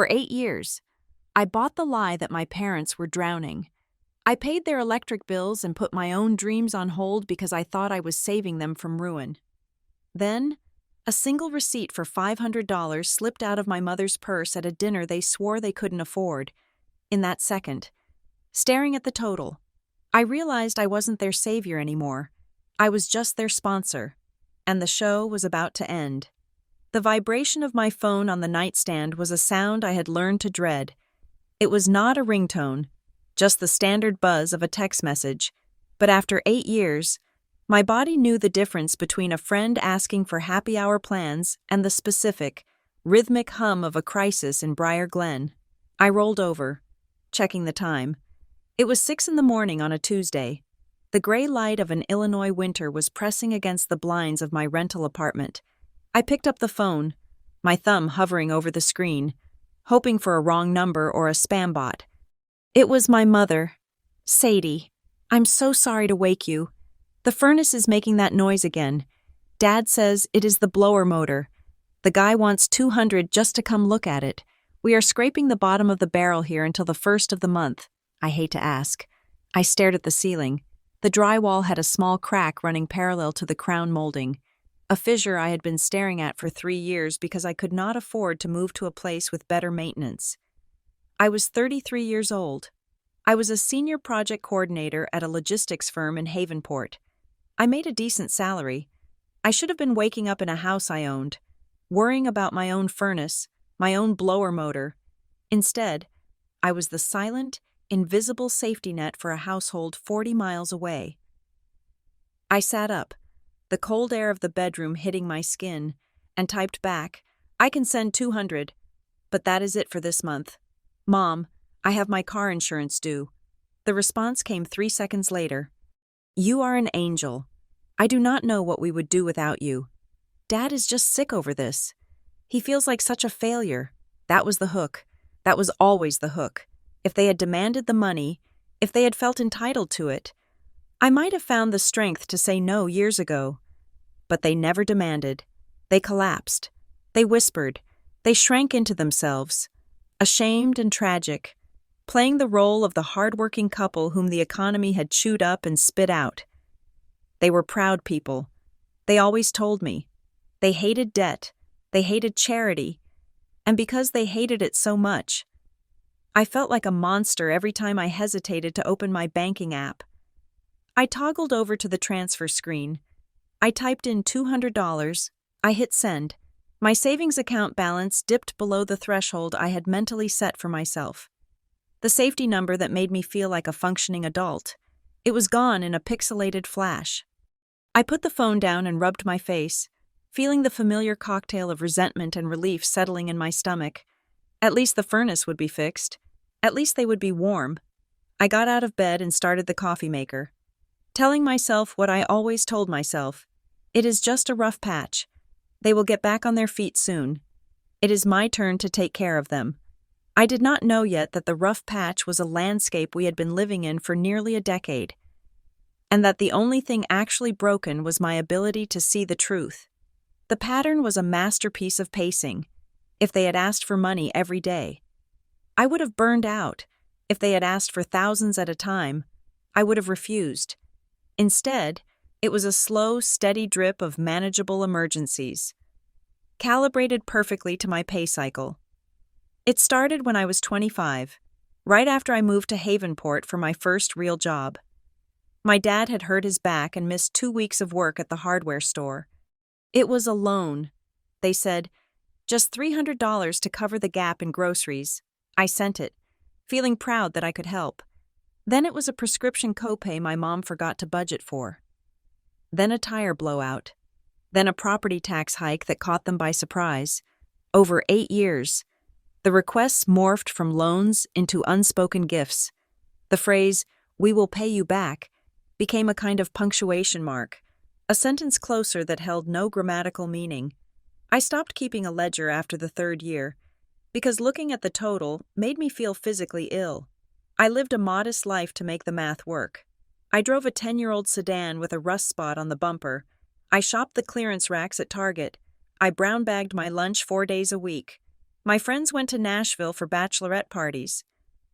For 8 years, I bought the lie that my parents were drowning. I paid their electric bills and put my own dreams on hold because I thought I was saving them from ruin. Then, a single receipt for $500 slipped out of my mother's purse at a dinner they swore they couldn't afford. In that second, staring at the total, I realized I wasn't their savior anymore. I was just their sponsor, and the show was about to end. The vibration of my phone on the nightstand was a sound I had learned to dread. It was not a ringtone, just the standard buzz of a text message, but after 8 years, my body knew the difference between a friend asking for happy hour plans and the specific, rhythmic hum of a crisis in Briar Glen. I rolled over, checking the time. It was 6 a.m. on a Tuesday. The gray light of an Illinois winter was pressing against the blinds of my rental apartment. I picked up the phone, my thumb hovering over the screen, hoping for a wrong number or a spam bot. It was my mother. Sadie, I'm so sorry to wake you. The furnace is making that noise again. Dad says it is the blower motor. The guy wants $200 just to come look at it. We are scraping the bottom of the barrel here until the first of the month. I hate to ask. I stared at the ceiling. The drywall had a small crack running parallel to the crown molding, a fissure I had been staring at for 3 years because I could not afford to move to a place with better maintenance. I was 33 years old. I was a senior project coordinator at a logistics firm in Havenport. I made a decent salary. I should have been waking up in a house I owned, worrying about my own furnace, my own blower motor. Instead, I was the silent, invisible safety net for a household 40 miles away. I sat up, the cold air of the bedroom hitting my skin, and typed back, I can send $200, but that is it for this month. Mom, I have my car insurance due. The response came 3 seconds later. You are an angel. I do not know what we would do without you. Dad is just sick over this. He feels like such a failure. That was the hook. That was always the hook. If they had demanded the money, if they had felt entitled to it, I might have found the strength to say no years ago. But they never demanded. They collapsed. They whispered. They shrank into themselves, ashamed and tragic, playing the role of the hard-working couple whom the economy had chewed up and spit out. They were proud people. They always told me. They hated debt. They hated charity. And because they hated it so much, I felt like a monster every time I hesitated to open my banking app. I toggled over to the transfer screen. I typed in $200. I hit send. My savings account balance dipped below the threshold I had mentally set for myself. The safety number that made me feel like a functioning adult. It was gone in a pixelated flash. I put the phone down and rubbed my face, feeling the familiar cocktail of resentment and relief settling in my stomach. At least the furnace would be fixed. At least they would be warm. I got out of bed and started the coffee maker, telling myself what I always told myself. It is just a rough patch. They will get back on their feet soon. It is my turn to take care of them. I did not know yet that the rough patch was a landscape we had been living in for nearly a decade, and that the only thing actually broken was my ability to see the truth. The pattern was a masterpiece of pacing. If they had asked for money every day, I would have burned out. If they had asked for thousands at a time, I would have refused. Instead, it was a slow, steady drip of manageable emergencies, calibrated perfectly to my pay cycle. It started when I was 25, right after I moved to Havenport for my first real job. My dad had hurt his back and missed 2 weeks of work at the hardware store. It was a loan. They said, just $300 to cover the gap in groceries. I sent it, feeling proud that I could help. Then it was a prescription copay my mom forgot to budget for. Then a tire blowout. Then a property tax hike that caught them by surprise. Over 8 years, the requests morphed from loans into unspoken gifts. The phrase, "we will pay you back," became a kind of punctuation mark, a sentence closer that held no grammatical meaning. I stopped keeping a ledger after the 3rd year, because looking at the total made me feel physically ill. I lived a modest life to make the math work. I drove a 10-year-old sedan with a rust spot on the bumper. I shopped the clearance racks at Target. I brown-bagged my lunch 4 days a week. My friends went to Nashville for bachelorette parties.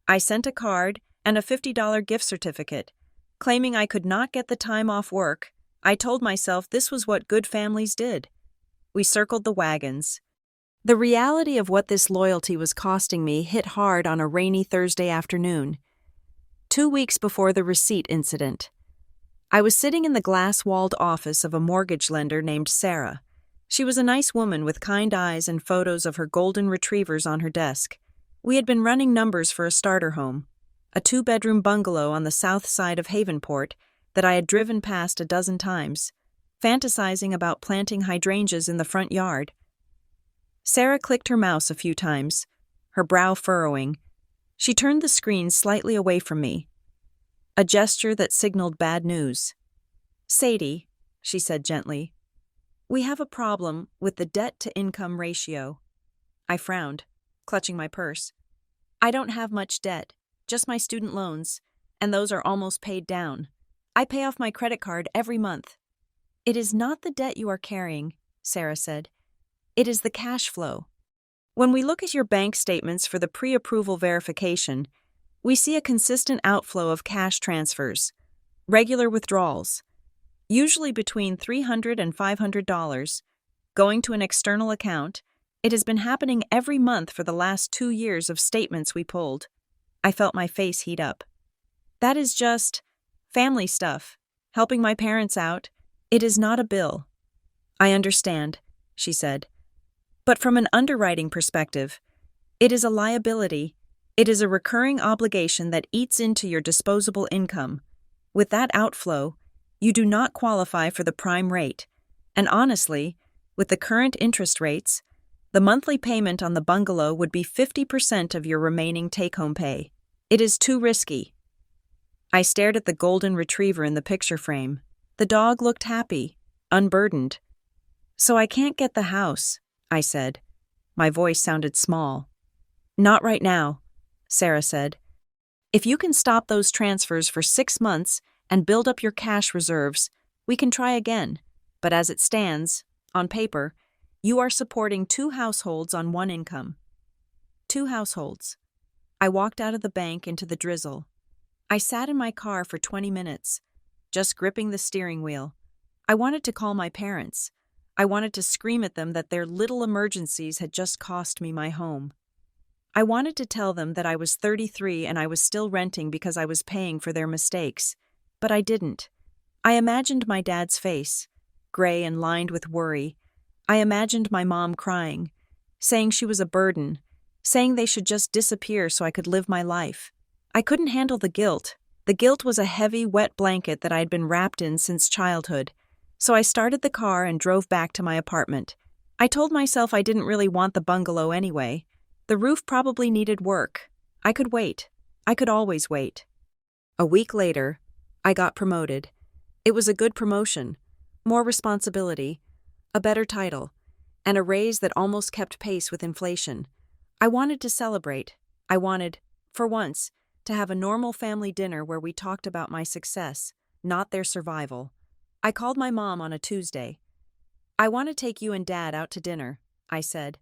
I sent a card and a $50 gift certificate. Claiming I could not get the time off work, I told myself this was what good families did. We circled the wagons. The reality of what this loyalty was costing me hit hard on a rainy Thursday afternoon, 2 weeks before the receipt incident. I was sitting in the glass-walled office of a mortgage lender named Sarah. She was a nice woman with kind eyes and photos of her golden retrievers on her desk. We had been running numbers for a starter home, a 2-bedroom bungalow on the south side of Havenport that I had driven past a dozen times, fantasizing about planting hydrangeas in the front yard. Sarah clicked her mouse a few times, her brow furrowing. She turned the screen slightly away from me, a gesture that signaled bad news. "Sadie," she said gently, "we have a problem with the debt-to-income ratio." I frowned, clutching my purse. "I don't have much debt, just my student loans, and those are almost paid down. I pay off my credit card every month." "It is not the debt you are carrying," Sarah said. "It is the cash flow. When we look at your bank statements for the pre-approval verification, we see a consistent outflow of cash transfers, regular withdrawals, usually between $300 and $500, going to an external account. It has been happening every month for the last 2 years of statements we pulled." I felt my face heat up. "That is just family stuff, helping my parents out. It is not a bill." "I understand," she said. "But from an underwriting perspective, it is a liability. It is a recurring obligation that eats into your disposable income. With that outflow, you do not qualify for the prime rate. And honestly, with the current interest rates, the monthly payment on the bungalow would be 50% of your remaining take-home pay. It is too risky." I stared at the golden retriever in the picture frame. The dog looked happy, unburdened. "So I can't get the house," I said. My voice sounded small. "Not right now," Sarah said. "If you can stop those transfers for 6 months and build up your cash reserves, we can try again. But as it stands, on paper, you are supporting 2 households on 1 income." 2 households. I walked out of the bank into the drizzle. I sat in my car for 20 minutes, just gripping the steering wheel. I wanted to call my parents. I wanted to scream at them that their little emergencies had just cost me my home. I wanted to tell them that I was 33 and I was still renting because I was paying for their mistakes. But I didn't. I imagined my dad's face, gray and lined with worry. I imagined my mom crying, saying she was a burden, saying they should just disappear so I could live my life. I couldn't handle the guilt. The guilt was a heavy, wet blanket that I had been wrapped in since childhood. So I started the car and drove back to my apartment. I told myself I didn't really want the bungalow anyway. The roof probably needed work. I could wait. I could always wait. A week later, I got promoted. It was a good promotion, more responsibility, a better title, and a raise that almost kept pace with inflation. I wanted to celebrate. I wanted, for once, to have a normal family dinner where we talked about my success, not their survival. I called my mom on a Tuesday. "I want to take you and Dad out to dinner," I said.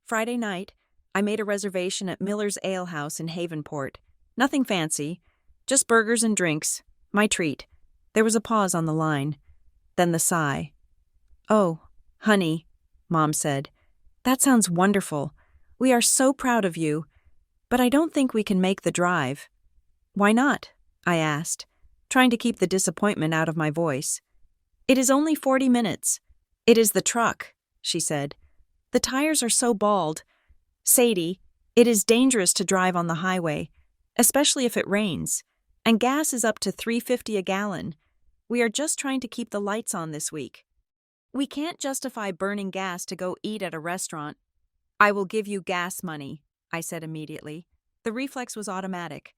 Friday night, I made a reservation at Miller's Ale House in Havenport. Nothing fancy, just burgers and drinks. My treat. There was a pause on the line. Then the sigh. "Oh, honey," Mom said. "That sounds wonderful. We are so proud of you. But I don't think we can make the drive." "Why not?" I asked, trying to keep the disappointment out of my voice. "It is only 40 minutes. "It is the truck," she said. "The tires are so bald. Sadie, it is dangerous to drive on the highway, especially if it rains. And gas is up to $3.50 a gallon. We are just trying to keep the lights on this week. We can't justify burning gas to go eat at a restaurant." "I will give you gas money," I said immediately. The reflex was automatic.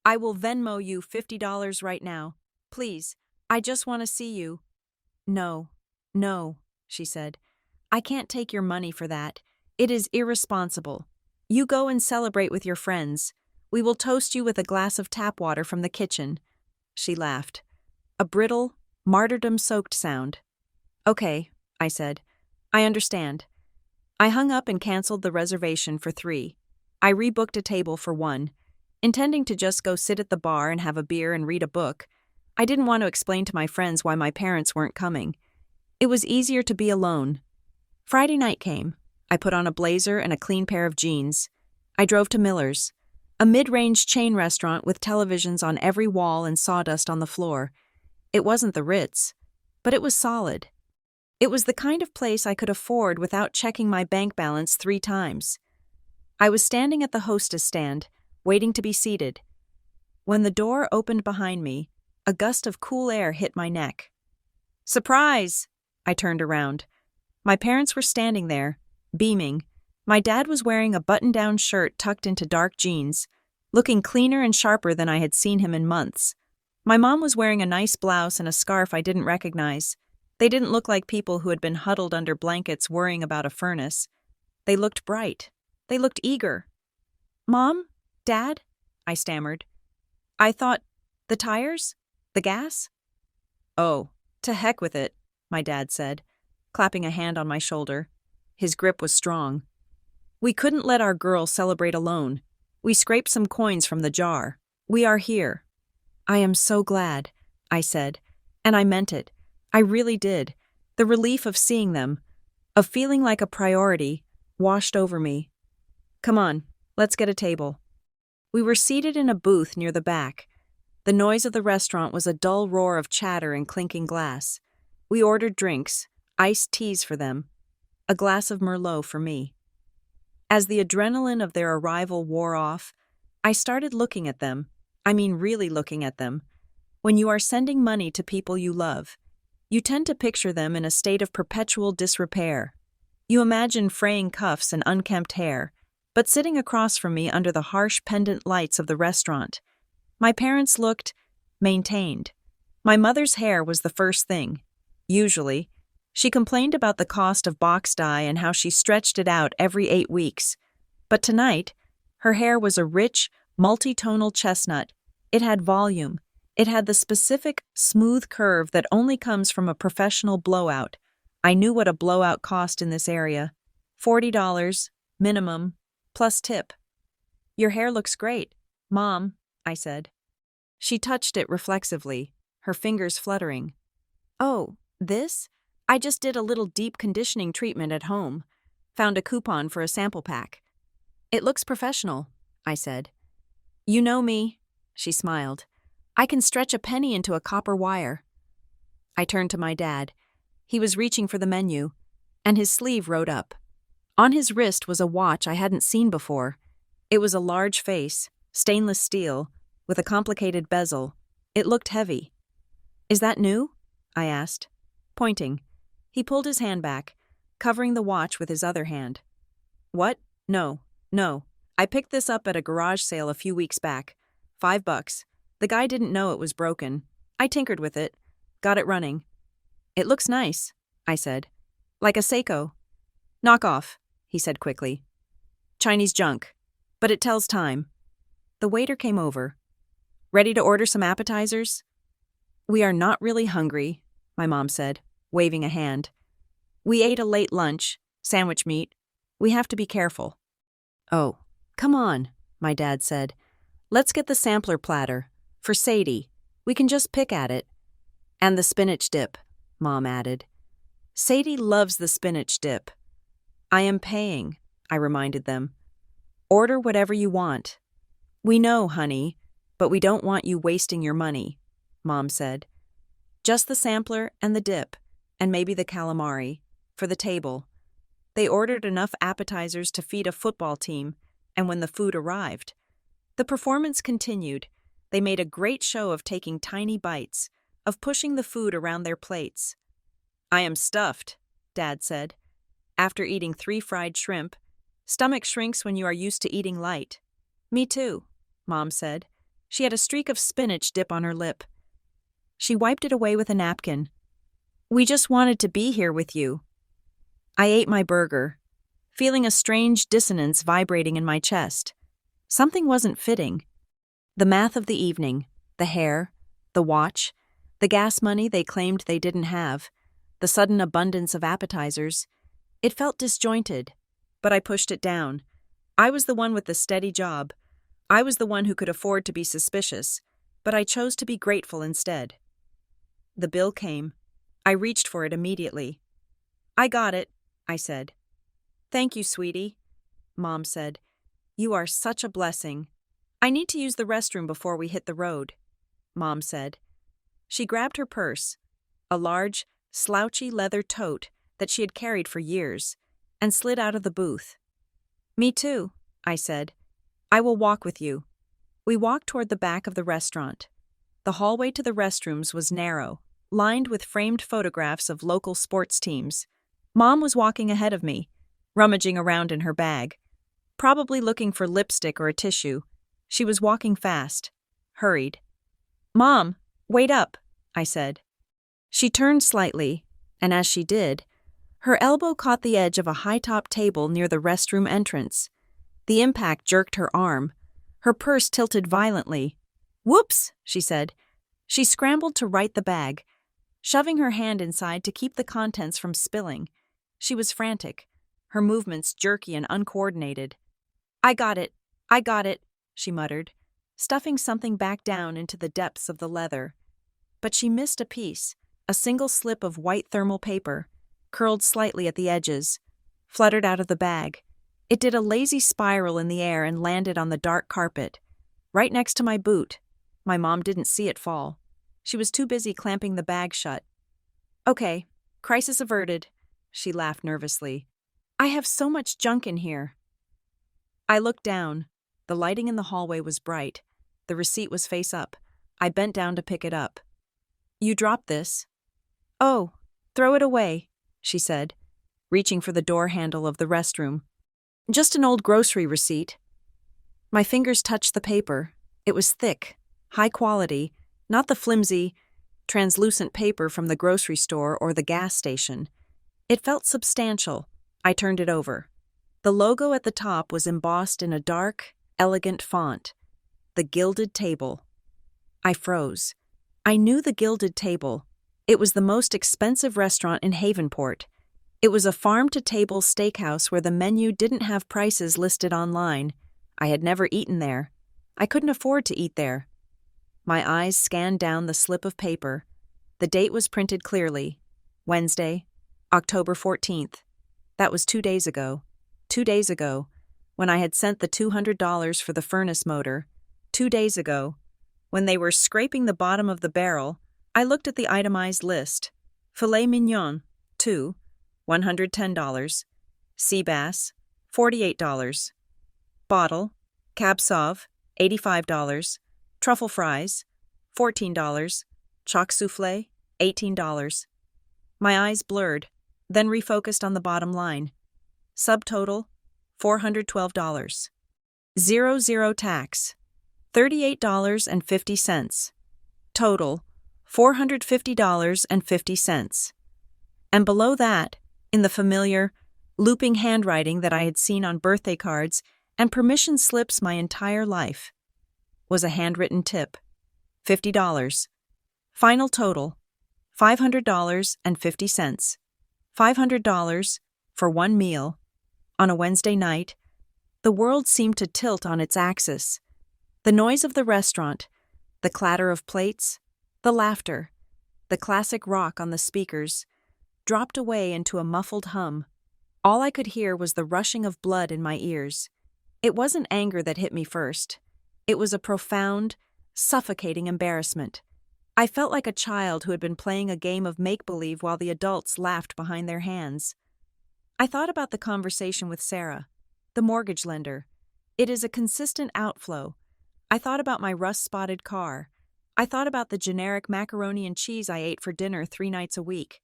"I will Venmo you $50 right now. Please, I just want to see you." No, she said. "I can't take your money for that. It is irresponsible. You go and celebrate with your friends. We will toast you with a glass of tap water from the kitchen." She laughed. A brittle, martyrdom-soaked sound. "Okay," I said. "I understand." I hung up and canceled the reservation for 3. I rebooked a table for 1, intending to just go sit at the bar and have a beer and read a book. I didn't want to explain to my friends why my parents weren't coming. It was easier to be alone. Friday night came. I put on a blazer and a clean pair of jeans. I drove to Miller's, a mid-range chain restaurant with televisions on every wall and sawdust on the floor. It wasn't the Ritz, but it was solid. It was the kind of place I could afford without checking my bank balance 3 times. I was standing at the hostess stand, waiting to be seated. When the door opened behind me, a gust of cool air hit my neck. Surprise! I turned around. My parents were standing there, beaming. My dad was wearing a button-down shirt tucked into dark jeans, looking cleaner and sharper than I had seen him in months. My mom was wearing a nice blouse and a scarf I didn't recognize. They didn't look like people who had been huddled under blankets worrying about a furnace. They looked bright. They looked eager. "Mom? Dad?" I stammered. "I thought, the tires? The gas?" "Oh, to heck with it," my dad said, clapping a hand on my shoulder. His grip was strong. "We couldn't let our girl celebrate alone. We scraped some coins from the jar. We are here." "I am so glad," I said, and I meant it. I really did. The relief of seeing them, of feeling like a priority, washed over me. "Come on, let's get a table." We were seated in a booth near the back. The noise of the restaurant was a dull roar of chatter and clinking glass. We ordered drinks, iced teas for them, a glass of Merlot for me. As the adrenaline of their arrival wore off, I started looking at them. I mean really looking at them. When you are sending money to people you love, you tend to picture them in a state of perpetual disrepair. You imagine fraying cuffs and unkempt hair, but sitting across from me under the harsh pendant lights of the restaurant. My parents looked maintained. My mother's hair was the first thing. Usually, she complained about the cost of box dye and how she stretched it out every 8 weeks. But tonight, her hair was a rich, multi-tonal chestnut. It had volume. It had the specific, smooth curve that only comes from a professional blowout. I knew what a blowout cost in this area. $40, minimum, plus tip. "Your hair looks great, Mom," I said. She touched it reflexively, her fingers fluttering. "Oh, this? I just did a little deep conditioning treatment at home. Found a coupon for a sample pack." "It looks professional," I said. "You know me," she smiled. "I can stretch a penny into a copper wire." I turned to my dad. He was reaching for the menu, and his sleeve rode up. On his wrist was a watch I hadn't seen before. It was a large face, stainless steel, with a complicated bezel. It looked heavy. "Is that new?" I asked, pointing. He pulled his hand back, covering the watch with his other hand. "What? No. I picked this up at a garage sale a few weeks back. $5. The guy didn't know it was broken. I tinkered with it. Got it running." "It looks nice," I said. "Like a Seiko." "Knock off," he said quickly. "Chinese junk. But it tells time." The waiter came over. "Ready to order some appetizers?" "We are not really hungry," my mom said, waving a hand. "We ate a late lunch, sandwich meat. We have to be careful." "Oh, come on," my dad said. "Let's get the sampler platter. For Sadie. We can just pick at it." "And the spinach dip," Mom added. "Sadie loves the spinach dip." "I am paying," I reminded them. "Order whatever you want." "We know, honey, but we don't want you wasting your money," Mom said. "Just the sampler and the dip, and maybe the calamari, for the table." They ordered enough appetizers to feed a football team, and when the food arrived, the performance continued. They made a great show of taking tiny bites, of pushing the food around their plates. "I am stuffed," Dad said. After eating 3 fried shrimp, stomach shrinks when you are used to eating light. "Me too," Mom said. She had a streak of spinach dip on her lip. She wiped it away with a napkin. "We just wanted to be here with you." I ate my burger, feeling a strange dissonance vibrating in my chest. Something wasn't fitting. The math of the evening, the hair, the watch, the gas money they claimed they didn't have, the sudden abundance of appetizers. It felt disjointed, but I pushed it down. I was the one with the steady job. I was the one who could afford to be suspicious, but I chose to be grateful instead. The bill came. I reached for it immediately. "I got it," I said. "Thank you, sweetie," Mom said. "You are such a blessing." "I need to use the restroom before we hit the road," Mom said. She grabbed her purse, a large, slouchy leather tote that she had carried for years, and slid out of the booth. "Me too," I said. "I will walk with you." We walked toward the back of the restaurant. The hallway to the restrooms was narrow, lined with framed photographs of local sports teams. Mom was walking ahead of me, rummaging around in her bag, probably looking for lipstick or a tissue. She was walking fast, hurried. "Mom, wait up," I said. She turned slightly, and as she did, her elbow caught the edge of a high-top table near the restroom entrance. The impact jerked her arm. Her purse tilted violently. "Whoops," she said. She scrambled to right the bag, shoving her hand inside to keep the contents from spilling. She was frantic, her movements jerky and uncoordinated. I got it," she muttered, stuffing something back down into the depths of the leather. But she missed a piece, a single slip of white thermal paper, curled slightly at the edges, fluttered out of the bag. It did a lazy spiral in the air and landed on the dark carpet, right next to my boot. My mom didn't see it fall. She was too busy clamping the bag shut. "Okay, crisis averted," she laughed nervously. "I have so much junk in here." I looked down. The lighting in the hallway was bright. The receipt was face up. I bent down to pick it up. "You dropped this." "Oh, throw it away," she said, reaching for the door handle of the restroom. "Just an old grocery receipt." My fingers touched the paper. It was thick, high quality, not the flimsy, translucent paper from the grocery store or the gas station. It felt substantial. I turned it over. The logo at the top was embossed in a dark, elegant font. The Gilded Table. I froze. I knew the Gilded Table. It was the most expensive restaurant in Havenport. It was a farm-to-table steakhouse where the menu didn't have prices listed online. I had never eaten there. I couldn't afford to eat there. My eyes scanned down the slip of paper. The date was printed clearly. Wednesday, October 14th. That was 2 days ago. 2 days ago, when I had sent the $200 for the furnace motor. 2 days ago, when they were scraping the bottom of the barrel, I looked at the itemized list. Filet mignon, 2, $110. Sea bass, $48. Bottle, Cab Sauv, $85. Truffle fries, $14. Choc soufflé, $18. My eyes blurred, then refocused on the bottom line. Subtotal, $412. 00 tax, $38.50. Total, $450.50. And below that, in the familiar, looping handwriting that I had seen on birthday cards and permission slips my entire life, was a handwritten tip. $50. Final total, $500.50. $500 for one meal. On a Wednesday night, the world seemed to tilt on its axis. The noise of the restaurant, the clatter of plates, the laughter, the classic rock on the speakers, dropped away into a muffled hum. All I could hear was the rushing of blood in my ears. It wasn't anger that hit me first. It was a profound, suffocating embarrassment. I felt like a child who had been playing a game of make-believe while the adults laughed behind their hands. I thought about the conversation with Sarah, the mortgage lender. It is a consistent outflow. I thought about my rust-spotted car. I thought about the generic macaroni and cheese I ate for dinner 3 nights a week.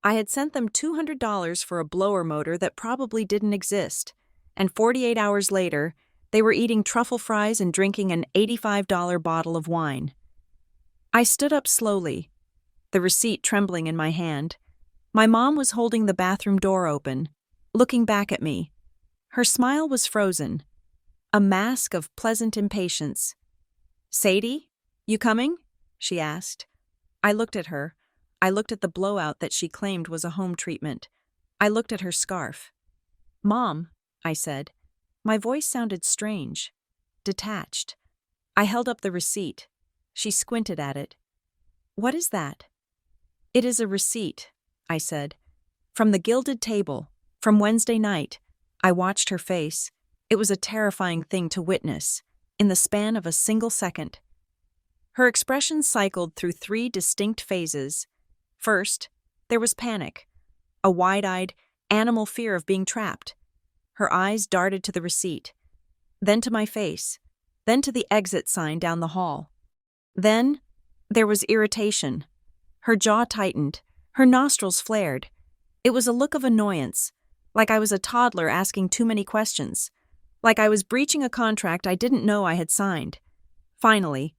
I had sent them $200 for a blower motor that probably didn't exist, and 48 hours later, they were eating truffle fries and drinking an $85 bottle of wine. I stood up slowly, the receipt trembling in my hand. My mom was holding the bathroom door open, looking back at me. Her smile was frozen, a mask of pleasant impatience. "Sadie, you coming?" she asked. I looked at her. I looked at the blowout that she claimed was a home treatment. I looked at her scarf. "Mom, I said. My voice sounded strange, detached. I held up the receipt. She squinted at it. What is that? It is a receipt, I said. From the gilded table, from Wednesday night. I watched her face. It was a terrifying thing to witness, in the span of a single second. Her expression cycled through 3 distinct phases. First, there was panic, a wide-eyed, animal fear of being trapped. Her eyes darted to the receipt, then to my face, then to the exit sign down the hall. Then, there was irritation. Her jaw tightened, her nostrils flared. It was a look of annoyance, like I was a toddler asking too many questions, like I was breaching a contract I didn't know I had signed. Finally,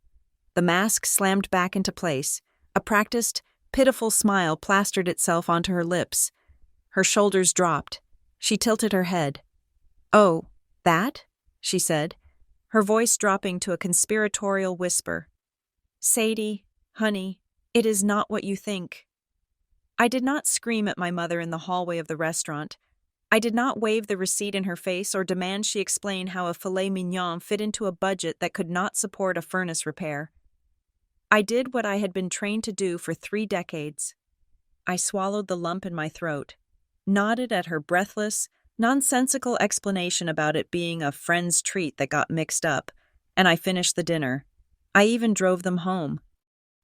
the mask slammed back into place. A practiced, pitiful smile plastered itself onto her lips. Her shoulders dropped. She tilted her head. "Oh, that?" she said, her voice dropping to a conspiratorial whisper. "Sadie, honey, it is not what you think." I did not scream at my mother in the hallway of the restaurant. I did not wave the receipt in her face or demand she explain how a filet mignon fit into a budget that could not support a furnace repair. I did what I had been trained to do for 3 decades. I swallowed the lump in my throat, nodded at her breathless, nonsensical explanation about it being a friend's treat that got mixed up, and I finished the dinner. I even drove them home.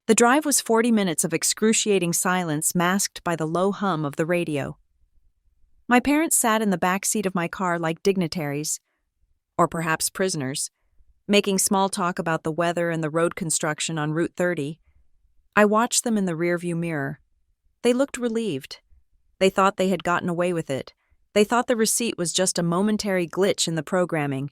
The drive was 40 minutes of excruciating silence masked by the low hum of the radio. My parents sat in the back seat of my car like dignitaries, or perhaps prisoners, making small talk about the weather and the road construction on Route 30. I watched them in the rearview mirror. They looked relieved. They thought they had gotten away with it. They thought the receipt was just a momentary glitch in the programming,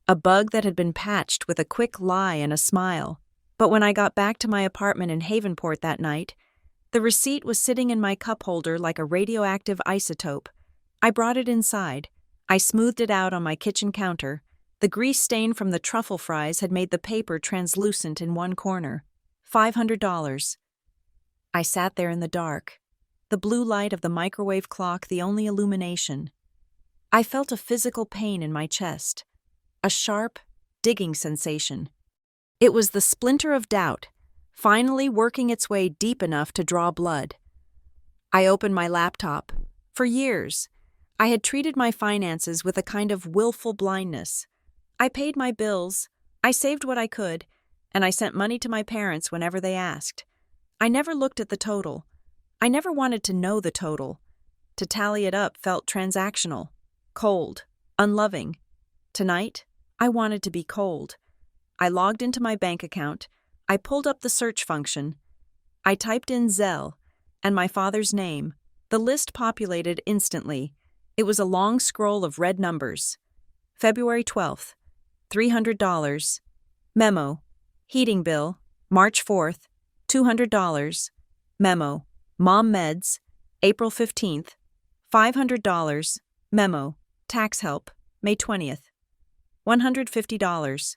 a bug that had been patched with a quick lie and a smile. But when I got back to my apartment in Havenport that night, the receipt was sitting in my cup holder like a radioactive isotope. I brought it inside. I smoothed it out on my kitchen counter. The grease stain from the truffle fries had made the paper translucent in one corner. $500. I sat there in the dark, the blue light of the microwave clock the only illumination. I felt a physical pain in my chest, a sharp, digging sensation. It was the splinter of doubt, finally working its way deep enough to draw blood. I opened my laptop. For years, I had treated my finances with a kind of willful blindness. I paid my bills, I saved what I could, and I sent money to my parents whenever they asked. I never looked at the total. I never wanted to know the total. To tally it up felt transactional, cold, unloving. Tonight, I wanted to be cold. I logged into my bank account. I pulled up the search function. I typed in Zelle and my father's name. The list populated instantly. It was a long scroll of red numbers. February 12th, $300. Memo, heating bill, March 4th, $200. Memo, mom meds, April 15th, $500. Memo, tax help, May 20th, $150.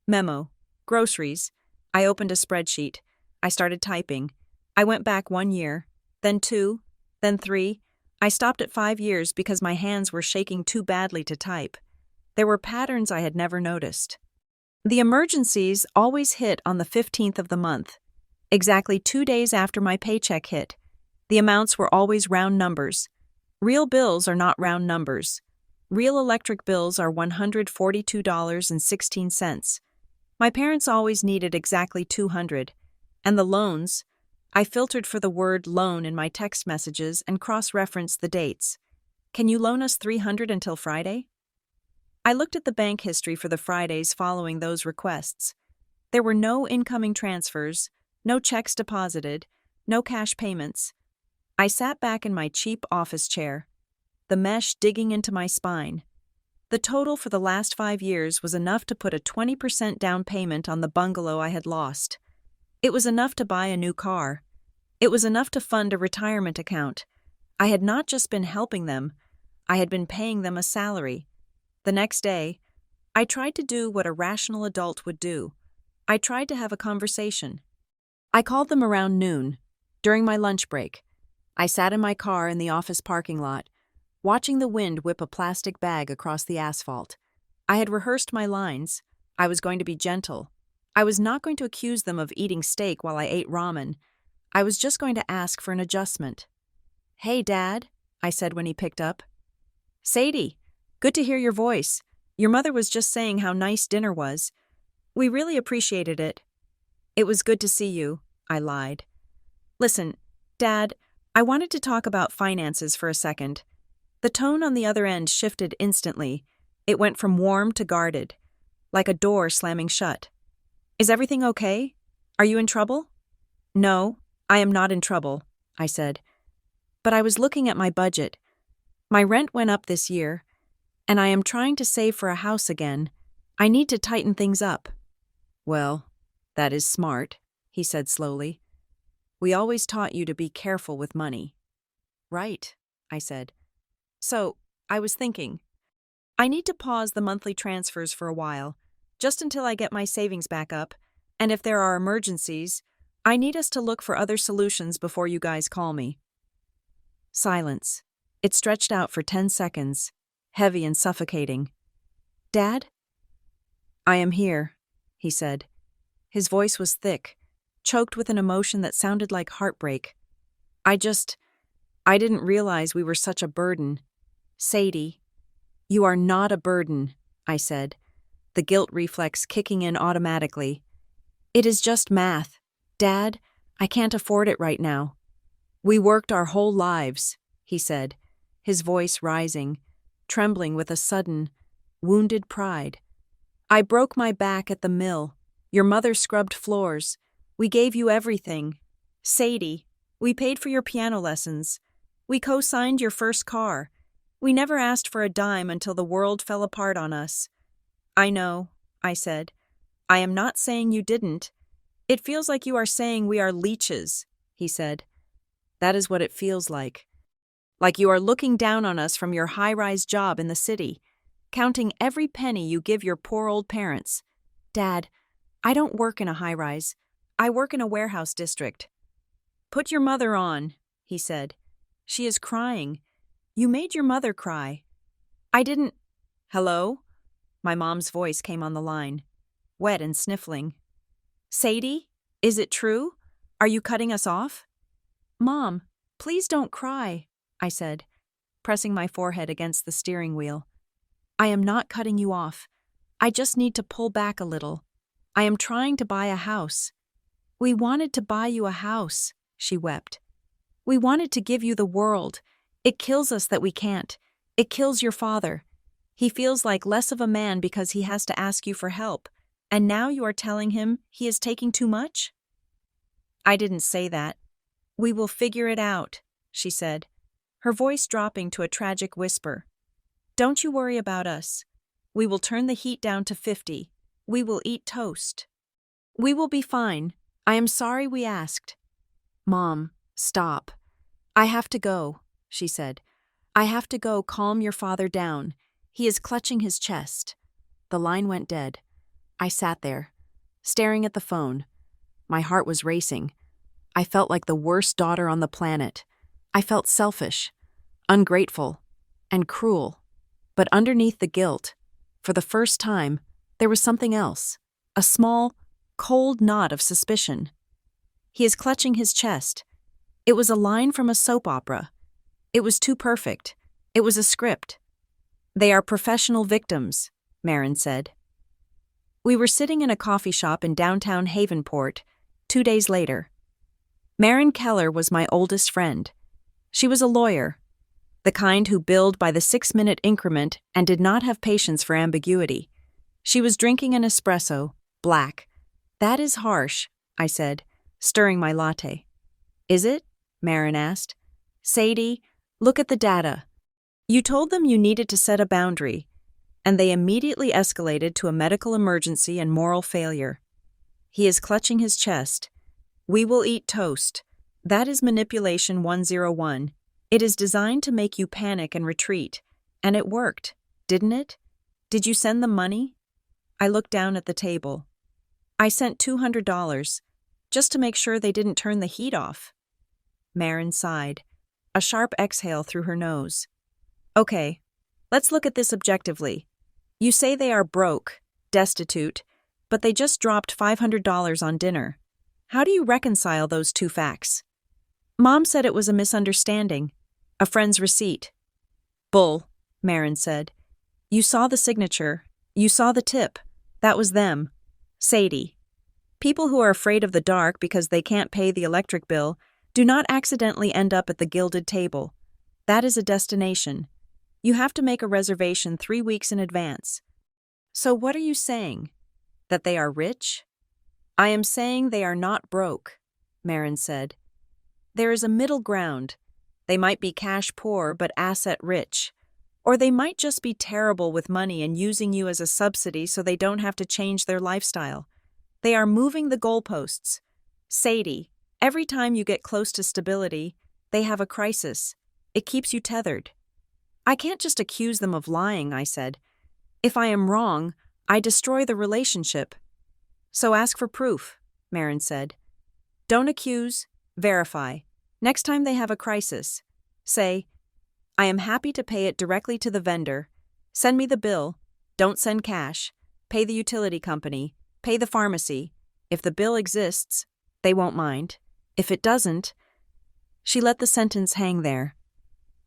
Memo, groceries. I opened a spreadsheet. I started typing. I went back 1 year, then 2, then 3. I stopped at 5 years because my hands were shaking too badly to type. There were patterns I had never noticed. The emergencies always hit on the 15th of the month, exactly 2 days after my paycheck hit. The amounts were always round numbers. Real bills are not round numbers. Real electric bills are $142.16. My parents always needed exactly $200, and the loans, I filtered for the word loan in my text messages and cross-referenced the dates. Can you loan us $300 until Friday? I looked at the bank history for the Fridays following those requests. There were no incoming transfers, no checks deposited, no cash payments. I sat back in my cheap office chair, the mesh digging into my spine. The total for the last 5 years was enough to put a 20% down payment on the bungalow I had lost. It was enough to buy a new car. It was enough to fund a retirement account. I had not just been helping them, I had been paying them a salary. The next day, I tried to do what a rational adult would do. I tried to have a conversation. I called them around noon, during my lunch break. I sat in my car in the office parking lot. watching the wind whip a plastic bag across the asphalt. I had rehearsed my lines. I was going to be gentle. I was not going to accuse them of eating steak while I ate ramen. I was just going to ask for an adjustment. "Hey, Dad," I said when he picked up. "Sadie, good to hear your voice. Your mother was just saying how nice dinner was. We really appreciated it." "It was good to see you," I lied. "Listen, Dad, I wanted to talk about finances for a second." The tone on the other end shifted instantly. It went from warm to guarded, like a door slamming shut. "Is everything okay? Are you in trouble?" "No, I am not in trouble," I said. "But I was looking at my budget. My rent went up this year, and I am trying to save for a house again. I need to tighten things up." "Well, that is smart," he said slowly. "We always taught you to be careful with money." "Right," I said. "So, I was thinking, I need to pause the monthly transfers for a while, just until I get my savings back up, and if there are emergencies, I need us to look for other solutions before you guys call me." Silence. It stretched out for 10 seconds, heavy and suffocating. "Dad?" "I am here," he said. His voice was thick, choked with an emotion that sounded like heartbreak. I didn't realize we were such a burden. Sadie." "You are not a burden," I said, the guilt reflex kicking in automatically. "It is just math. Dad, I can't afford it right now." "We worked our whole lives," he said, his voice rising, trembling with a sudden, wounded pride. "I broke my back at the mill. Your mother scrubbed floors. We gave you everything. Sadie, we paid for your piano lessons. We co-signed your first car. We never asked for a dime until the world fell apart on us." "I know," I said. "I am not saying you didn't. It feels like you are saying we are leeches," he said. "That is what it feels like. Like you are looking down on us from your high-rise job in the city, counting every penny you give your poor old parents." "Dad, I don't work in a high-rise. I work in a warehouse district." "Put your mother on," he said. "She is crying. You made your mother cry." "I didn't—" "Hello?" My mom's voice came on the line, wet and sniffling. "Sadie, is it true? Are you cutting us off?" "Mom, please don't cry," I said, pressing my forehead against the steering wheel. "I am not cutting you off. I just need to pull back a little. I am trying to buy a house." "We wanted to buy you a house," she wept. "We wanted to give you the world. It kills us that we can't. It kills your father. He feels like less of a man because he has to ask you for help, and now you are telling him he is taking too much?" "I didn't say that. We will figure it out," she said, her voice dropping to a tragic whisper. "Don't you worry about us. We will turn the heat down to 50. We will eat toast. We will be fine. I am sorry we asked." "Mom, stop. I have to go," she said. "I have to go calm your father down. He is clutching his chest." The line went dead. I sat there, staring at the phone. My heart was racing. I felt like the worst daughter on the planet. I felt selfish, ungrateful, and cruel. But underneath the guilt, for the first time, there was something else. A small, cold knot of suspicion. "He is clutching his chest." It was a line from a soap opera. It was too perfect. It was a script. "They are professional victims," Marin said. We were sitting in a coffee shop in downtown Havenport 2 days later. Marin Keller was my oldest friend. She was a lawyer, the kind who billed by the 6-minute increment and did not have patience for ambiguity. She was drinking an espresso, black. "That is harsh," I said, stirring my latte. "Is it?" Marin asked. "Sadie, look at the data. You told them you needed to set a boundary, and they immediately escalated to a medical emergency and moral failure. He is clutching his chest. We will eat toast. That is manipulation 101. It is designed to make you panic and retreat. And it worked, didn't it? Did you send them money?" I looked down at the table. "I sent $200, just to make sure they didn't turn the heat off." Marin sighed, a sharp exhale through her nose. Okay, let's look at this objectively. You say they are broke, destitute, but they just dropped $500 on dinner. How do you reconcile those two facts? Mom said it was a misunderstanding, a friend's receipt. Bull, Marin said. You saw the signature. You saw the tip. That was them. Sadie. People who are afraid of the dark because they can't pay the electric bill do not accidentally end up at the gilded table. That is a destination. You have to make a reservation 3 weeks in advance. So what are you saying? That they are rich? I am saying they are not broke, Marin said. There is a middle ground. They might be cash poor but asset rich. Or they might just be terrible with money and using you as a subsidy so they don't have to change their lifestyle. They are moving the goalposts. Sadie, every time you get close to stability, they have a crisis. It keeps you tethered. I can't just accuse them of lying, I said. If I am wrong, I destroy the relationship. So ask for proof, Marin said. Don't accuse, verify. Next time they have a crisis, say, I am happy to pay it directly to the vendor. Send me the bill. Don't send cash. Pay the utility company. Pay the pharmacy. If the bill exists, they won't mind. If it doesn't, she let the sentence hang there.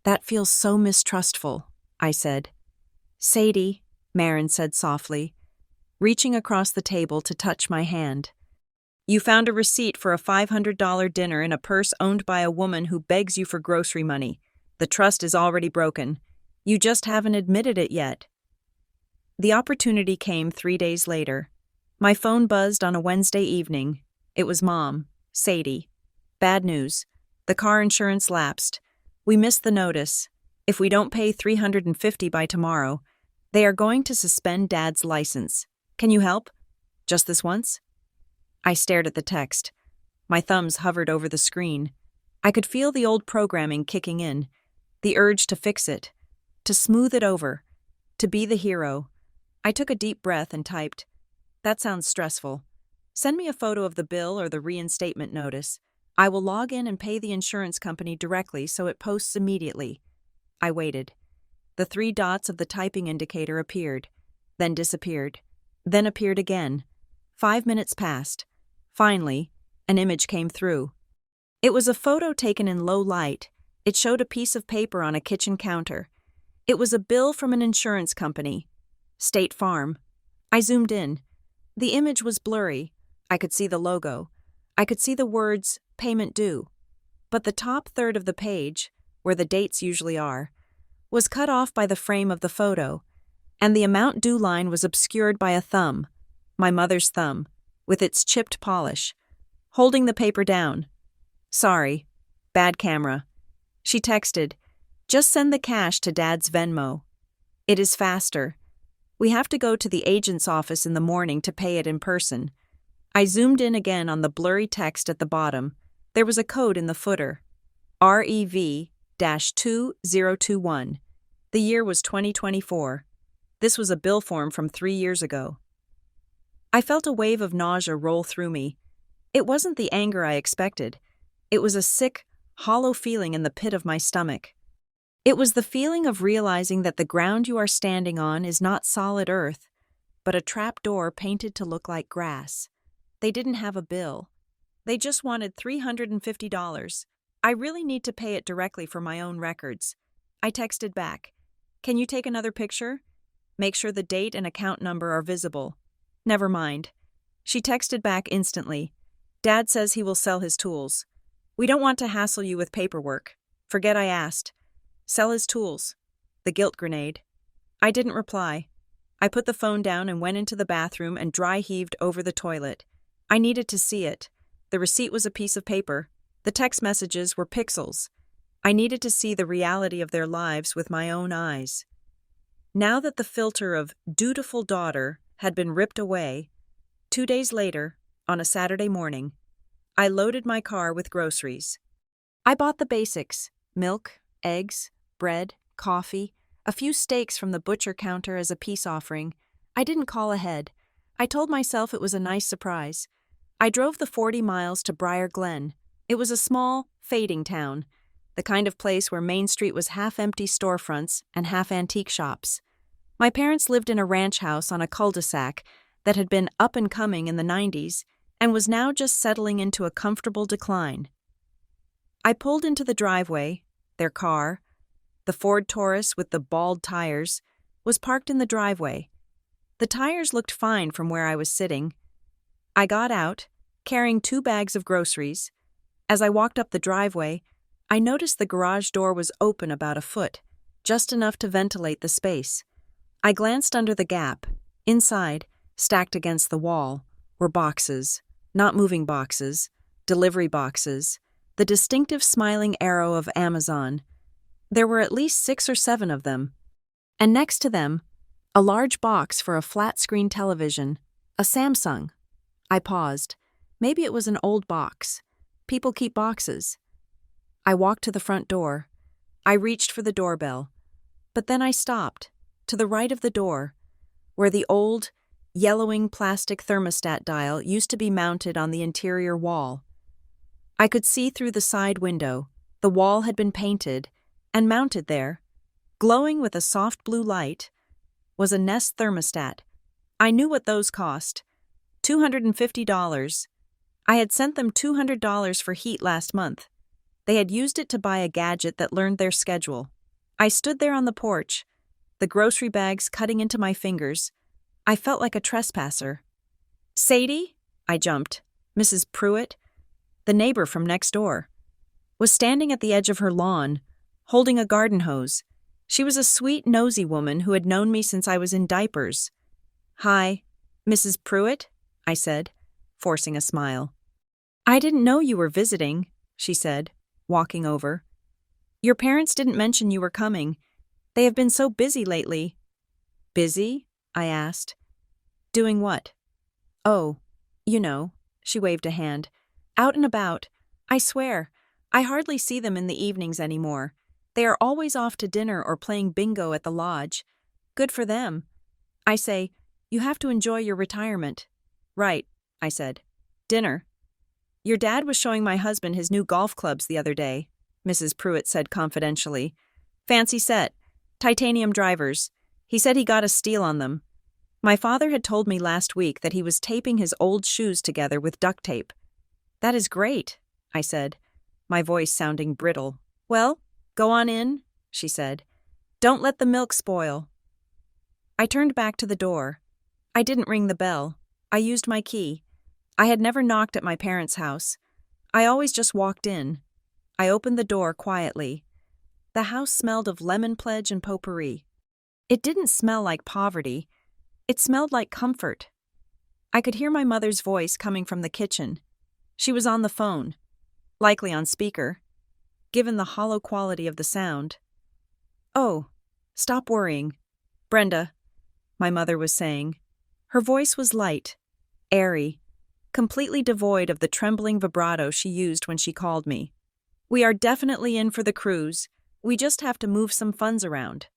That feels so mistrustful, I said. Sadie, Marin said softly, reaching across the table to touch my hand. You found a receipt for a $500 dinner in a purse owned by a woman who begs you for grocery money. The trust is already broken. You just haven't admitted it yet. The opportunity came 3 days later. My phone buzzed on a Wednesday evening. It was Mom, Sadie. Bad news. The car insurance lapsed. We missed the notice. If we don't pay $350 by tomorrow, they are going to suspend Dad's license. Can you help? Just this once? I stared at the text. My thumbs hovered over the screen. I could feel the old programming kicking in, the urge to fix it, to smooth it over, to be the hero. I took a deep breath and typed, That sounds stressful. Send me a photo of the bill or the reinstatement notice. I will log in and pay the insurance company directly so it posts immediately. I waited. The 3 dots of the typing indicator appeared, then disappeared, then appeared again. 5 minutes passed. Finally, an image came through. It was a photo taken in low light. It showed a piece of paper on a kitchen counter. It was a bill from an insurance company. State Farm. I zoomed in. The image was blurry. I could see the logo. I could see the words, payment due. But the top third of the page, where the dates usually are, was cut off by the frame of the photo, and the amount due line was obscured by a thumb, my mother's thumb, with its chipped polish, holding the paper down. Sorry, bad camera. She texted, Just send the cash to Dad's Venmo. It is faster. We have to go to the agent's office in the morning to pay it in person. I zoomed in again on the blurry text at the bottom. There was a code in the footer. REV-2021. The year was 2024. This was a bill form from 3 years ago. I felt a wave of nausea roll through me. It wasn't the anger I expected. It was a sick, hollow feeling in the pit of my stomach. It was the feeling of realizing that the ground you are standing on is not solid earth, but a trap door painted to look like grass. They didn't have a bill. They just wanted $350. I really need to pay it directly for my own records. I texted back, Can you take another picture? Make sure the date and account number are visible. Never mind. She texted back instantly. Dad says he will sell his tools. We don't want to hassle you with paperwork. Forget I asked. Sell his tools. The guilt grenade. I didn't reply. I put the phone down and went into the bathroom and dry heaved over the toilet. I needed to see it. The receipt was a piece of paper. The text messages were pixels. I needed to see the reality of their lives with my own eyes. Now that the filter of dutiful daughter had been ripped away, 2 days later, on a Saturday morning, I loaded my car with groceries. I bought the basics: milk, eggs, bread, coffee, a few steaks from the butcher counter as a peace offering. I didn't call ahead. I told myself it was a nice surprise. I drove the 40 miles to Briar Glen. It was a small, fading town. the kind of place where Main Street was half-empty storefronts and half-antique shops. My parents lived in a ranch house on a cul-de-sac that had been up and coming in the 90s and was now just settling into a comfortable decline. I pulled into the driveway. Their car, the Ford Taurus with the bald tires, was parked in the driveway. The tires looked fine from where I was sitting. I got out, carrying 2 bags of groceries. As I walked up the driveway, I noticed the garage door was open about a foot, just enough to ventilate the space. I glanced under the gap. Inside, stacked against the wall, were boxes, not moving boxes, delivery boxes, the distinctive smiling arrow of Amazon. There were at least 6 or 7 of them. And next to them, a large box for a flat-screen television, a Samsung. I paused. Maybe it was an old box. People keep boxes. I walked to the front door. I reached for the doorbell. But then I stopped, to the right of the door, where the old, yellowing plastic thermostat dial used to be mounted on the interior wall. I could see through the side window. The wall had been painted, and mounted there, glowing with a soft blue light, was a Nest thermostat. I knew what those cost. $250. I had sent them $200 for heat last month. They had used it to buy a gadget that learned their schedule. I stood there on the porch, the grocery bags cutting into my fingers. I felt like a trespasser. Sadie? I jumped. Mrs. Pruitt, the neighbor from next door, was standing at the edge of her lawn, holding a garden hose. She was a sweet, nosy woman who had known me since I was in diapers. "Hi, Mrs. Pruitt," I said, forcing a smile. "I didn't know you were visiting," she said, walking over. "Your parents didn't mention you were coming. They have been so busy lately." "Busy?" I asked. "Doing what?" "Oh, you know," she waved a hand. "Out and about. I swear, I hardly see them in the evenings anymore. They are always off to dinner or playing bingo at the lodge. Good for them. I say, you have to enjoy your retirement." "Right," I said. "Dinner?" "Your dad was showing my husband his new golf clubs the other day," Mrs. Pruitt said confidentially. "Fancy set. Titanium drivers. He said he got a steal on them. My father had told me last week that he was taping his old shoes together with duct tape." "That is great," I said, my voice sounding brittle. "Well, go on in," she said. "Don't let the milk spoil." I turned back to the door. I didn't ring the bell. I used my key. I had never knocked at my parents' house. I always just walked in. I opened the door quietly. The house smelled of lemon pledge and potpourri. It didn't smell like poverty. It smelled like comfort. I could hear my mother's voice coming from the kitchen. She was on the phone, likely on speaker, given the hollow quality of the sound. "Oh, stop worrying, Brenda," my mother was saying. Her voice was light, airy, completely devoid of the trembling vibrato she used when she called me. "We are definitely in for the cruise. We just have to move some funds around."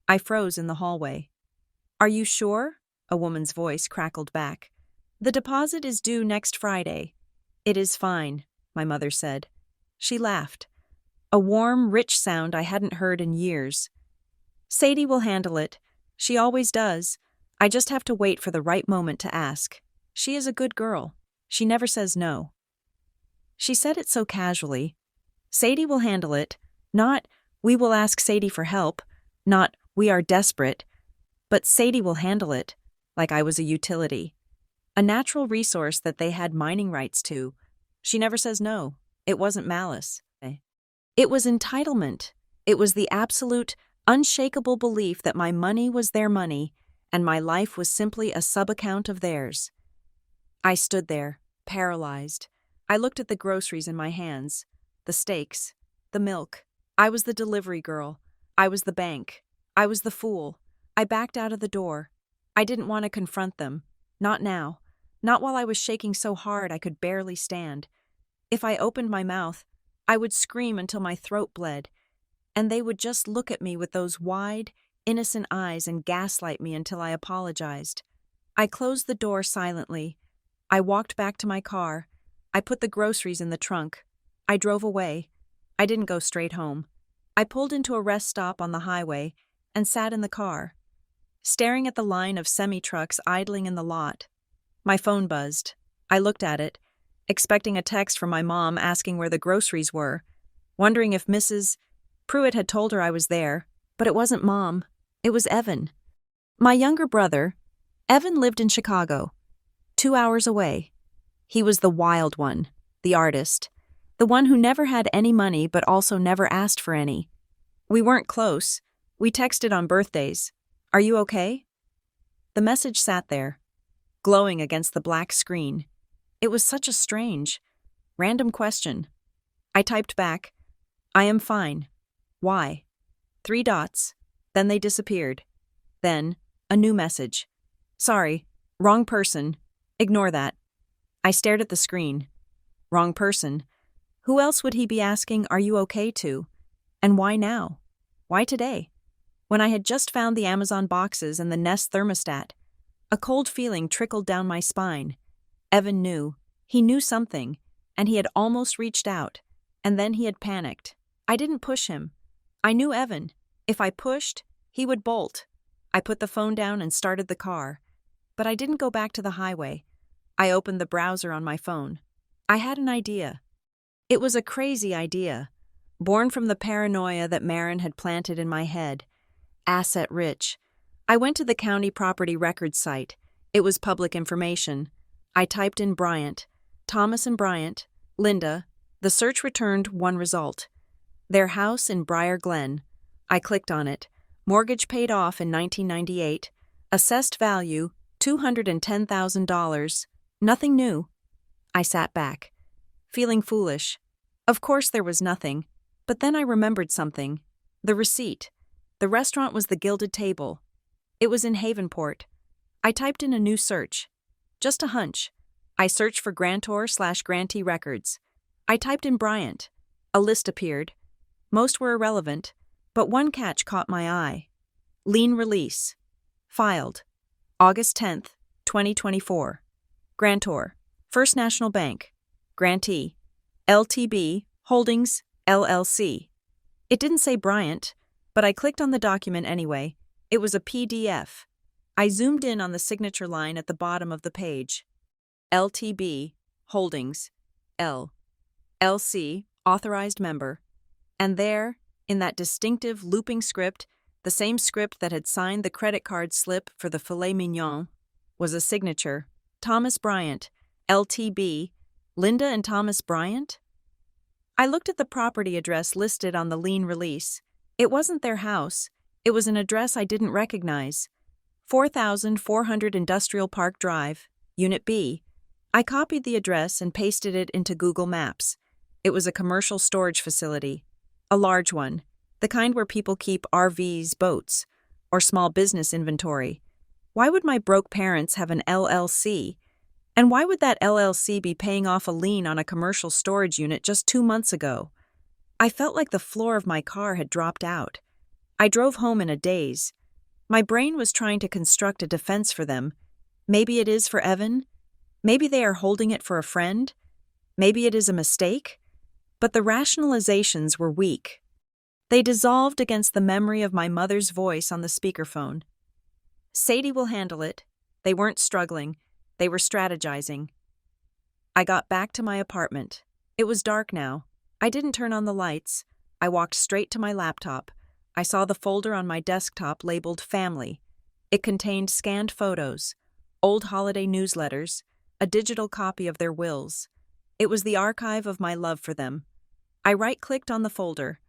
I froze in the hallway. "Are you sure?" a woman's voice crackled back. "The deposit is due next Friday." "It is fine," my mother said. She laughed, a warm, rich sound I hadn't heard in years. "Sadie will handle it. She always does. I just have to wait for the right moment to ask. She is a good girl. She never says no." She said it so casually. Sadie will handle it. Not, we will ask Sadie for help. Not, we are desperate. But Sadie will handle it, like I was a utility. A natural resource that they had mining rights to. She never says no. It wasn't malice. It was entitlement. It was the absolute, unshakable belief that my money was their money, and my life was simply a sub-account of theirs. I stood there, paralyzed. I looked at the groceries in my hands, the steaks, the milk. I was the delivery girl. I was the bank. I was the fool. I backed out of the door. I didn't want to confront them. Not now. Not while I was shaking so hard I could barely stand. If I opened my mouth, I would scream until my throat bled, and they would just look at me with those wide, innocent eyes and gaslight me until I apologized. I closed the door silently. I walked back to my car. I put the groceries in the trunk. I drove away. I didn't go straight home. I pulled into a rest stop on the highway and sat in the car, staring at the line of semi-trucks idling in the lot. My phone buzzed. I looked at it, expecting a text from my mom asking where the groceries were, wondering if Mrs. Pruitt had told her I was there, but it wasn't Mom. It was Evan. My younger brother. Evan lived in Chicago, 2 hours away. He was the wild one, the artist, the one who never had any money but also never asked for any. We weren't close. We texted on birthdays. "Are you okay?" The message sat there, glowing against the black screen. It was such a strange, random question. I typed back, "I am fine. Why?" 3 dots. Then they disappeared. Then, a new message. "Sorry, wrong person. Ignore that." I stared at the screen. Wrong person. Who else would he be asking, "Are you okay?" to? And why now? Why today? When I had just found the Amazon boxes and the Nest thermostat. A cold feeling trickled down my spine. Evan knew. He knew something, and he had almost reached out, and then he had panicked. I didn't push him. I knew Evan. If I pushed, he would bolt. I put the phone down and started the car. But I didn't go back to the highway. I opened the browser on my phone. I had an idea. It was a crazy idea, born from the paranoia that Marin had planted in my head. Asset rich. I went to the county property records site. It was public information. I typed in Bryant, Thomas and Bryant, Linda. The search returned one result. Their house in Briar Glen. I clicked on it. Mortgage paid off in 1998. Assessed value, $210,000. Nothing new. I sat back, feeling foolish. Of course there was nothing. But then I remembered something. The receipt. The restaurant was the Gilded Table. It was in Havenport. I typed in a new search. Just a hunch. I searched for grantor/grantee records. I typed in Bryant. A list appeared. Most were irrelevant, but one catch caught my eye. Lien release. Filed. August 10th, 2024. Grantor. First National Bank. Grantee. LTB Holdings, LLC. It didn't say Bryant, but I clicked on the document anyway. It was a PDF. I zoomed in on the signature line at the bottom of the page. LTB Holdings, L. LC, authorized member. And there, in that distinctive looping script, the same script that had signed the credit card slip for the filet mignon, was a signature. Thomas Bryant, LTB, Linda and Thomas Bryant? I looked at the property address listed on the lien release. It wasn't their house. It was an address I didn't recognize. 4400 Industrial Park Drive, Unit B. I copied the address and pasted it into Google Maps. It was a commercial storage facility. A large one. The kind where people keep RVs, boats, or small business inventory. Why would my broke parents have an LLC? And why would that LLC be paying off a lien on a commercial storage unit just 2 months ago? I felt like the floor of my car had dropped out. I drove home in a daze. My brain was trying to construct a defense for them. Maybe it is for Evan. Maybe they are holding it for a friend. Maybe it is a mistake. But the rationalizations were weak. They dissolved against the memory of my mother's voice on the speakerphone. Sadie will handle it. They weren't struggling. They were strategizing. I got back to my apartment. It was dark now. I didn't turn on the lights. I walked straight to my laptop. I saw the folder on my desktop labeled Family. It contained scanned photos, old holiday newsletters, a digital copy of their wills. It was the archive of my love for them. I right-clicked on the folder.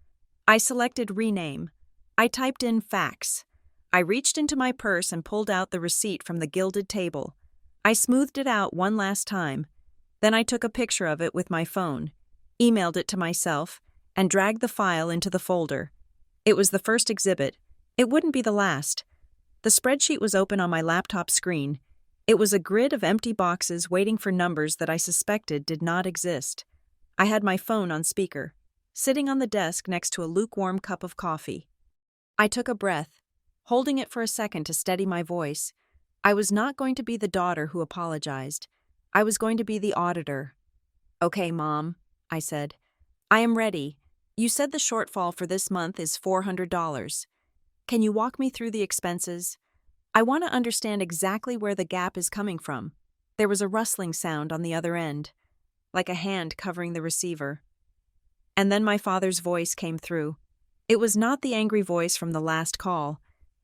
I selected Rename. I typed in Fax. I reached into my purse and pulled out the receipt from the Gilded Table. I smoothed it out one last time. Then I took a picture of it with my phone, emailed it to myself, and dragged the file into the folder. It was the first exhibit. It wouldn't be the last. The spreadsheet was open on my laptop screen. It was a grid of empty boxes waiting for numbers that I suspected did not exist. I had my phone on speaker, sitting on the desk next to a lukewarm cup of coffee. I took a breath, holding it for a second to steady my voice. I was not going to be the daughter who apologized. I was going to be the auditor. "Okay, Mom," I said. "I am ready. You said the shortfall for this month is $400. Can you walk me through the expenses? I want to understand exactly where the gap is coming from. There was a rustling sound on the other end, like a hand covering the receiver. And then my father's voice came through. It was not the angry voice from the last call.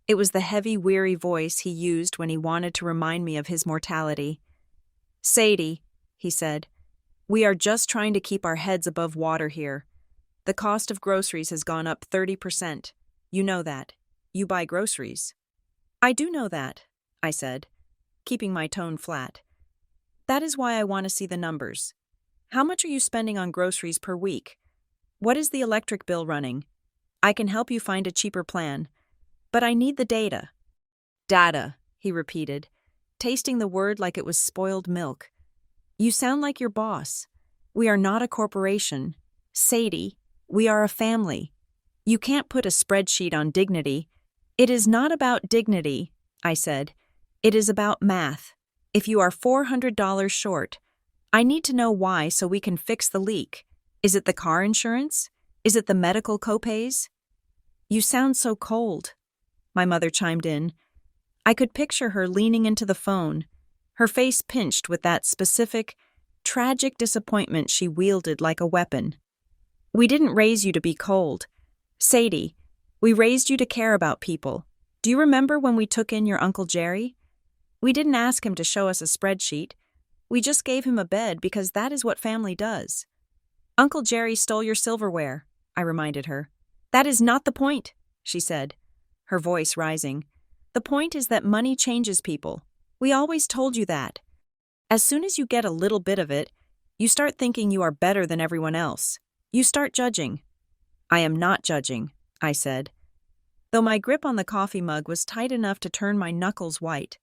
It was the heavy, weary voice he used when he wanted to remind me of his mortality. "Sadie," he said, "we are just trying to keep our heads above water here. The cost of groceries has gone up 30%. You know that. You buy groceries." "I do know that," I said, keeping my tone flat. "That is why I want to see the numbers. How much are you spending on groceries per week? What is the electric bill running? I can help you find a cheaper plan. But I need the data." "Data," he repeated, tasting the word like it was spoiled milk. "You sound like your boss. We are not a corporation. Sadie, we are a family. You can't put a spreadsheet on dignity." "It is not about dignity," I said. "It is about math. If you are $400 short, I need to know why so we can fix the leak. Is it the car insurance? Is it the medical copays?" "You sound so cold," my mother chimed in. I could picture her leaning into the phone, her face pinched with that specific, tragic disappointment she wielded like a weapon. "We didn't raise you to be cold. Sadie, we raised you to care about people. Do you remember when we took in your Uncle Jerry? We didn't ask him to show us a spreadsheet. We just gave him a bed because that is what family does." "Uncle Jerry stole your silverware," I reminded her. "That is not the point," she said, her voice rising. "The point is that money changes people. We always told you that. As soon as you get a little bit of it, you start thinking you are better than everyone else. You start judging." "I am not judging," I said, though my grip on the coffee mug was tight enough to turn my knuckles white.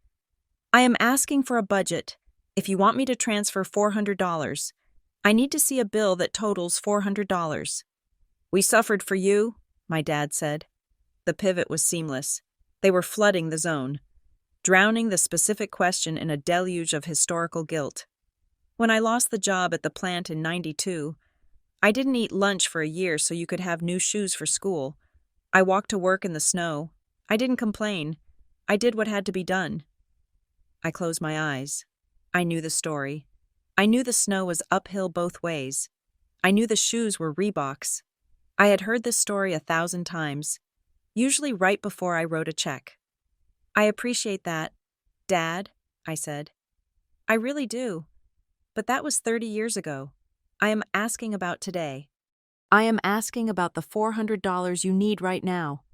"I am asking for a budget. If you want me to transfer $400, I need to see a bill that totals $400. "We suffered for you," my dad said. The pivot was seamless. They were flooding the zone, drowning the specific question in a deluge of historical guilt. "When I lost the job at the plant in '92, I didn't eat lunch for a year so you could have new shoes for school. I walked to work in the snow. I didn't complain. I did what had to be done." I closed my eyes. I knew the story. I knew the snow was uphill both ways. I knew the shoes were Reeboks. I had heard this story 1,000 times, usually right before I wrote a check. "I appreciate that, Dad," I said. "I really do. But that was 30 years ago. I am asking about today. I am asking about the $400 you need right now."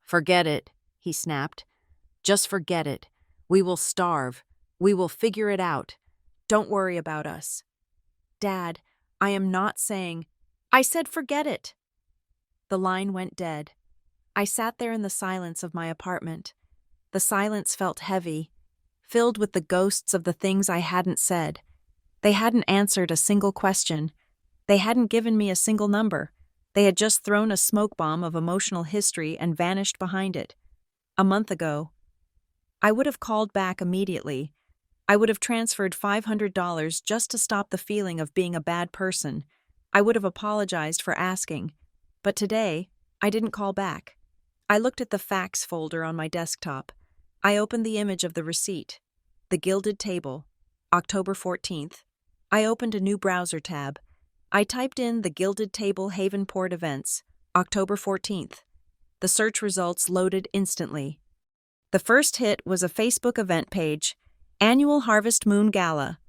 "Forget it," he snapped. "Just forget it. We will starve. We will figure it out. Don't worry about us." "Dad, I am not saying—" "I said forget it." The line went dead. I sat there in the silence of my apartment. The silence felt heavy, filled with the ghosts of the things I hadn't said. They hadn't answered a single question. They hadn't given me a single number. They had just thrown a smoke bomb of emotional history and vanished behind it. A month ago, I would have called back immediately. I would have transferred $500 just to stop the feeling of being a bad person. I would have apologized for asking. But today, I didn't call back. I looked at the fax folder on my desktop. I opened the image of the receipt. The Gilded Table, October 14th. I opened a new browser tab. I typed in the Gilded Table Havenport events, October 14th. The search results loaded instantly. The first hit was a Facebook event page, Annual Harvest Moon Gala,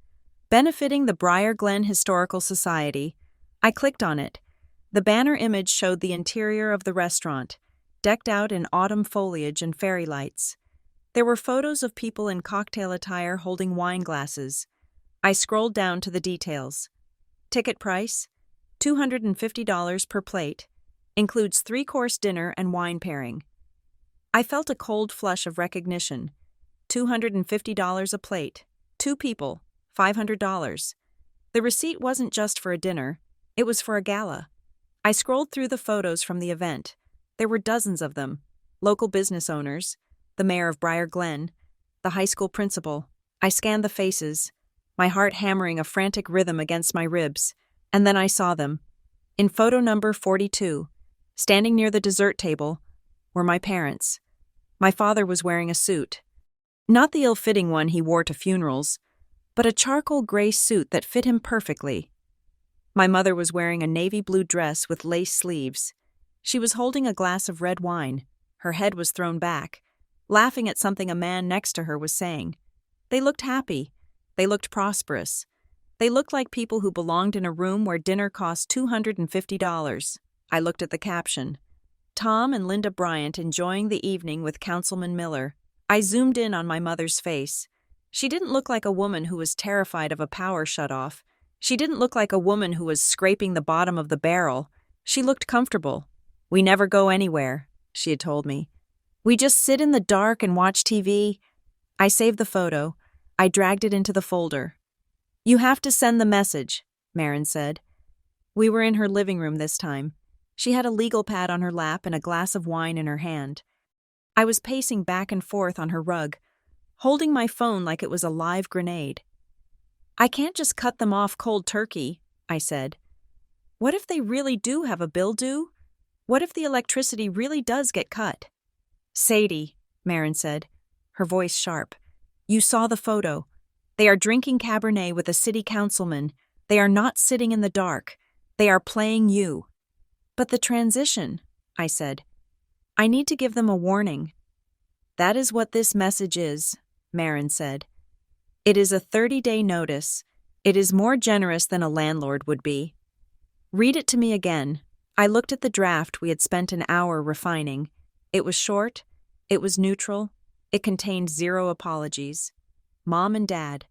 benefiting the Briar Glen Historical Society. I clicked on it. The banner image showed the interior of the restaurant, decked out in autumn foliage and fairy lights. There were photos of people in cocktail attire holding wine glasses. I scrolled down to the details. Ticket price, $250 per plate, includes 3-course dinner and wine pairing. I felt a cold flush of recognition. $250 a plate, 2 people, $500. The receipt wasn't just for a dinner, it was for a gala. I scrolled through the photos from the event. There were dozens of them. Local business owners, the mayor of Briar Glen, the high school principal. I scanned the faces, my heart hammering a frantic rhythm against my ribs, and then I saw them. In photo number 42, standing near the dessert table, were my parents. My father was wearing a suit. Not the ill-fitting one he wore to funerals, but a charcoal gray suit that fit him perfectly. My mother was wearing a navy blue dress with lace sleeves. She was holding a glass of red wine. Her head was thrown back, laughing at something a man next to her was saying. They looked happy. They looked prosperous. They looked like people who belonged in a room where dinner cost $250. I looked at the caption. Tom and Linda Bryant enjoying the evening with Councilman Miller. I zoomed in on my mother's face. She didn't look like a woman who was terrified of a power shutoff. She didn't look like a woman who was scraping the bottom of the barrel. She looked comfortable. We never go anywhere, she had told me. We just sit in the dark and watch TV. I saved the photo. I dragged it into the folder. You have to send the message, Marin said. We were in her living room this time. She had a legal pad on her lap and a glass of wine in her hand. I was pacing back and forth on her rug, holding my phone like it was a live grenade. I can't just cut them off cold turkey, I said. What if they really do have a bill due? What if the electricity really does get cut? Sadie, Marin said, her voice sharp. You saw the photo. They are drinking Cabernet with a city councilman. They are not sitting in the dark. They are playing you. But the transition, I said. I need to give them a warning. That is what this message is, Marin said. It is a 30-day notice. It is more generous than a landlord would be. Read it to me again. I looked at the draft we had spent an hour refining. It was short. It was neutral. It contained 0 apologies. Mom and Dad,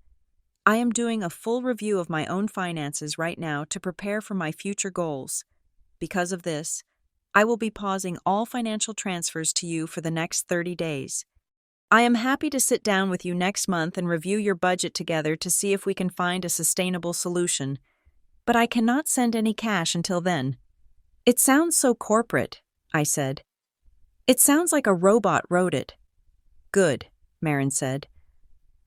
I am doing a full review of my own finances right now to prepare for my future goals. Because of this, I will be pausing all financial transfers to you for the next 30 days. I am happy to sit down with you next month and review your budget together to see if we can find a sustainable solution, but I cannot send any cash until then. It sounds so corporate, I said. It sounds like a robot wrote it. Good, Marin said.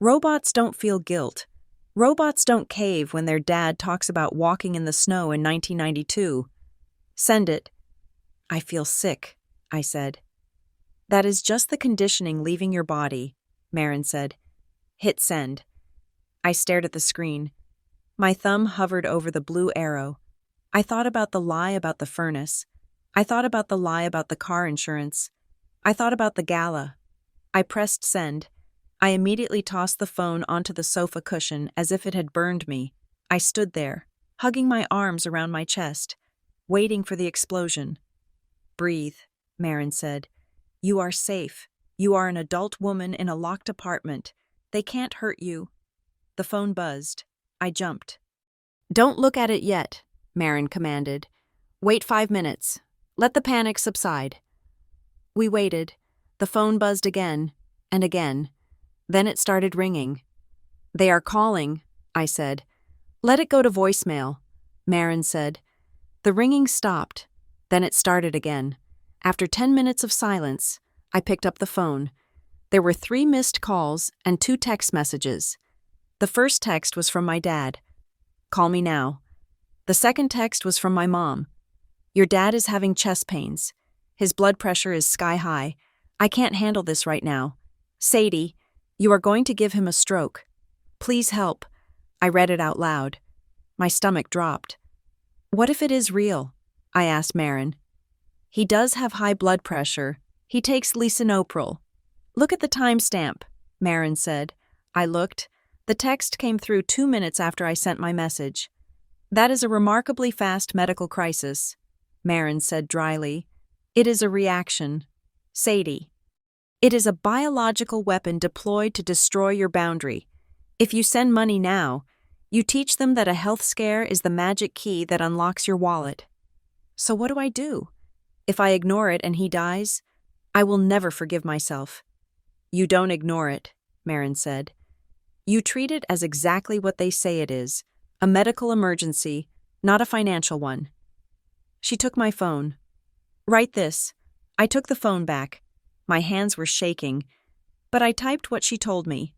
Robots don't feel guilt. Robots don't cave when their dad talks about walking in the snow in 1992. Send it. I feel sick, I said. That is just the conditioning leaving your body, Marin said. Hit send. I stared at the screen. My thumb hovered over the blue arrow. I thought about the lie about the furnace. I thought about the lie about the car insurance. I thought about the gala. I pressed send. I immediately tossed the phone onto the sofa cushion as if it had burned me. I stood there, hugging my arms around my chest, waiting for the explosion. Breathe, Marin said. You are safe. You are an adult woman in a locked apartment. They can't hurt you. The phone buzzed. I jumped. Don't look at it yet, Marin commanded. Wait 5 minutes. Let the panic subside. We waited. The phone buzzed again and again. Then it started ringing. They are calling, I said. Let it go to voicemail, Marin said. The ringing stopped. Then it started again. After 10 minutes of silence, I picked up the phone. There were 3 missed calls and 2 text messages. The first text was from my dad. Call me now. The second text was from my mom. Your dad is having chest pains. His blood pressure is sky high. I can't handle this right now. Sadie, you are going to give him a stroke. Please help. I read it out loud. My stomach dropped. What if it is real? I asked Marin. He does have high blood pressure. He takes lisinopril. Look at the timestamp, Marin said. I looked. The text came through 2 minutes after I sent my message. That is a remarkably fast medical crisis, Marin said dryly. It is a reaction. Sadie. It is a biological weapon deployed to destroy your boundary. If you send money now, you teach them that a health scare is the magic key that unlocks your wallet. So what do I do? If I ignore it and he dies, I will never forgive myself. You don't ignore it, Marin said. You treat it as exactly what they say it is, a medical emergency, not a financial one. She took my phone. Write this. I took the phone back. My hands were shaking, but I typed what she told me.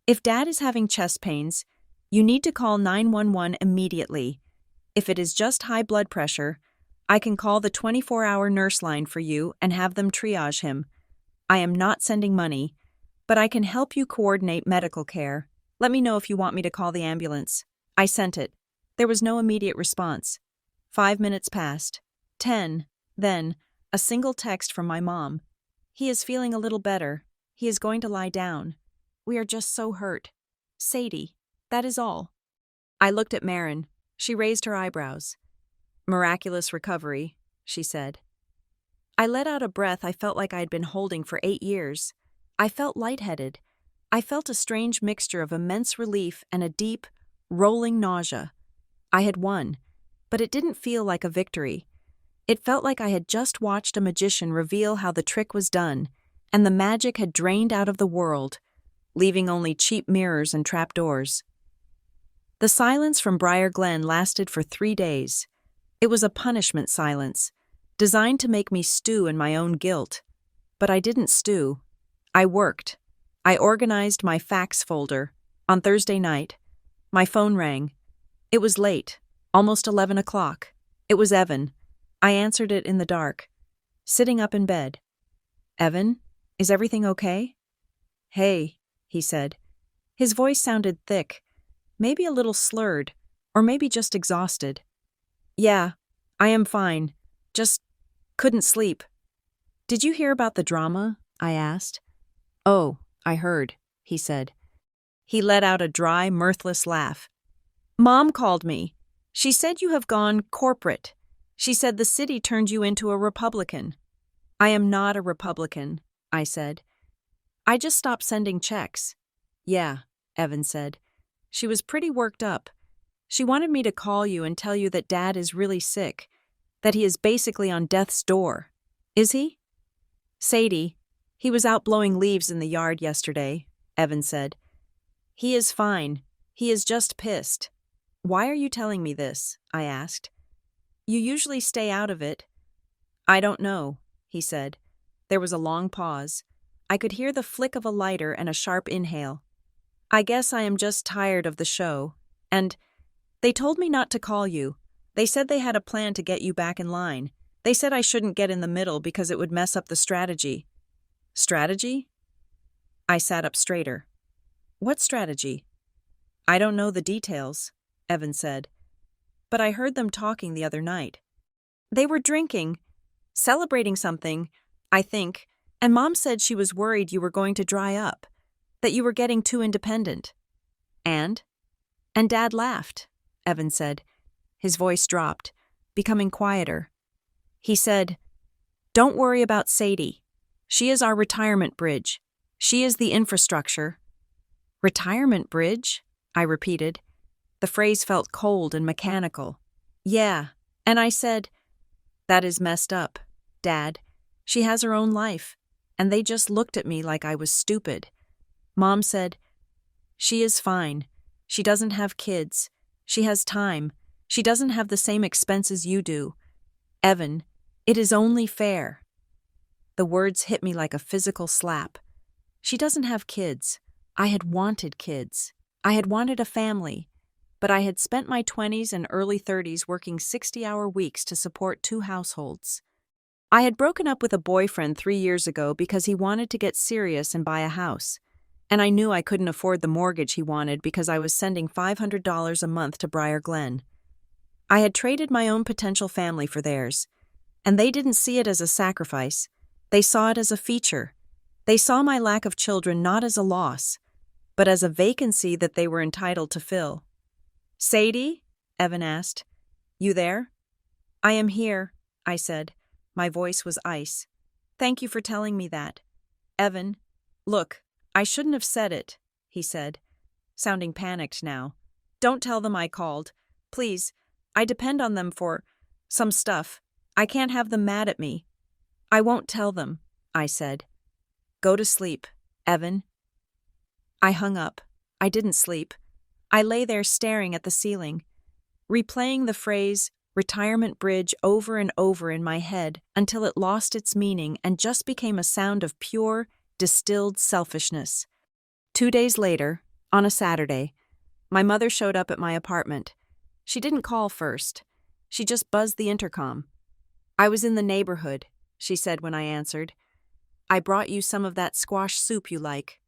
If Dad is having chest pains, you need to call 911 immediately. If it is just high blood pressure, I can call the 24-hour nurse line for you and have them triage him. I am not sending money, but I can help you coordinate medical care. Let me know if you want me to call the ambulance." I sent it. There was no immediate response. 5 minutes passed. 10. Then, a single text from my mom. "He is feeling a little better. He is going to lie down. We are just so hurt. Sadie, that is all." I looked at Marin. She raised her eyebrows. "Miraculous recovery," she said. I let out a breath I felt like I had been holding for 8 years. I felt lightheaded. I felt a strange mixture of immense relief and a deep, rolling nausea. I had won, but it didn't feel like a victory. It felt like I had just watched a magician reveal how the trick was done, and the magic had drained out of the world, leaving only cheap mirrors and trapdoors. The silence from Briar Glen lasted for 3 days. It was a punishment silence, designed to make me stew in my own guilt. But I didn't stew. I worked. I organized my fax folder. On Thursday night, my phone rang. It was late, almost 11 o'clock. It was Evan. I answered it in the dark, sitting up in bed. "Evan, is everything okay?" "Hey," he said. His voice sounded thick, maybe a little slurred, or maybe just exhausted. "Yeah, I am fine. Just couldn't sleep." "Did you hear about the drama?" I asked. "Oh, I heard," he said. He let out a dry, mirthless laugh. "Mom called me. She said you have gone corporate. She said the city turned you into a Republican." "I am not a Republican," I said. "I just stopped sending checks." "Yeah," Evan said. "She was pretty worked up. She wanted me to call you and tell you that Dad is really sick, that he is basically on death's door." "Is he?" "Sadie, he was out blowing leaves in the yard yesterday," Evan said. "He is fine. He is just pissed." "Why are you telling me this?" I asked. "You usually stay out of it." "I don't know," he said. There was a long pause. I could hear the flick of a lighter and a sharp inhale. "I guess I am just tired of the show. And they told me not to call you. They said they had a plan to get you back in line. They said I shouldn't get in the middle because it would mess up the strategy." "Strategy?" I sat up straighter. "What strategy?" "I don't know the details," Evan said. "But I heard them talking the other night. They were drinking, celebrating something, I think, and Mom said she was worried you were going to dry up, that you were getting too independent." And Dad laughed," Evan said. His voice dropped, becoming quieter. He said, "Don't worry about Sadie. She is our retirement bridge. She is the infrastructure." "Retirement bridge?" I repeated. The phrase felt cold and mechanical. "Yeah," and I said, "That is messed up, Dad. She has her own life." And they just looked at me like I was stupid. Mom said, "She is fine. She doesn't have kids. She has time. She doesn't have the same expenses you do. Evan, it is only fair." The words hit me like a physical slap. She doesn't have kids. I had wanted kids. I had wanted a family. But I had spent my 20s and early 30s working 60-hour weeks to support 2 households. I had broken up with a boyfriend 3 years ago because he wanted to get serious and buy a house. And I knew I couldn't afford the mortgage he wanted because I was sending $500 a month to Briar Glen. I had traded my own potential family for theirs. And they didn't see it as a sacrifice. They saw it as a feature. They saw my lack of children not as a loss, but as a vacancy that they were entitled to fill. "Sadie?" Evan asked. "You there?" "I am here," I said. My voice was ice. "Thank you for telling me that." "Evan, look, I shouldn't have said it," he said, sounding panicked now. "Don't tell them I called. Please, I depend on them for some stuff. I can't have them mad at me." "I won't tell them," I said. "Go to sleep, Evan." I hung up. I didn't sleep. I lay there staring at the ceiling, replaying the phrase retirement bridge over and over in my head until it lost its meaning and just became a sound of pure, distilled selfishness. 2 days later, on a Saturday, my mother showed up at my apartment. She didn't call first. She just buzzed the intercom. "I was in the neighborhood," she said when I answered. "I brought you some of that squash soup you like."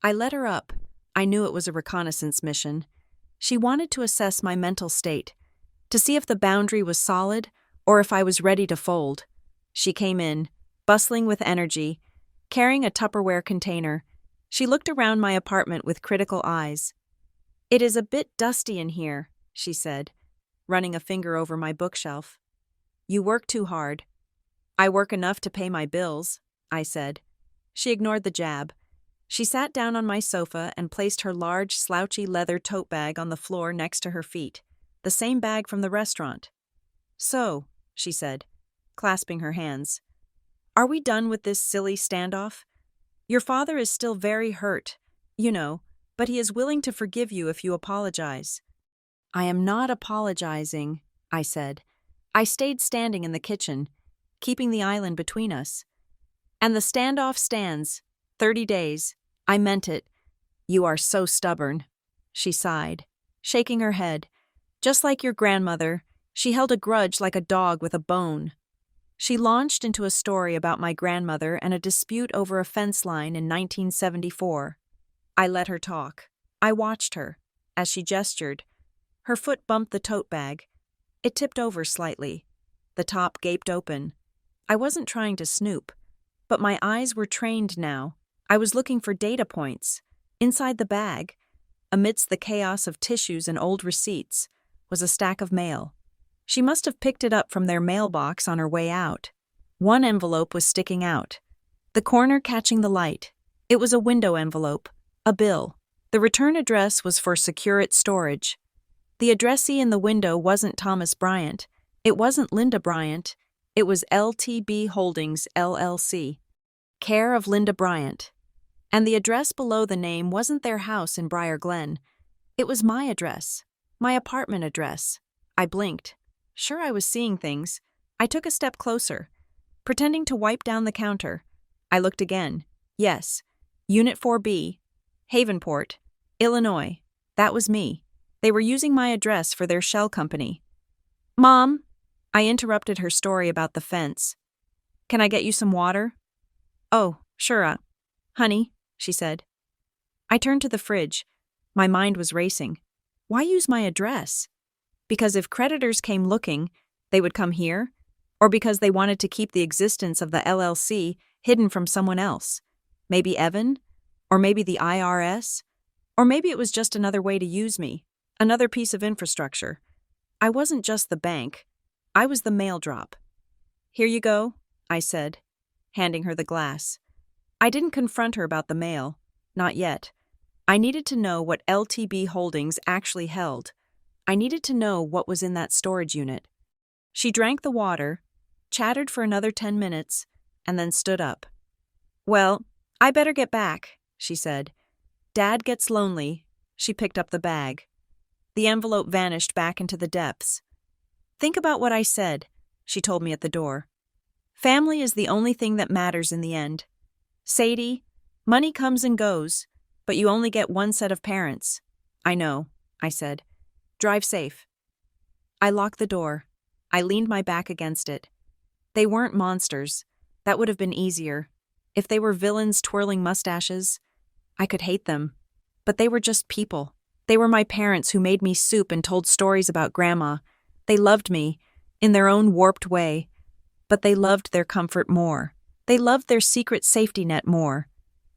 I let her up. I knew it was a reconnaissance mission. She wanted to assess my mental state, to see if the boundary was solid or if I was ready to fold. She came in, bustling with energy, carrying a Tupperware container. She looked around my apartment with critical eyes. "It is a bit dusty in here," she said, running a finger over my bookshelf. "You work too hard." "I work enough to pay my bills," I said. She ignored the jab. She sat down on my sofa and placed her large, slouchy leather tote bag on the floor next to her feet, the same bag from the restaurant. "So," she said, clasping her hands, "are we done with this silly standoff? Your father is still very hurt, but he is willing to forgive you if you apologize." "I am not apologizing," I said. I stayed standing in the kitchen, keeping the island between us. "And the standoff stands. 30 days. I meant it." "You are so stubborn," she sighed, shaking her head. "Just like your grandmother, she held a grudge like a dog with a bone." She launched into a story about my grandmother and a dispute over a fence line in 1974. I let her talk. I watched her. As she gestured, her foot bumped the tote bag. It tipped over slightly. The top gaped open. I wasn't trying to snoop, but my eyes were trained now. I was looking for data points. Inside the bag, amidst the chaos of tissues and old receipts, was a stack of mail. She must have picked it up from their mailbox on her way out. One envelope was sticking out, the corner catching the light. It was a window envelope, a bill. The return address was for Securate Storage. The addressee in the window wasn't Thomas Bryant. It wasn't Linda Bryant. It was LTB Holdings, LLC. Care of Linda Bryant. And the address below the name wasn't their house in Briar Glen. It was my address, my apartment address. I blinked. Sure, I was seeing things. I took a step closer, pretending to wipe down the counter. I looked again. Yes, Unit 4B, Havenport, Illinois. That was me. They were using my address for their shell company. "Mom," I interrupted her story about the fence. "Can I get you some water?" "Oh, sure, honey," she said. I turned to the fridge. My mind was racing. Why use my address? Because if creditors came looking, they would come here? Or because they wanted to keep the existence of the LLC hidden from someone else? Maybe Evan? Or maybe the IRS? Or maybe it was just another way to use me, another piece of infrastructure. I wasn't just the bank. I was the mail drop. "Here you go," I said, handing her the glass. I didn't confront her about the mail. Not yet. I needed to know what LTB Holdings actually held. I needed to know what was in that storage unit. She drank the water, chattered for another 10 minutes, and then stood up. "Well, I better get back," she said. "Dad gets lonely." She picked up the bag. The envelope vanished back into the depths. "Think about what I said," she told me at the door. "Family is the only thing that matters in the end. Sadie, money comes and goes, but you only get one set of parents." "I know," I said. "Drive safe." I locked the door. I leaned my back against it. They weren't monsters. That would have been easier. If they were villains twirling mustaches, I could hate them. But they were just people. They were my parents who made me soup and told stories about Grandma. They loved me, in their own warped way. But they loved their comfort more. They loved their secret safety net more.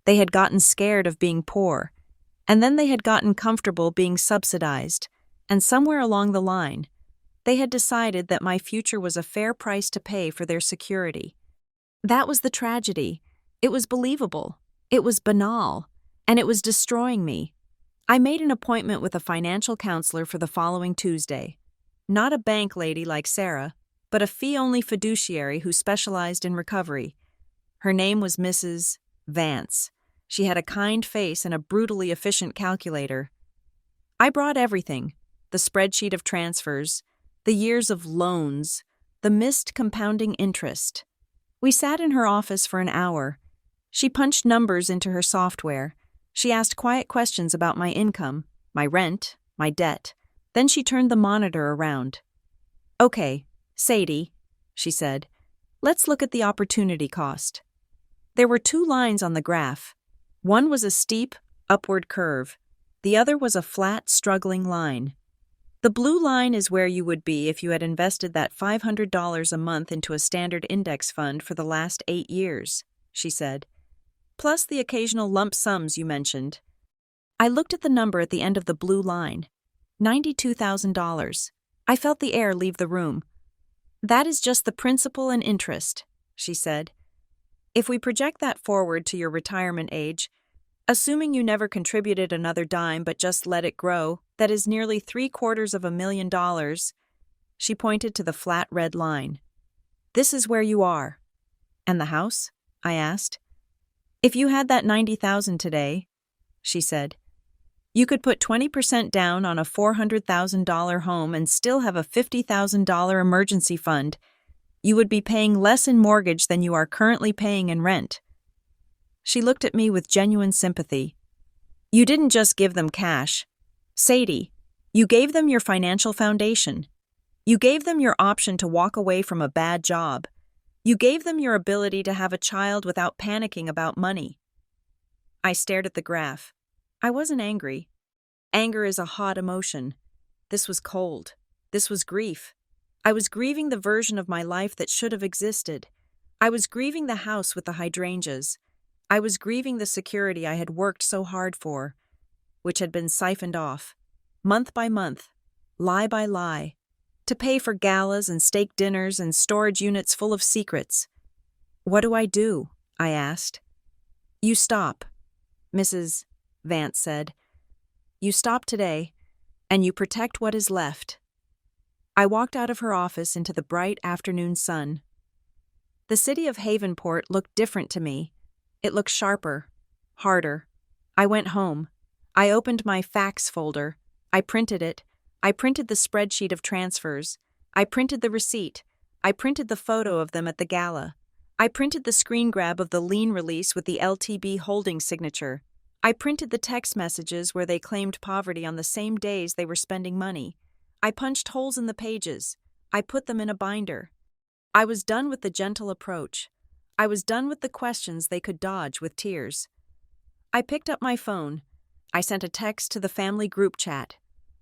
They had gotten scared of being poor. And then they had gotten comfortable being subsidized. And somewhere along the line, they had decided that my future was a fair price to pay for their security. That was the tragedy. It was believable. It was banal. And it was destroying me. I made an appointment with a financial counselor for the following Tuesday. Not a bank lady like Sarah, but a fee-only fiduciary who specialized in recovery. Her name was Mrs. Vance. She had a kind face and a brutally efficient calculator. I brought everything: the spreadsheet of transfers, the years of loans, the missed compounding interest. We sat in her office for an hour. She punched numbers into her software. She asked quiet questions about my income, my rent, my debt. Then she turned the monitor around. Okay, Sadie, she said, let's look at the opportunity cost. There were two lines on the graph. One was a steep, upward curve. The other was a flat, struggling line. The blue line is where you would be if you had invested that $500 a month into a standard index fund for the last 8 years, she said. Plus the occasional lump sums you mentioned. I looked at the number at the end of the blue line. $92,000. I felt the air leave the room. That is just the principal and interest, she said. If we project that forward to your retirement age, assuming you never contributed another dime but just let it grow, that is nearly $750,000. She pointed to the flat red line. This is where you are. And the house? I asked. If you had that $90,000 today, she said, you could put 20% down on a $400,000 home and still have a $50,000 emergency fund. You would be paying less in mortgage than you are currently paying in rent. She looked at me with genuine sympathy. You didn't just give them cash. Sadie, you gave them your financial foundation. You gave them your option to walk away from a bad job. You gave them your ability to have a child without panicking about money. I stared at the graph. I wasn't angry. Anger is a hot emotion. This was cold. This was grief. I was grieving the version of my life that should have existed. I was grieving the house with the hydrangeas. I was grieving the security I had worked so hard for, which had been siphoned off, month by month, lie by lie, to pay for galas and steak dinners and storage units full of secrets. What do I do? I asked. You stop, Mrs. Vance said. You stop today, and you protect what is left. I walked out of her office into the bright afternoon sun. The city of Havenport looked different to me. It looked sharper, harder. I went home. I opened my fax folder. I printed it. I printed the spreadsheet of transfers. I printed the receipt. I printed the photo of them at the gala. I printed the screen grab of the lien release with the LTB holding signature. I printed the text messages where they claimed poverty on the same days they were spending money. I punched holes in the pages. I put them in a binder. I was done with the gentle approach. I was done with the questions they could dodge with tears. I picked up my phone. I sent a text to the family group chat.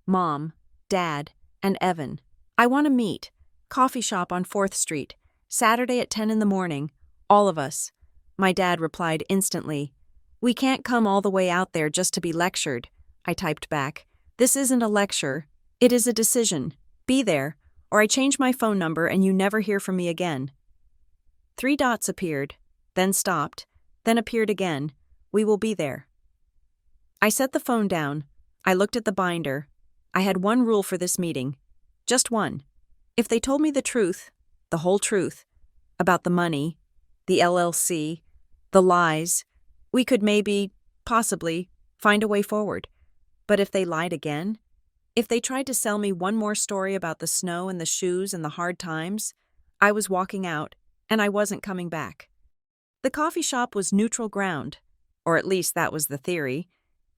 Mom, Dad, and Evan. I want to meet. Coffee shop on 4th Street. Saturday at 10 in the morning. All of us. My dad replied instantly. We can't come all the way out there just to be lectured, I typed back. This isn't a lecture. It is a decision. Be there, or I change my phone number and you never hear from me again. 3 dots appeared, then stopped, then appeared again. We will be there. I set the phone down. I looked at the binder. I had one rule for this meeting. Just one. If they told me the truth, the whole truth, about the money, the LLC, the lies, we could maybe, possibly, find a way forward. But if they lied again, if they tried to sell me one more story about the snow and the shoes and the hard times, I was walking out, and I wasn't coming back. The coffee shop was neutral ground, or at least that was the theory.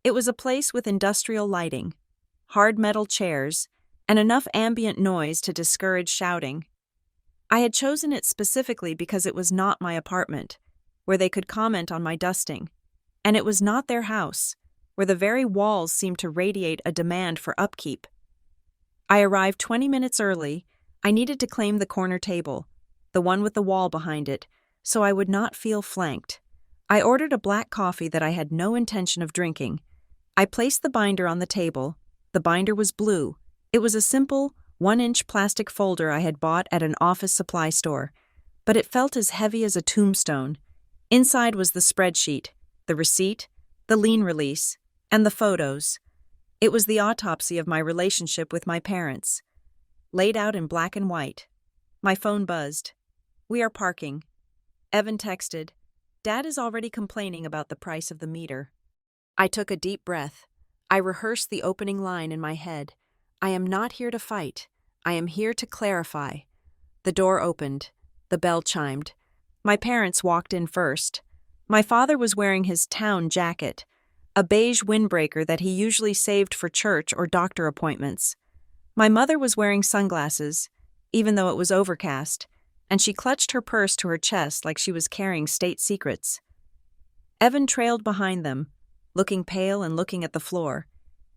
It was a place with industrial lighting, hard metal chairs, and enough ambient noise to discourage shouting. I had chosen it specifically because it was not my apartment, where they could comment on my dusting, and it was not their house, where the very walls seemed to radiate a demand for upkeep. I arrived 20 minutes early. I needed to claim the corner table, the one with the wall behind it, so I would not feel flanked. I ordered a black coffee that I had no intention of drinking. I placed the binder on the table. The binder was blue. It was a simple, 1-inch plastic folder I had bought at an office supply store, but it felt as heavy as a tombstone. Inside was the spreadsheet, the receipt, the lien release, and the photos. It was the autopsy of my relationship with my parents, laid out in black and white. My phone buzzed. We are parking. Evan texted. Dad is already complaining about the price of the meter. I took a deep breath. I rehearsed the opening line in my head. I am not here to fight. I am here to clarify. The door opened. The bell chimed. My parents walked in first. My father was wearing his town jacket, a beige windbreaker that he usually saved for church or doctor appointments. My mother was wearing sunglasses, even though it was overcast, and she clutched her purse to her chest like she was carrying state secrets. Evan trailed behind them, looking pale and looking at the floor.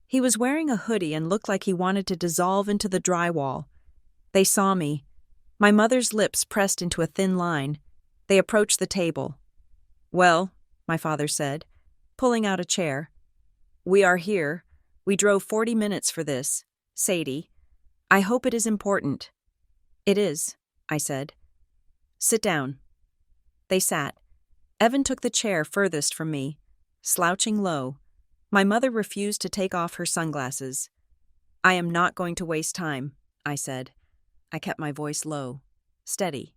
He was wearing a hoodie and looked like he wanted to dissolve into the drywall. They saw me. My mother's lips pressed into a thin line. They approached the table. "Well," my father said, pulling out a chair. "We are here. We drove 40 minutes for this. Sadie, I hope it is important." "It is," I said. "Sit down." They sat. Evan took the chair furthest from me, slouching low. My mother refused to take off her sunglasses. "I am not going to waste time," I said. I kept my voice low, steady.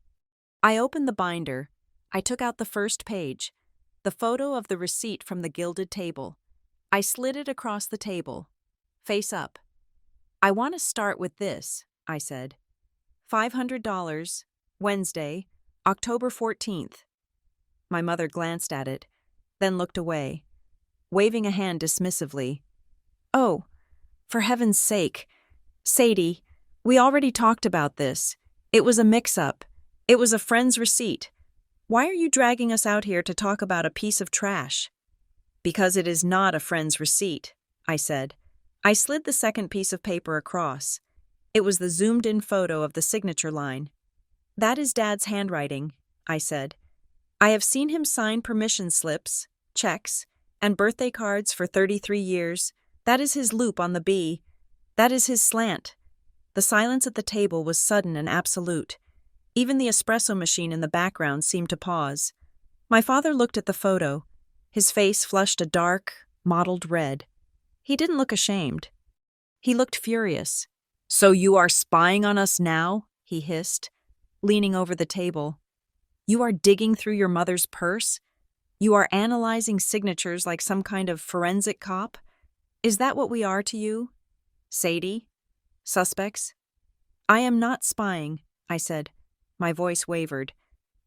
I opened the binder. I took out the first page, the photo of the receipt from the gilded table. I slid it across the table, face up. "I want to start with this," I said. $500, Wednesday, October 14th. My mother glanced at it, then looked away, waving a hand dismissively. "Oh, for heaven's sake. Sadie, we already talked about this. It was a mix-up. It was a friend's receipt. Why are you dragging us out here to talk about a piece of trash?" "Because it is not a friend's receipt," I said. I slid the second piece of paper across. It was the zoomed-in photo of the signature line. "That is Dad's handwriting," I said. "I have seen him sign permission slips, checks, and birthday cards for 33 years. That is his loop on the B. That is his slant." The silence at the table was sudden and absolute. Even the espresso machine in the background seemed to pause. My father looked at the photo. His face flushed a dark, mottled red. He didn't look ashamed. He looked furious. "So you are spying on us now?" he hissed, leaning over the table. "You are digging through your mother's purse? You are analyzing signatures like some kind of forensic cop? Is that what we are to you? Sadie? Suspects?" "I am not spying," I said. My voice wavered,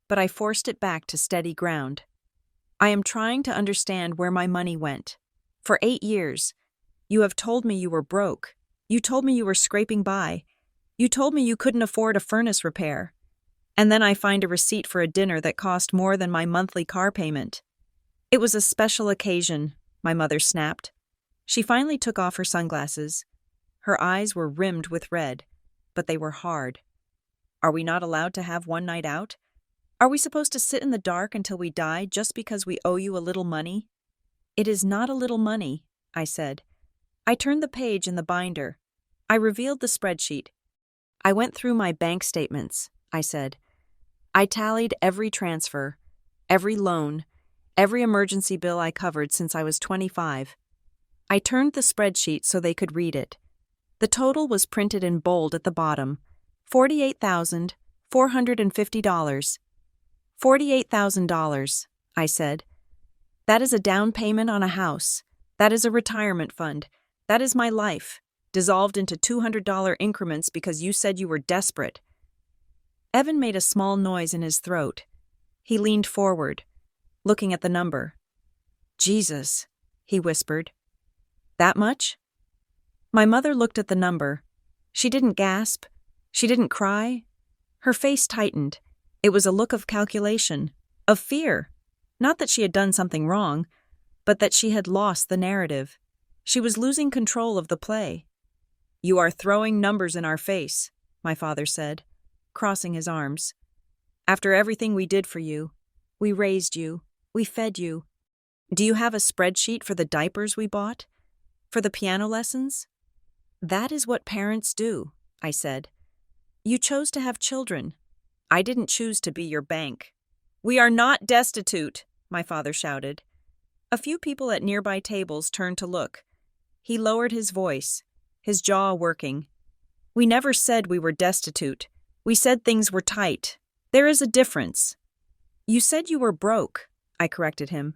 but I forced it back to steady ground. "I am trying to understand where my money went. For 8 years, you have told me you were broke. You told me you were scraping by. You told me you couldn't afford a furnace repair. And then I find a receipt for a dinner that cost more than my monthly car payment." "It was a special occasion," my mother snapped. She finally took off her sunglasses. Her eyes were rimmed with red, but they were hard. "Are we not allowed to have one night out? Are we supposed to sit in the dark until we die just because we owe you a little money?" "It is not a little money," I said. I turned the page in the binder. I revealed the spreadsheet. I went through my bank statements, I said. I tallied every transfer, every loan, every emergency bill I covered since I was 25. I turned the spreadsheet so they could read it. The total was printed in bold at the bottom. $48,450. $48,000, I said. "That is a down payment on a house. That is a retirement fund. That is my life, dissolved into $200 increments because you said you were desperate." Evan made a small noise in his throat. He leaned forward, looking at the number. "Jesus," he whispered. "That much?" My mother looked at the number. She didn't gasp. She didn't cry. Her face tightened. It was a look of calculation, of fear. Not that she had done something wrong, but that she had lost the narrative. She was losing control of the play. "You are throwing numbers in our face," my father said, crossing his arms. "After everything we did for you, we raised you, we fed you. Do you have a spreadsheet for the diapers we bought? For the piano lessons?" "That is what parents do," I said. "You chose to have children. I didn't choose to be your bank." "We are not destitute," my father shouted. A few people at nearby tables turned to look. He lowered his voice, his jaw working. "We never said we were destitute. We said things were tight. There is a difference." "You said you were broke," I corrected him.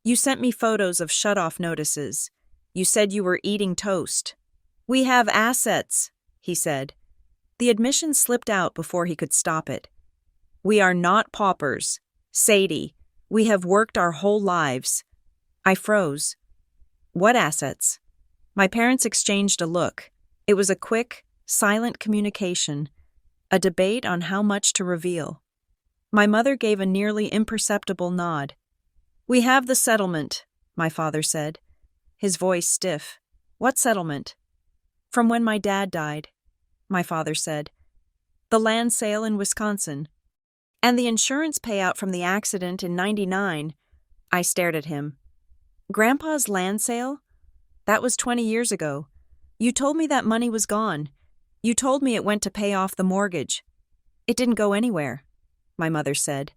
"You sent me photos of shut-off notices. You said you were eating toast." "We have assets," he said. The admission slipped out before he could stop it. "We are not paupers. Sadie, we have worked our whole lives." I froze. "What assets?" My parents exchanged a look. It was a quick, silent communication. A debate on how much to reveal. My mother gave a nearly imperceptible nod. "We have the settlement," my father said, his voice stiff. "What settlement?" "From when my dad died," my father said. "The land sale in Wisconsin. And the insurance payout from the accident in '99. I stared at him. "Grandpa's land sale? That was 20 years ago. You told me that money was gone. You told me it went to pay off the mortgage." "It didn't go anywhere," my mother said.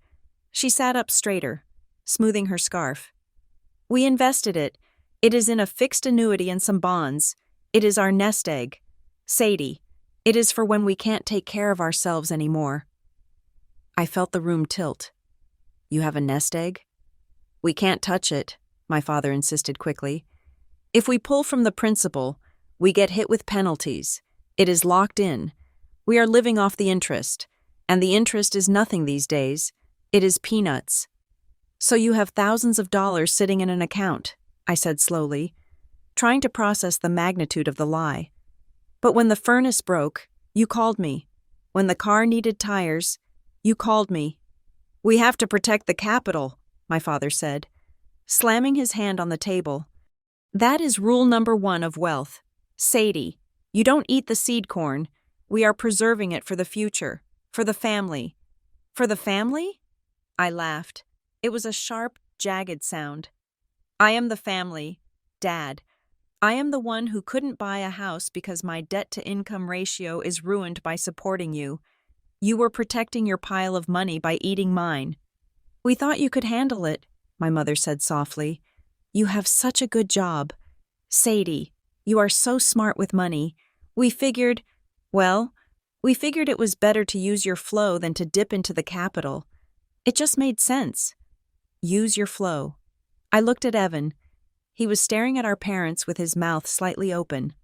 She sat up straighter, smoothing her scarf. "We invested it. It is in a fixed annuity and some bonds. It is our nest egg. Sadie, it is for when we can't take care of ourselves anymore." I felt the room tilt. "You have a nest egg?" "We can't touch it," my father insisted quickly. "If we pull from the principal, we get hit with penalties. It is locked in. We are living off the interest, and the interest is nothing these days. It is peanuts." "So you have thousands of dollars sitting in an account," I said slowly, trying to process the magnitude of the lie. "But when the furnace broke, you called me. When the car needed tires, you called me." "We have to protect the capital," my father said, slamming his hand on the table. "That is rule number 1 of wealth. Sadie, you don't eat the seed corn. We are preserving it for the future, for the family." "For the family?" I laughed. It was a sharp, jagged sound. "I am the family, Dad. I am the one who couldn't buy a house because my debt-to-income ratio is ruined by supporting you. You were protecting your pile of money by eating mine." "We thought you could handle it," my mother said softly. "You have such a good job. Sadie, you are so smart with money. We figured it was better to use your flow than to dip into the capital. It just made sense." Use your flow. I looked at Evan. He was staring at our parents with his mouth slightly open.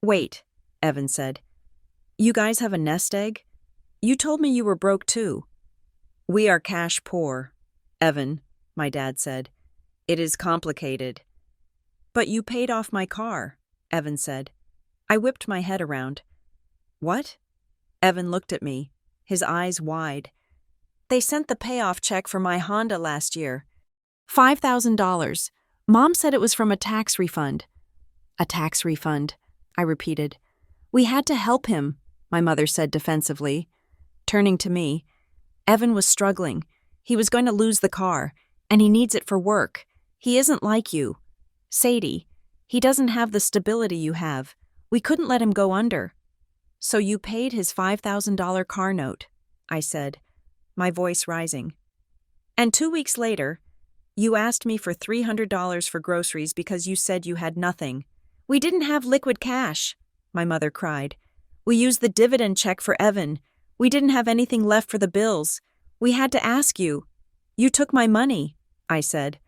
"Wait," Evan said. "You guys have a nest egg? You told me you were broke too." "We are cash poor, Evan," my dad said. "It is complicated." "But you paid off my car," Evan said. I whipped my head around. "What?" Evan looked at me, his eyes wide. "They sent the payoff check for my Honda last year. $5,000. Mom said it was from a tax refund." "A tax refund," I repeated. "We had to help him," my mother said defensively. Turning to me, "Evan was struggling. He was going to lose the car, and he needs it for work. He isn't like you. Sadie, he doesn't have the stability you have. We couldn't let him go under." "So you paid his $5,000 car note," I said, my voice rising. "And 2 weeks later, you asked me for $300 for groceries because you said you had nothing. We didn't have liquid cash," my mother cried. "We used the dividend check for Evan. We didn't have anything left for the bills. We had to ask you. You took my money," I said,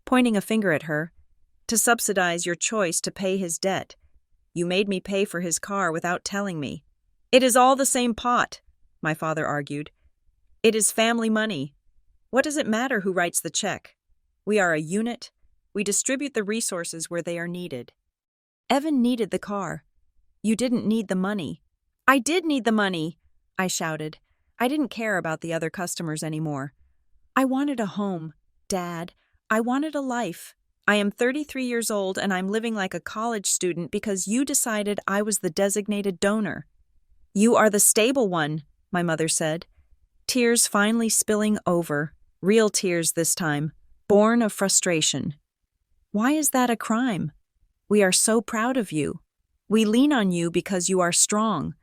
pointing a finger at her, "to subsidize your choice to pay his debt. You made me pay for his car without telling me." "It is all the same pot," my father argued. "It is family money. What does it matter who writes the check? We are a unit. We distribute the resources where they are needed." "Evan needed the car. You didn't need the money." "I did need the money," I shouted. I didn't care about the other customers anymore. "I wanted a home, Dad. I wanted a life. I am 33 years old and I'm living like a college student because you decided I was the designated donor." "You are the stable one," my mother said, tears finally spilling over, real tears this time, born of frustration. "Why is that a crime? We are so proud of you. We lean on you because you are strong.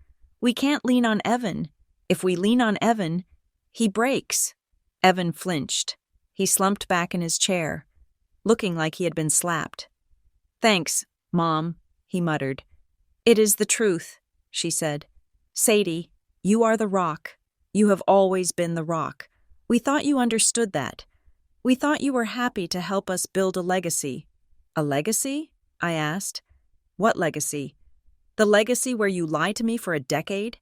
We can't lean on Evan. If we lean on Evan, he breaks." Evan flinched. He slumped back in his chair, looking like he had been slapped. "Thanks, Mom," he muttered. "It is the truth," she said. "Sadie, you are the rock. You have always been the rock. We thought you understood that. We thought you were happy to help us build a legacy." "A legacy?" I asked. "What legacy? The legacy where you lied to me for a decade?"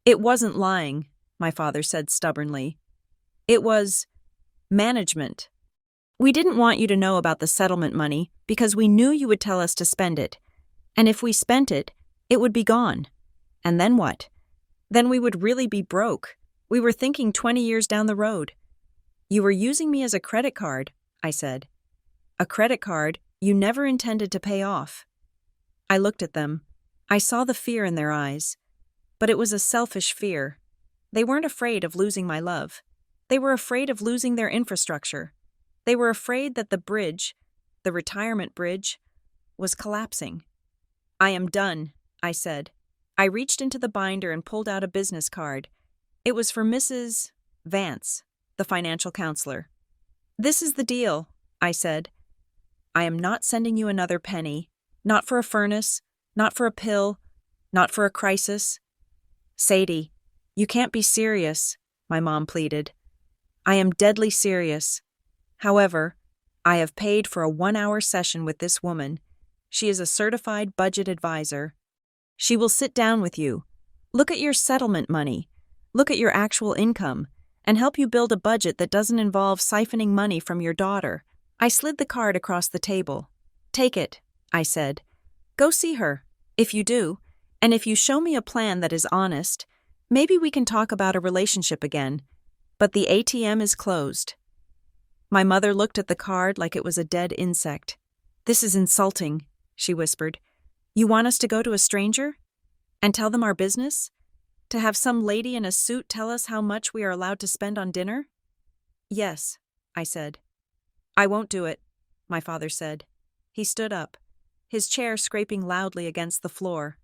"It wasn't lying," my father said stubbornly. "It was management. We didn't want you to know about the settlement money because we knew you would tell us to spend it. And if we spent it, it would be gone. And then what? Then we would really be broke. We were thinking 20 years down the road. You were using me as a credit card, I said. A credit card you never intended to pay off. I looked at them. I saw the fear in their eyes. But it was a selfish fear. They weren't afraid of losing my love. They were afraid of losing their infrastructure. They were afraid that the bridge, the retirement bridge, was collapsing. I am done, I said. I reached into the binder and pulled out a business card. It was for Mrs. Vance, the financial counselor. This is the deal, I said. I am not sending you another penny, not for a furnace, not for a pill, not for a crisis. Sadie, you can't be serious, my mom pleaded. I am deadly serious. However, I have paid for a 1-hour session with this woman. She is a certified budget advisor. She will sit down with you, look at your settlement money, look at your actual income, and help you build a budget that doesn't involve siphoning money from your daughter. I slid the card across the table. Take it, I said. Go see her. If you do, and if you show me a plan that is honest, maybe we can talk about a relationship again. But the ATM is closed. My mother looked at the card like it was a dead insect. This is insulting, she whispered. You want us to go to a stranger? And tell them our business? To have some lady in a suit tell us how much we are allowed to spend on dinner? Yes, I said. I won't do it, my father said. He stood up, his chair scraping loudly against the floor.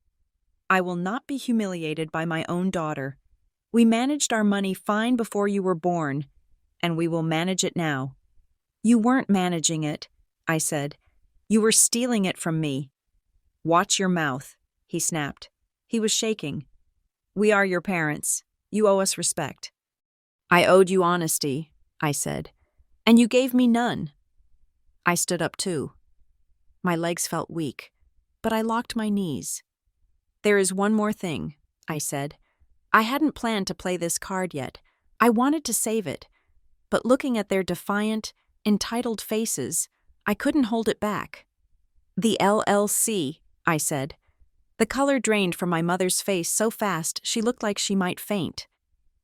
I will not be humiliated by my own daughter. We managed our money fine before you were born, and we will manage it now. You weren't managing it, I said. You were stealing it from me. Watch your mouth, he snapped. He was shaking. We are your parents. You owe us respect. I owed you honesty, I said, and you gave me none. I stood up too. My legs felt weak, but I locked my knees. There is one more thing, I said. I hadn't planned to play this card yet. I wanted to save it, but looking at their defiant, entitled faces, I couldn't hold it back. The LLC, I said. The color drained from my mother's face so fast she looked like she might faint.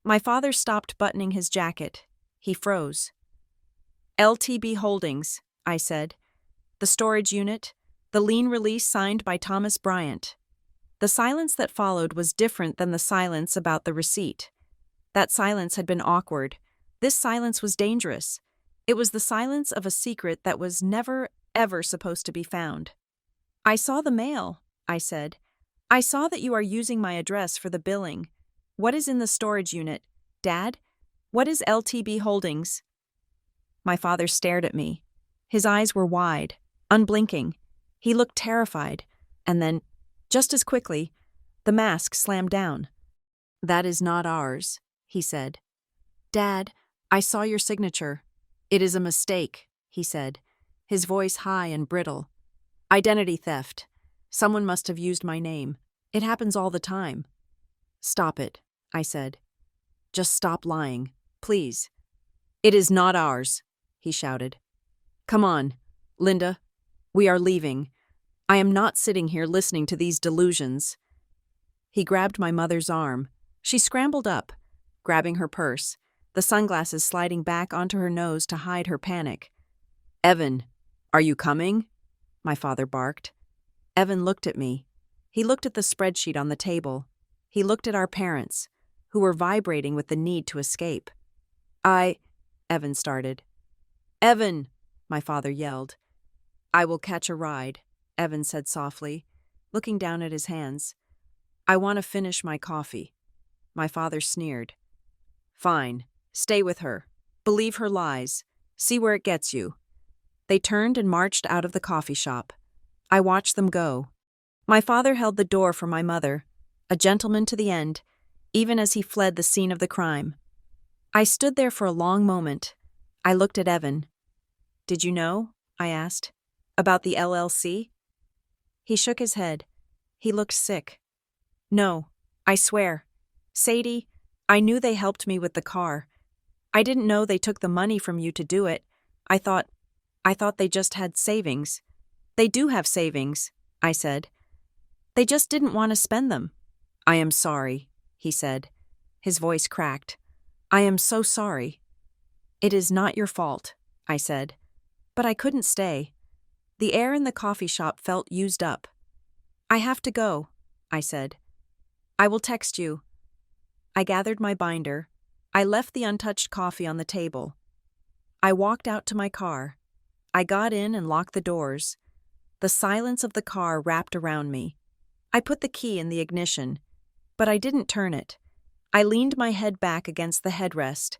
My father stopped buttoning his jacket. He froze. LTB Holdings, I said. The storage unit, the lien release signed by Thomas Bryant. The silence that followed was different than the silence about the receipt. That silence had been awkward. This silence was dangerous. It was the silence of a secret that was never, ever supposed to be found. I saw the mail, I said. I saw that you are using my address for the billing. What is in the storage unit? Dad? What is LTB Holdings? My father stared at me. His eyes were wide, unblinking. He looked terrified, and then, just as quickly, the mask slammed down. That is not ours, he said. Dad, I saw your signature. It is a mistake, he said, his voice high and brittle. Identity theft. Someone must have used my name. It happens all the time. Stop it, I said. Just stop lying, please. It is not ours, he shouted. Come on, Linda. We are leaving. I am not sitting here listening to these delusions. He grabbed my mother's arm. She scrambled up, grabbing her purse, the sunglasses sliding back onto her nose to hide her panic. Evan, are you coming? My father barked. Evan looked at me. He looked at the spreadsheet on the table. He looked at our parents, who were vibrating with the need to escape. Evan started. Evan, my father yelled. I will catch a ride, Evan said softly, looking down at his hands. I want to finish my coffee. My father sneered. Fine, stay with her. Believe her lies. See where it gets you. They turned and marched out of the coffee shop. I watched them go. My father held the door for my mother, a gentleman to the end, even as he fled the scene of the crime. I stood there for a long moment. I looked at Evan. Did you know, I asked, about the LLC? He shook his head. He looked sick. No, I swear. Sadie, I knew they helped me with the car. I didn't know they took the money from you to do it. I thought they just had savings. They do have savings, I said. They just didn't want to spend them. I am sorry, he said. His voice cracked. I am so sorry. It is not your fault, I said. But I couldn't stay. The air in the coffee shop felt used up. I have to go, I said. I will text you. I gathered my binder. I left the untouched coffee on the table. I walked out to my car. I got in and locked the doors. The silence of the car wrapped around me. I put the key in the ignition, but I didn't turn it. I leaned my head back against the headrest.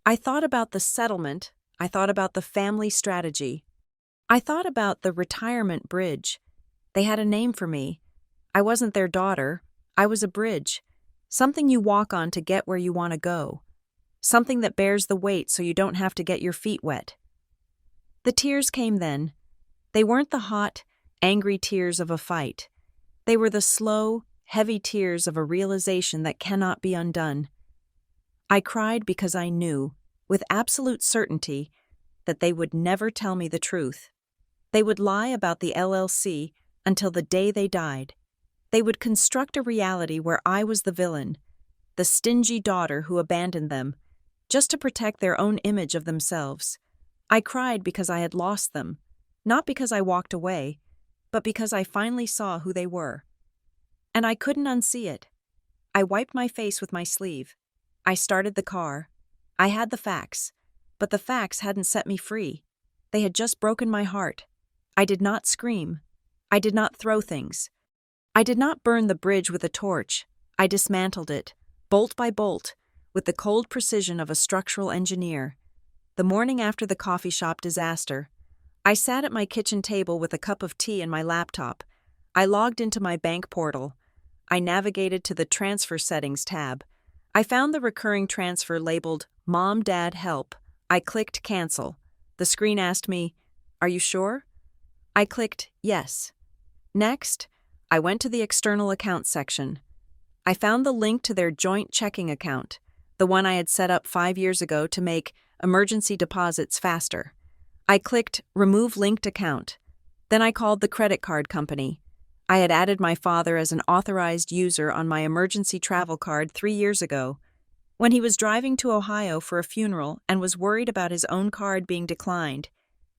I thought about the settlement. I thought about the family strategy. I thought about the retirement bridge. They had a name for me. I wasn't their daughter. I was a bridge. Something you walk on to get where you want to go. Something that bears the weight so you don't have to get your feet wet. The tears came then. They weren't the hot, angry tears of a fight. They were the slow, heavy tears of a realization that cannot be undone. I cried because I knew, with absolute certainty, that they would never tell me the truth. They would lie about the LLC until the day they died. They would construct a reality where I was the villain, the stingy daughter who abandoned them, just to protect their own image of themselves. I cried because I had lost them, not because I walked away, but because I finally saw who they were. And I couldn't unsee it. I wiped my face with my sleeve. I started the car. I had the facts, but the facts hadn't set me free. They had just broken my heart. I did not scream. I did not throw things. I did not burn the bridge with a torch. I dismantled it, bolt by bolt, with the cold precision of a structural engineer. The morning after the coffee shop disaster, I sat at my kitchen table with a cup of tea and my laptop. I logged into my bank portal. I navigated to the transfer settings tab. I found the recurring transfer labeled Mom, Dad, Help. I clicked Cancel. The screen asked me, "Are you sure?" I clicked Yes. Next, I went to the external accounts section. I found the link to their joint checking account, the one I had set up 5 years ago to make emergency deposits faster. I clicked Remove Linked Account. Then I called the credit card company. I had added my father as an authorized user on my emergency travel card 3 years ago, when he was driving to Ohio for a funeral and was worried about his own card being declined.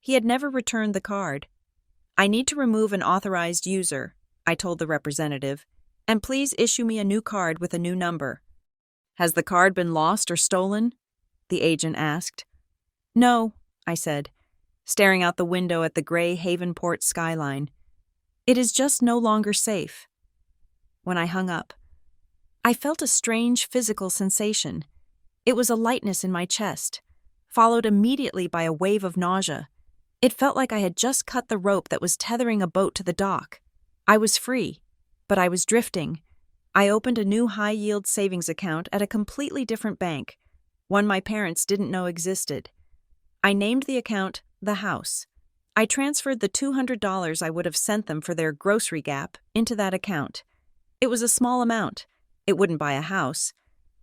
He had never returned the card. I need to remove an authorized user, I told the representative, and please issue me a new card with a new number. Has the card been lost or stolen? The agent asked. No, I said, staring out the window at the gray Havenport skyline. It is just no longer safe. When I hung up, I felt a strange physical sensation. It was a lightness in my chest, followed immediately by a wave of nausea. It felt like I had just cut the rope that was tethering a boat to the dock. I was free, but I was drifting. I opened a new high-yield savings account at a completely different bank, one my parents didn't know existed. I named the account The House. I transferred the $200 I would have sent them for their grocery gap into that account. It was a small amount. It wouldn't buy a house.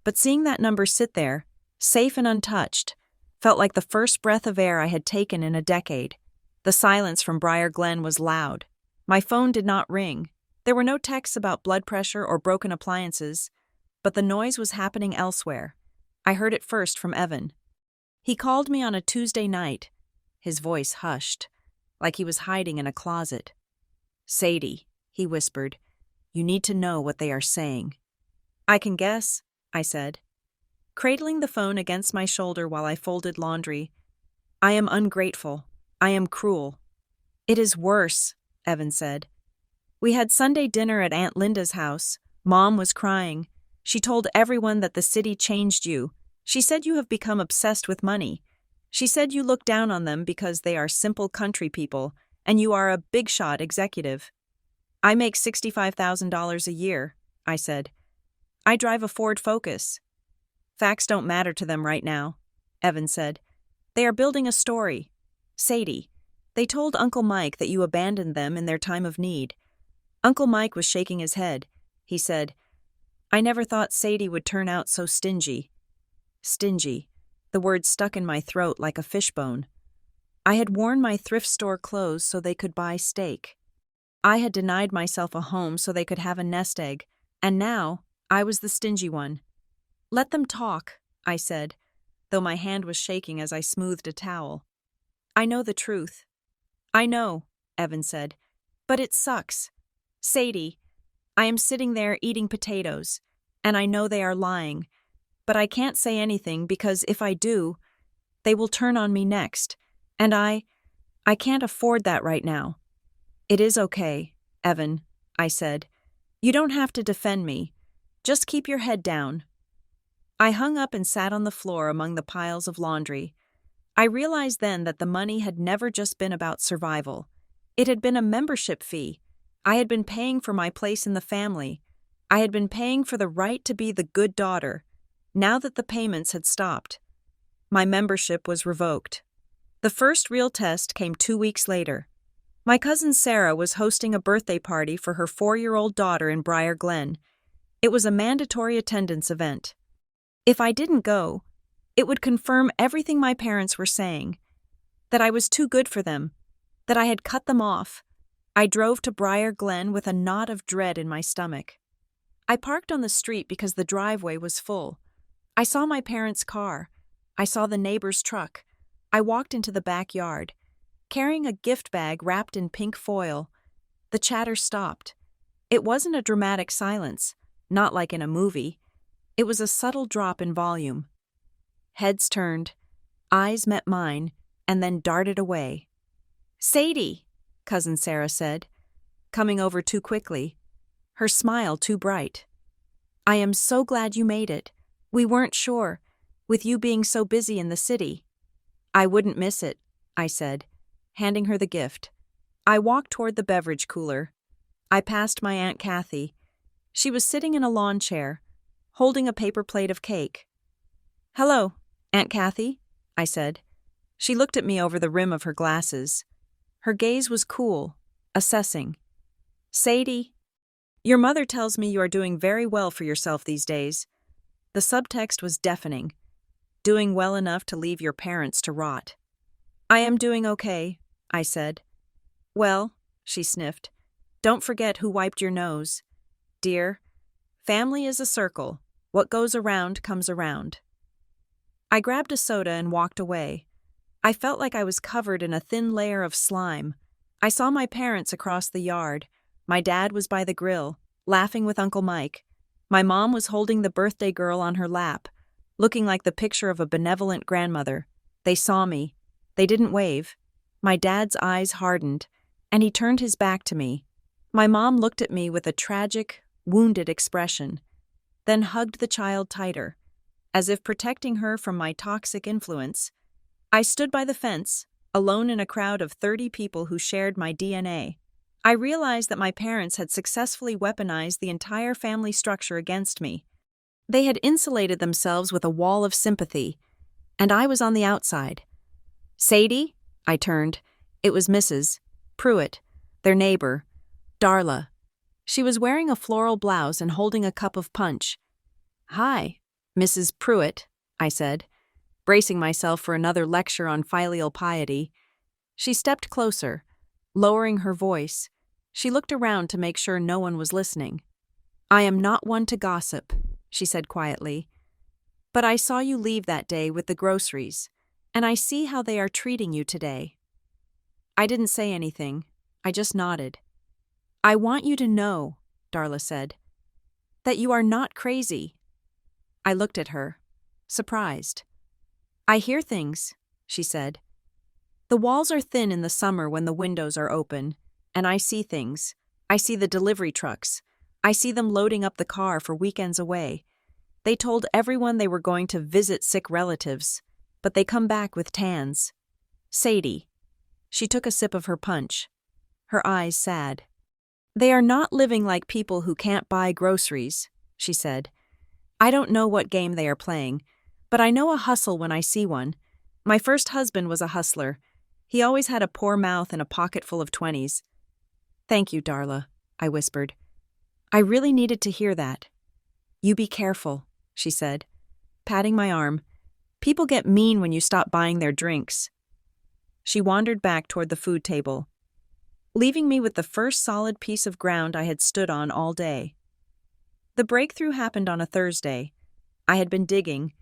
But seeing that number sit there, safe and untouched, felt like the first breath of air I had taken in a decade. The silence from Briar Glen was loud. My phone did not ring. There were no texts about blood pressure or broken appliances, but the noise was happening elsewhere. I heard it first from Evan. He called me on a Tuesday night. His voice hushed, like he was hiding in a closet. "Sadie," he whispered, "you need to know what they are saying." "I can guess," I said, cradling the phone against my shoulder while I folded laundry. "I am ungrateful. I am cruel." "It is worse," Evan said. "We had Sunday dinner at Aunt Linda's house. Mom was crying. She told everyone that the city changed you. She said you have become obsessed with money. She said you look down on them because they are simple country people, and you are a big-shot executive." "I make $65,000 a year," I said. "I drive a Ford Focus." "Facts don't matter to them right now," Evan said. "They are building a story. Sadie, they told Uncle Mike that you abandoned them in their time of need." Uncle Mike was shaking his head. He said, "I never thought Sadie would turn out so stingy." Stingy. The word stuck in my throat like a fishbone. I had worn my thrift store clothes so they could buy steak. I had denied myself a home so they could have a nest egg, and now I was the stingy one. Let them talk, I said, though my hand was shaking as I smoothed a towel. I know the truth. I know, Evan said, but it sucks. Sadie, I am sitting there eating potatoes, and I know they are lying, but I can't say anything because if I do, they will turn on me next, and I can't afford that right now. It is okay, Evan, I said. You don't have to defend me. Just keep your head down. I hung up and sat on the floor among the piles of laundry. I realized then that the money had never just been about survival. It had been a membership fee. I had been paying for my place in the family. I had been paying for the right to be the good daughter. Now that the payments had stopped, my membership was revoked. The first real test came 2 weeks later. My cousin Sarah was hosting a birthday party for her 4-year-old daughter in Briar Glen. It was a mandatory attendance event. If I didn't go, it would confirm everything my parents were saying, that I was too good for them, that I had cut them off. I drove to Briar Glen with a knot of dread in my stomach. I parked on the street because the driveway was full. I saw my parents' car. I saw the neighbor's truck. I walked into the backyard, carrying a gift bag wrapped in pink foil. The chatter stopped. It wasn't a dramatic silence, not like in a movie. It was a subtle drop in volume. Heads turned, eyes met mine, and then darted away. "Sadie," Cousin Sarah said, coming over too quickly, her smile too bright. "I am so glad you made it. We weren't sure, with you being so busy in the city." "I wouldn't miss it," I said, handing her the gift. I walked toward the beverage cooler. I passed my Aunt Kathy. She was sitting in a lawn chair, holding a paper plate of cake. "Hello, Aunt Kathy," I said. She looked at me over the rim of her glasses. Her gaze was cool, assessing. "Sadie, your mother tells me you are doing very well for yourself these days." The subtext was deafening. Doing well enough to leave your parents to rot. "I am doing okay," I said. "Well," she sniffed, "don't forget who wiped your nose. Dear, family is a circle. What goes around comes around." I grabbed a soda and walked away. I felt like I was covered in a thin layer of slime. I saw my parents across the yard. My dad was by the grill, laughing with Uncle Mike. My mom was holding the birthday girl on her lap, looking like the picture of a benevolent grandmother. They saw me. They didn't wave. My dad's eyes hardened, and he turned his back to me. My mom looked at me with a tragic, wounded expression, then hugged the child tighter, as if protecting her from my toxic influence. I stood by the fence, alone in a crowd of 30 people who shared my DNA. I realized that my parents had successfully weaponized the entire family structure against me. They had insulated themselves with a wall of sympathy, and I was on the outside. "Sadie?" I turned. It was Mrs. Pruitt, their neighbor, Darla. She was wearing a floral blouse and holding a cup of punch. "Hi, Mrs. Pruitt," I said, bracing myself for another lecture on filial piety. She stepped closer, lowering her voice. She looked around to make sure no one was listening. "I am not one to gossip," she said quietly, "but I saw you leave that day with the groceries, and I see how they are treating you today." I didn't say anything. I just nodded. "I want you to know," Darla said, "that you are not crazy." I looked at her, surprised. "I hear things," she said. "The walls are thin in the summer when the windows are open, and I see things. I see the delivery trucks. I see them loading up the car for weekends away. They told everyone they were going to visit sick relatives, but they come back with tans. Sadie." She took a sip of her punch, her eyes sad. "They are not living like people who can't buy groceries," she said. "I don't know what game they are playing, but I know a hustle when I see one. My first husband was a hustler. He always had a poor mouth and a pocket full of 20s. "Thank you, Darla," I whispered. "I really needed to hear that." "You be careful," she said, patting my arm. "People get mean when you stop buying their drinks." She wandered back toward the food table, leaving me with the first solid piece of ground I had stood on all day. The breakthrough happened on a Thursday. I had been digging.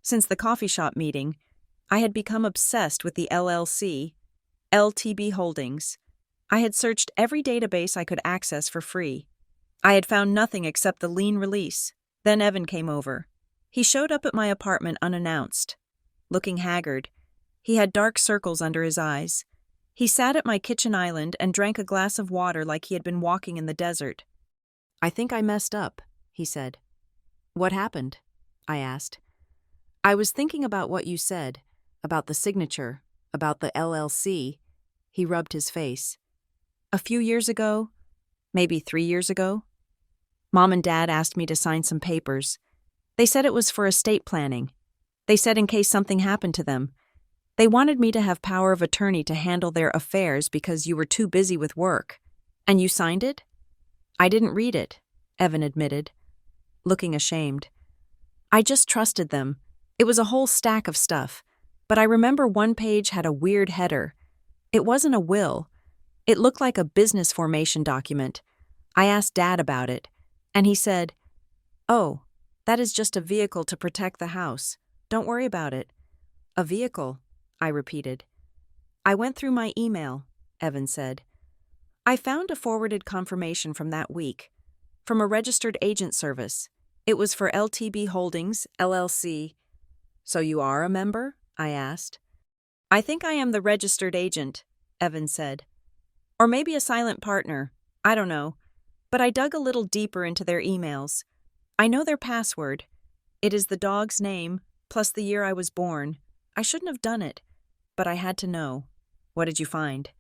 Since the coffee shop meeting, I had become obsessed with the LLC, LTB Holdings. I had searched every database I could access for free. I had found nothing except the lien release. Then Evan came over. He showed up at my apartment unannounced. Looking haggard, he had dark circles under his eyes. He sat at my kitchen island and drank a glass of water like he had been walking in the desert. "I think I messed up," he said. "What happened?" I asked. "I was thinking about what you said, about the signature, about the LLC." He rubbed his face. "A few years ago, maybe 3 years ago, Mom and Dad asked me to sign some papers. They said it was for estate planning. They said in case something happened to them. They wanted me to have power of attorney to handle their affairs because you were too busy with work. And you signed it?" "I didn't read it," Evan admitted, looking ashamed. "I just trusted them. It was a whole stack of stuff. But I remember one page had a weird header. It wasn't a will. It looked like a business formation document. I asked Dad about it, and he said, 'Oh, that is just a vehicle to protect the house. Don't worry about it.'" "A vehicle," I repeated. "I went through my email," Evan said. "I found a forwarded confirmation from that week, from a registered agent service. It was for LTB Holdings, LLC. "So you are a member?" I asked. "I think I am the registered agent," Evan said. "Or maybe a silent partner. I don't know. But I dug a little deeper into their emails. I know their password. It is the dog's name, plus the year I was born. I shouldn't have done it, but I had to know." "What did you find?"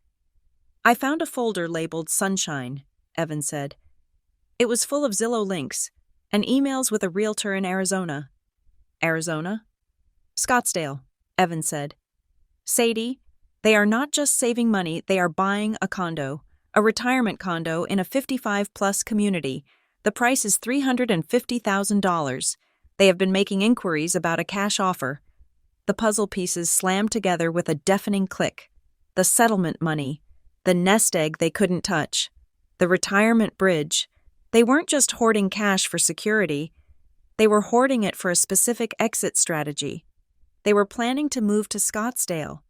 "I found a folder labeled Sunshine," Evan said. "It was full of Zillow links and emails with a realtor in Arizona." "Arizona?" "Scottsdale," Evan said. "Sadie, they are not just saving money, they are buying a condo, a retirement condo in a 55-plus community. The price is $350,000. They have been making inquiries about a cash offer." The puzzle pieces slammed together with a deafening click. The settlement money, the nest egg they couldn't touch, the retirement bridge. They weren't just hoarding cash for security. They were hoarding it for a specific exit strategy. They were planning to move to Scottsdale,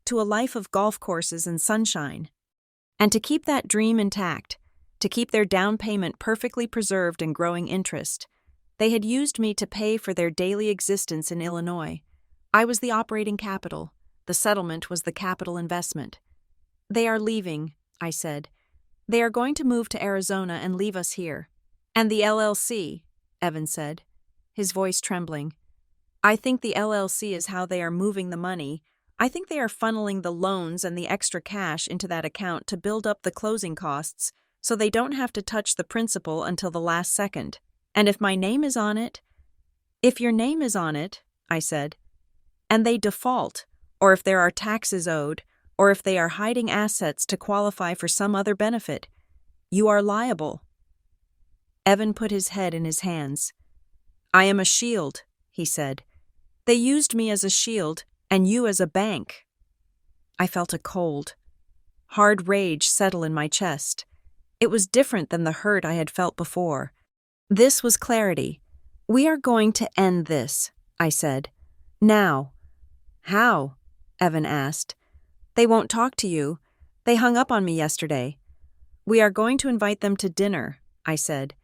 to a life of golf courses and sunshine. And to keep that dream intact, to keep their down payment perfectly preserved and growing interest, they had used me to pay for their daily existence in Illinois. I was the operating capital. The settlement was the capital investment. "They are leaving," I said. "They are going to move to Arizona and leave us here." "And the LLC," Evan said, his voice trembling. "I think the LLC is how they are moving the money. I think they are funneling the loans and the extra cash into that account to build up the closing costs so they don't have to touch the principal until the last second. And if my name is on it—" "If your name is on it," I said, "and they default, or if there are taxes owed, or if they are hiding assets to qualify for some other benefit, you are liable." Evan put his head in his hands. "I am a shield," he said. "They used me as a shield, and you as a bank." I felt a cold, hard rage settle in my chest. It was different than the hurt I had felt before. This was clarity. "We are going to end this," I said. "Now." "How?" Evan asked. "They won't talk to you. They hung up on me yesterday." "We are going to invite them to dinner," I said.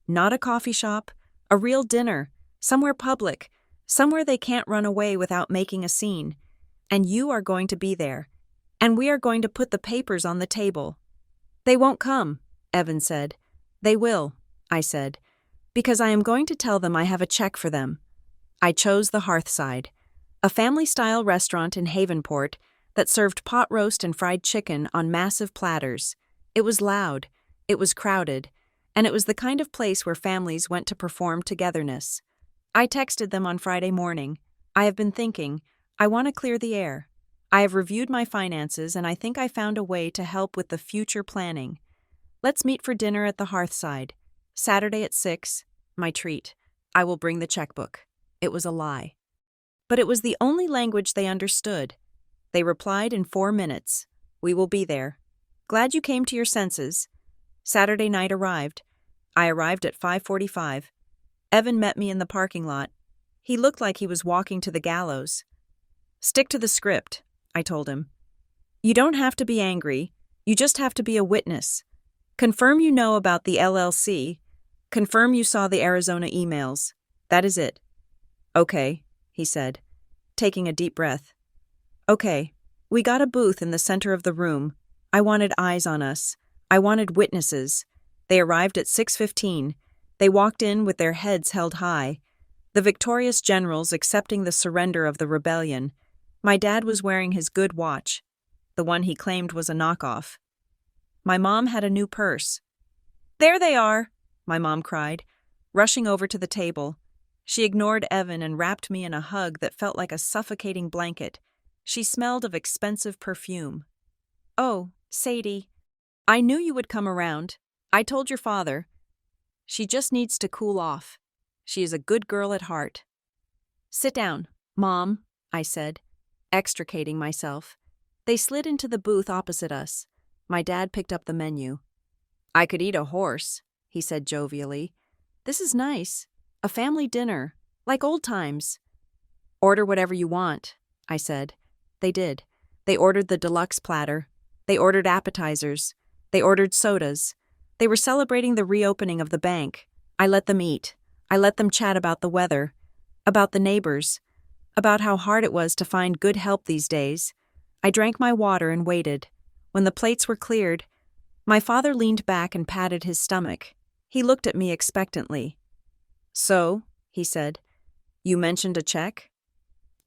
"Not a coffee shop, a real dinner, somewhere public, somewhere they can't run away without making a scene. And you are going to be there. And we are going to put the papers on the table." "They won't come," Evan said. "They will," I said, "because I am going to tell them I have a check for them." I chose the Hearthside, a family-style restaurant in Havenport that served pot roast and fried chicken on massive platters. It was loud, it was crowded, and it was the kind of place where families went to perform togetherness. I texted them on Friday morning. "I have been thinking. I want to clear the air. I have reviewed my finances and I think I found a way to help with the future planning. Let's meet for dinner at the Hearthside. Saturday at 6, my treat. I will bring the checkbook." It was a lie. But it was the only language they understood. They replied in 4 minutes. "We will be there. Glad you came to your senses." Saturday night arrived. I arrived at 5:45. Evan met me in the parking lot. He looked like he was walking to the gallows. Stick to the script, I told him. You don't have to be angry. You just have to be a witness. Confirm you know about the LLC. Confirm you saw the Arizona emails. That is it. Okay, he said, taking a deep breath. Okay, we got a booth in the center of the room. I wanted eyes on us. I wanted witnesses. They arrived at 6:15. They walked in with their heads held high. The victorious generals accepting the surrender of the rebellion. My dad was wearing his good watch. The one he claimed was a knockoff. My mom had a new purse. There they are, my mom cried, rushing over to the table. She ignored Evan and wrapped me in a hug that felt like a suffocating blanket. She smelled of expensive perfume. Oh, Sadie, I knew you would come around. I told your father. She just needs to cool off. She is a good girl at heart. Sit down, Mom, I said, extricating myself. They slid into the booth opposite us. My dad picked up the menu. I could eat a horse, he said jovially. This is nice. A family dinner, like old times. Order whatever you want, I said. They did. They ordered the deluxe platter. They ordered appetizers. They ordered sodas. They were celebrating the reopening of the bank. I let them eat. I let them chat about the weather, about the neighbors, about how hard it was to find good help these days. I drank my water and waited. When the plates were cleared, my father leaned back and patted his stomach. He looked at me expectantly. So, he said, you mentioned a check?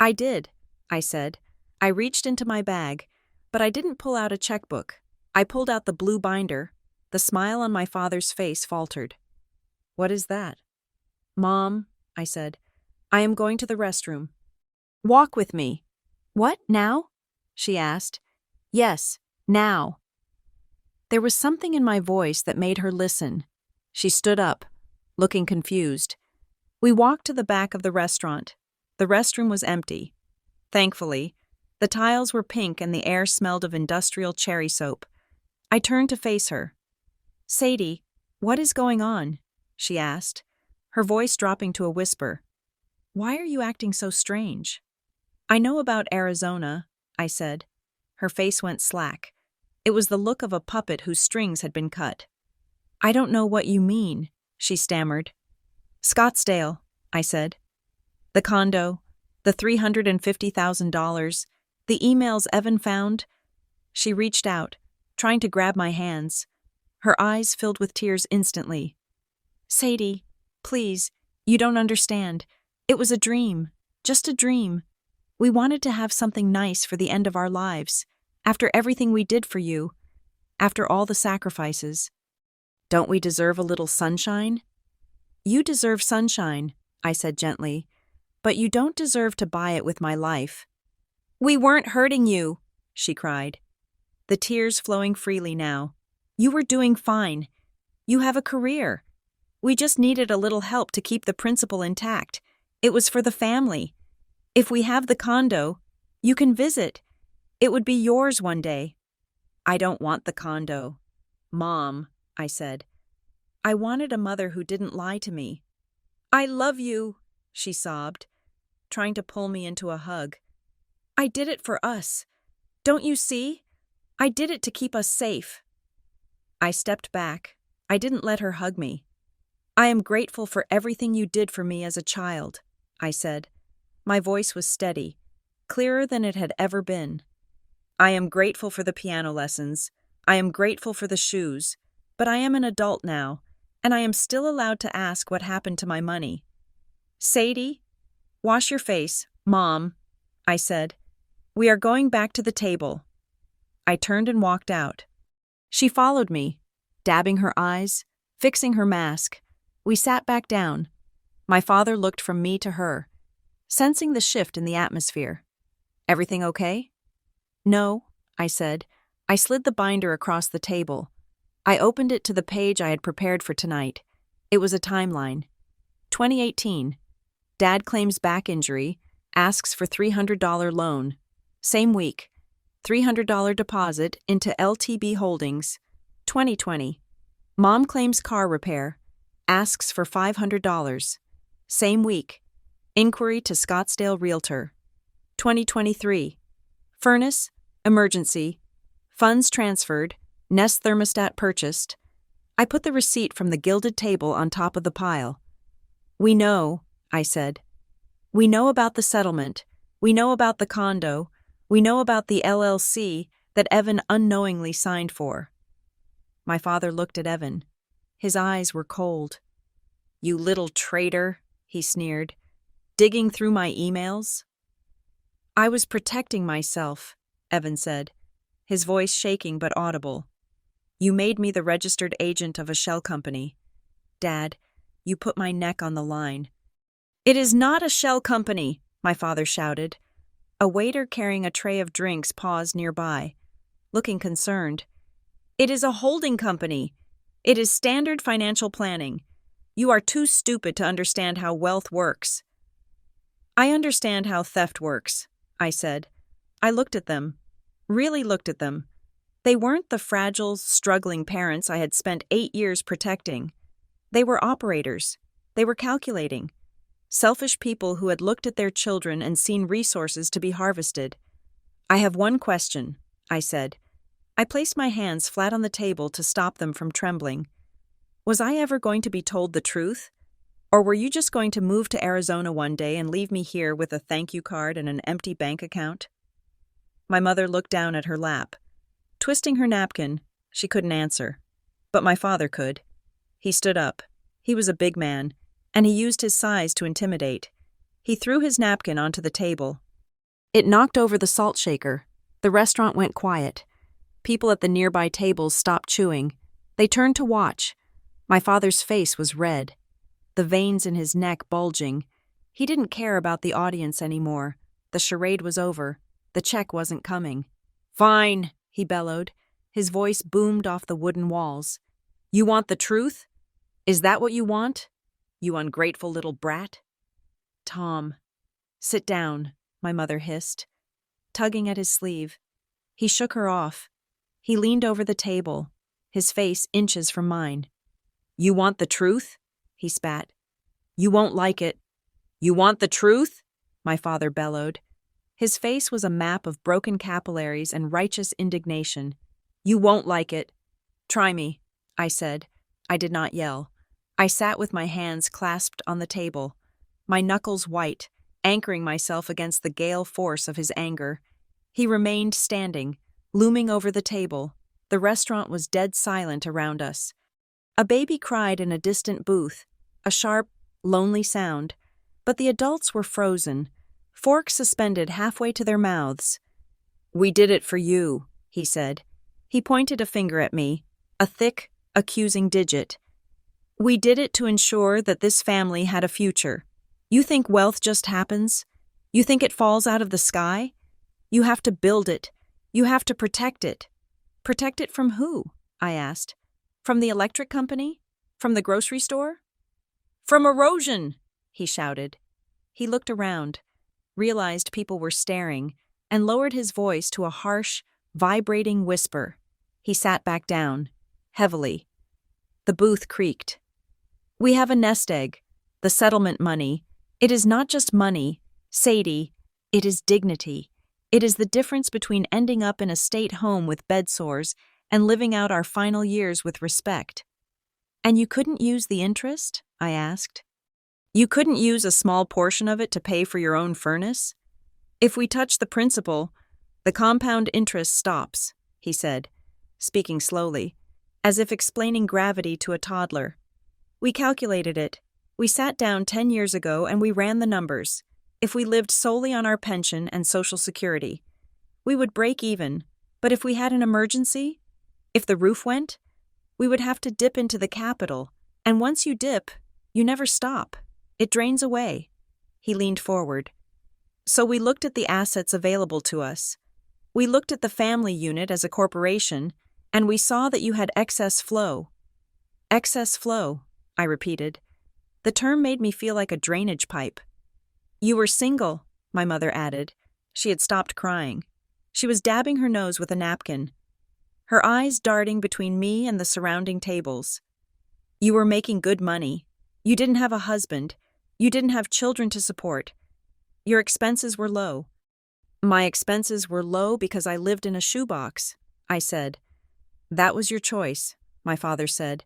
I did, I said. I reached into my bag, but I didn't pull out a checkbook. I pulled out the blue binder. The smile on my father's face faltered. What is that? Mom, I said, I am going to the restroom. Walk with me. What, now? She asked. Yes, now. There was something in my voice that made her listen. She stood up, looking confused. We walked to the back of the restaurant. The restroom was empty. Thankfully, the tiles were pink and the air smelled of industrial cherry soap. I turned to face her. Sadie, what is going on? She asked, her voice dropping to a whisper. Why are you acting so strange? I know about Arizona, I said. Her face went slack. It was the look of a puppet whose strings had been cut. I don't know what you mean, she stammered. Scottsdale, I said. The condo, the $350,000, the emails Evan found. She reached out, trying to grab my hands. Her eyes filled with tears instantly. Sadie, please, you don't understand. It was a dream, just a dream. We wanted to have something nice for the end of our lives, after everything we did for you, after all the sacrifices. Don't we deserve a little sunshine? You deserve sunshine, I said gently, but you don't deserve to buy it with my life. We weren't hurting you, she cried, the tears flowing freely now. You were doing fine. You have a career. We just needed a little help to keep the principle intact. It was for the family. If we have the condo, you can visit. It would be yours one day. I don't want the condo. Mom, I said. I wanted a mother who didn't lie to me. I love you, she sobbed, trying to pull me into a hug. I did it for us. Don't you see? I did it to keep us safe. I stepped back. I didn't let her hug me. I am grateful for everything you did for me as a child, I said. My voice was steady, clearer than it had ever been. I am grateful for the piano lessons. I am grateful for the shoes. But I am an adult now, and I am still allowed to ask what happened to my money. Sadie, wash your face, Mom, I said. We are going back to the table. I turned and walked out. She followed me, dabbing her eyes, fixing her mask. We sat back down. My father looked from me to her, sensing the shift in the atmosphere. Everything okay? No, I said. I slid the binder across the table. I opened it to the page I had prepared for tonight. It was a timeline. 2018. Dad claims back injury, asks for $300 loan. Same week. $300 deposit into LTB Holdings. 2020. Mom claims car repair. Asks for $500. Same week. Inquiry to Scottsdale Realtor. 2023. Furnace, emergency. Funds transferred. Nest thermostat purchased. I put the receipt from the gilded table on top of the pile. We know, I said. We know about the settlement. We know about the condo. We know about the LLC that Evan unknowingly signed for. My father looked at Evan. His eyes were cold. You little traitor, he sneered. Digging through my emails? I was protecting myself, Evan said, his voice shaking but audible. You made me the registered agent of a shell company. Dad, you put my neck on the line. It is not a shell company, my father shouted. A waiter carrying a tray of drinks paused nearby, looking concerned. It is a holding company. It is standard financial planning. You are too stupid to understand how wealth works. I understand how theft works, I said. I looked at them, really looked at them. They weren't the fragile, struggling parents I had spent 8 years protecting. They were operators. They were calculating. Selfish people who had looked at their children and seen resources to be harvested. I have one question, I said. I placed my hands flat on the table to stop them from trembling. Was I ever going to be told the truth? Or were you just going to move to Arizona one day and leave me here with a thank you card and an empty bank account? My mother looked down at her lap. Twisting her napkin, she couldn't answer. But my father could. He stood up. He was a big man, and he used his size to intimidate. He threw his napkin onto the table. It knocked over the salt shaker. The restaurant went quiet. People at the nearby tables stopped chewing. They turned to watch. My father's face was red, the veins in his neck bulging. He didn't care about the audience anymore. The charade was over. The check wasn't coming. Fine, he bellowed. His voice boomed off the wooden walls. You want the truth? Is that what you want? You ungrateful little brat? Tom. Sit down, my mother hissed, tugging at his sleeve. He shook her off. He leaned over the table, his face inches from mine. You want the truth? He spat. You won't like it. You want the truth? My father bellowed. His face was a map of broken capillaries and righteous indignation. You won't like it. Try me, I said. I did not yell. I sat with my hands clasped on the table, my knuckles white, anchoring myself against the gale force of his anger. He remained standing, looming over the table. The restaurant was dead silent around us. A baby cried in a distant booth, a sharp, lonely sound, but the adults were frozen, forks suspended halfway to their mouths. We did it for you, he said. He pointed a finger at me, a thick, accusing digit. We did it to ensure that this family had a future. You think wealth just happens? You think it falls out of the sky? You have to build it. You have to protect it. Protect it from who? I asked. From the electric company? From the grocery store? From erosion, he shouted. He looked around, realized people were staring, and lowered his voice to a harsh, vibrating whisper. He sat back down, heavily. The booth creaked. We have a nest egg, the settlement money. It is not just money, Sadie. It is dignity. It is the difference between ending up in a state home with bed sores and living out our final years with respect. And you couldn't use the interest? I asked. You couldn't use a small portion of it to pay for your own furnace? If we touch the principal, the compound interest stops, he said, speaking slowly, as if explaining gravity to a toddler. We calculated it. We sat down 10 years ago and we ran the numbers. If we lived solely on our pension and Social Security, we would break even. But if we had an emergency, if the roof went, we would have to dip into the capital. And once you dip, you never stop. It drains away. He leaned forward. So we looked at the assets available to us. We looked at the family unit as a corporation, and we saw that you had excess flow. Excess flow, I repeated. The term made me feel like a drainage pipe. You were single, my mother added. She had stopped crying. She was dabbing her nose with a napkin, her eyes darting between me and the surrounding tables. You were making good money. You didn't have a husband. You didn't have children to support. Your expenses were low. My expenses were low because I lived in a shoebox, I said. That was your choice, my father said.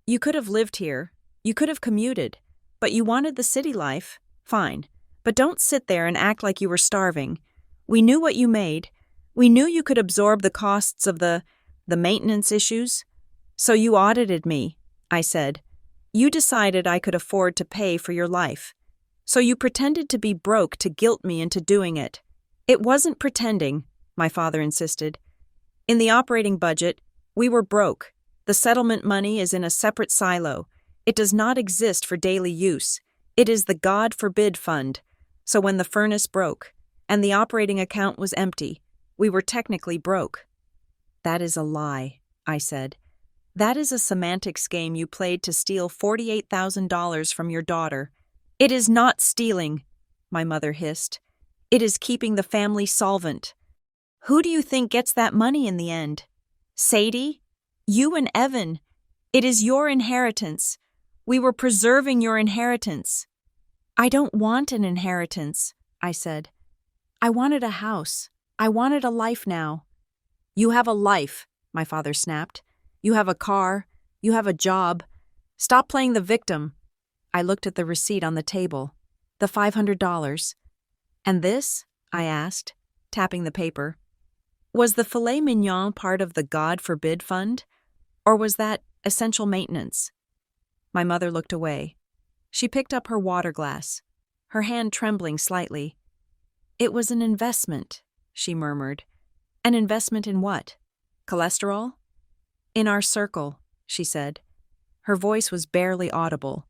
You could have lived here. You could have commuted. But you wanted the city life. Fine. But don't sit there and act like you were starving. We knew what you made. We knew you could absorb the costs of the maintenance issues. So you audited me, I said. You decided I could afford to pay for your life. So you pretended to be broke to guilt me into doing it. It wasn't pretending, my father insisted. In the operating budget, we were broke. The settlement money is in a separate silo. It does not exist for daily use. It is the God forbid fund. So when the furnace broke, and the operating account was empty, we were technically broke. That is a lie, I said. That is a semantics game you played to steal $48,000 from your daughter. It is not stealing, my mother hissed. It is keeping the family solvent. Who do you think gets that money in the end? Sadie? You and Evan. It is your inheritance. We were preserving your inheritance. I don't want an inheritance, I said. I wanted a house. I wanted a life now. You have a life, my father snapped. You have a car. You have a job. Stop playing the victim. I looked at the receipt on the table. The $500. And this? I asked, tapping the paper. Was the filet mignon part of the God forbid fund? Or was that essential maintenance? My mother looked away. She picked up her water glass, her hand trembling slightly. It was an investment, she murmured. An investment in what? Cholesterol? In our circle, she said. Her voice was barely audible.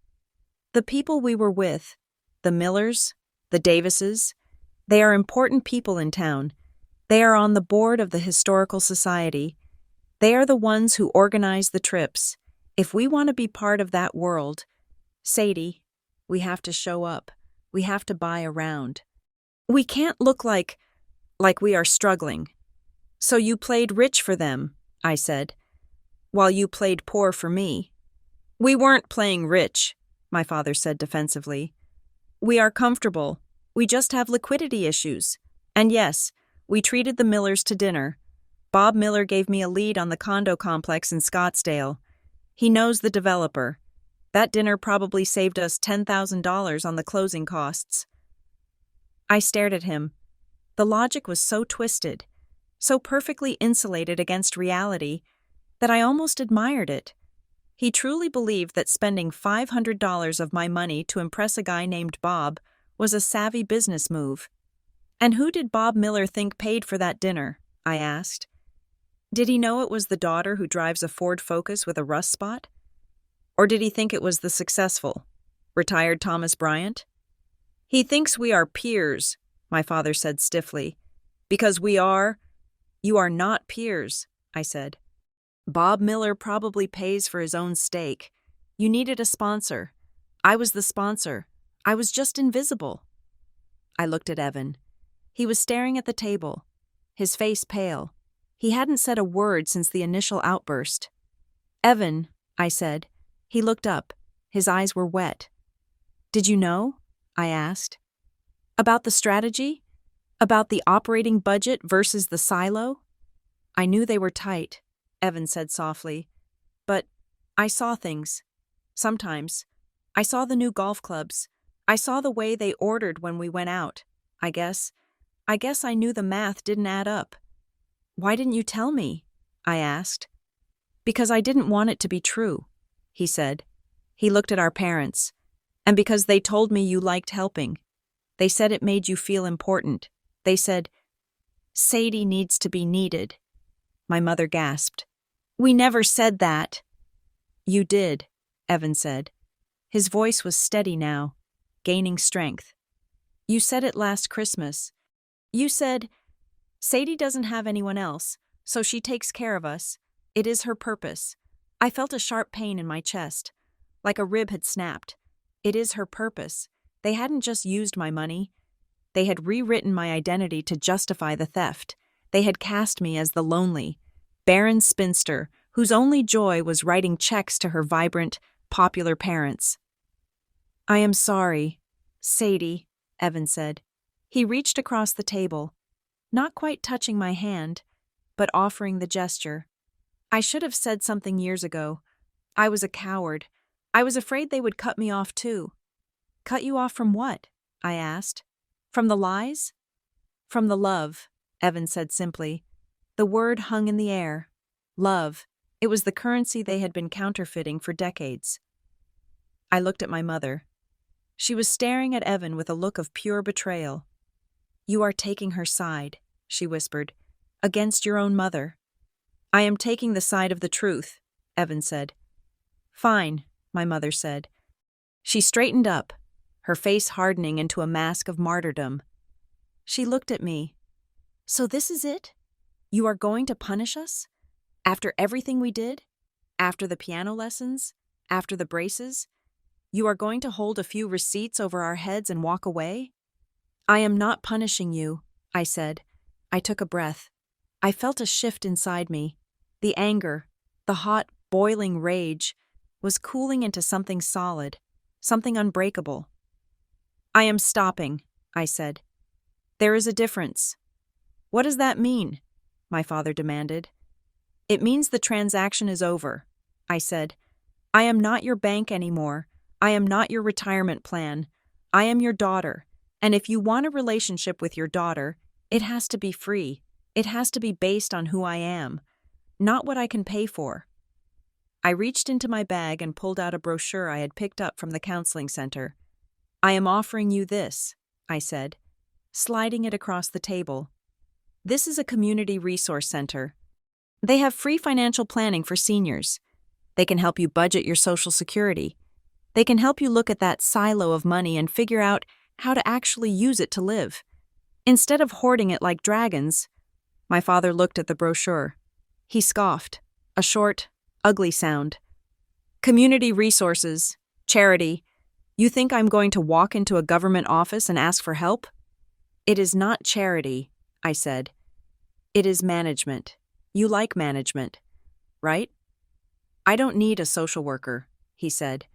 The people we were with, the Millers, the Davises, they are important people in town. They are on the board of the Historical Society. They are the ones who organize the trips. If we want to be part of that world, Sadie, we have to show up. We have to buy around. We can't look like we are struggling. So you played rich for them, I said, while you played poor for me. We weren't playing rich, my father said defensively. We are comfortable. We just have liquidity issues. And yes, we treated the Millers to dinner. Bob Miller gave me a lead on the condo complex in Scottsdale. He knows the developer. That dinner probably saved us $10,000 on the closing costs. I stared at him. The logic was so twisted, so perfectly insulated against reality, that I almost admired it. He truly believed that spending $500 of my money to impress a guy named Bob was a savvy business move. And who did Bob Miller think paid for that dinner? I asked. Did he know it was the daughter who drives a Ford Focus with a rust spot? Or did he think it was the successful, retired Thomas Bryant? He thinks we are peers, my father said stiffly. Because we are. You are not peers, I said. Bob Miller probably pays for his own steak. You needed a sponsor. I was the sponsor. I was just invisible. I looked at Evan. He was staring at the table, his face pale. He hadn't said a word since the initial outburst. Evan, I said. He looked up. His eyes were wet. Did you know? I asked. About the strategy? About the operating budget versus the silo? I knew they were tight, Evan said softly. But I saw things. Sometimes. I saw the new golf clubs. I saw the way they ordered when we went out. I guess I knew the math didn't add up. Why didn't you tell me? I asked. Because I didn't want it to be true, he said. He looked at our parents. And because they told me you liked helping. They said it made you feel important. They said, Sadie needs to be needed. My mother gasped. We never said that. You did, Evan said. His voice was steady now, gaining strength. You said it last Christmas. You said, Sadie doesn't have anyone else, so she takes care of us. It is her purpose. I felt a sharp pain in my chest, like a rib had snapped. It is her purpose. They hadn't just used my money. They had rewritten my identity to justify the theft. They had cast me as the lonely, barren spinster whose only joy was writing checks to her vibrant, popular parents. "I am sorry, Sadie," Evan said. He reached across the table, not quite touching my hand, but offering the gesture. "I should have said something years ago. I was a coward. I was afraid they would cut me off too." "Cut you off from what?" I asked. "From the lies?" "From the love," Evan said simply. The word hung in the air. Love. It was the currency they had been counterfeiting for decades. I looked at my mother. She was staring at Evan with a look of pure betrayal. "You are taking her side," she whispered, "against your own mother." "I am taking the side of the truth," Evan said. "Fine," my mother said. She straightened up, her face hardening into a mask of martyrdom. She looked at me. "So this is it? You are going to punish us? After everything we did? After the piano lessons? After the braces? You are going to hold a few receipts over our heads and walk away?" "I am not punishing you," I said. I took a breath. I felt a shift inside me. The anger, the hot, boiling rage, was cooling into something solid, something unbreakable. "I am stopping," I said. "There is a difference." "What does that mean?" my father demanded. "It means the transaction is over," I said. "I am not your bank anymore. I am not your retirement plan. I am your daughter, and if you want a relationship with your daughter, it has to be free. It has to be based on who I am, not what I can pay for." I reached into my bag and pulled out a brochure I had picked up from the counseling center. "I am offering you this," I said, sliding it across the table. "This is a community resource center. They have free financial planning for seniors. They can help you budget your Social Security. They can help you look at that silo of money and figure out how to actually use it to live, instead of hoarding it like dragons." My father looked at the brochure. He scoffed, a short, ugly sound. "Community resources, charity. You think I'm going to walk into a government office and ask for help?" "It is not charity," I said. "It is management. You like management, right?" "I don't need a social worker," he said.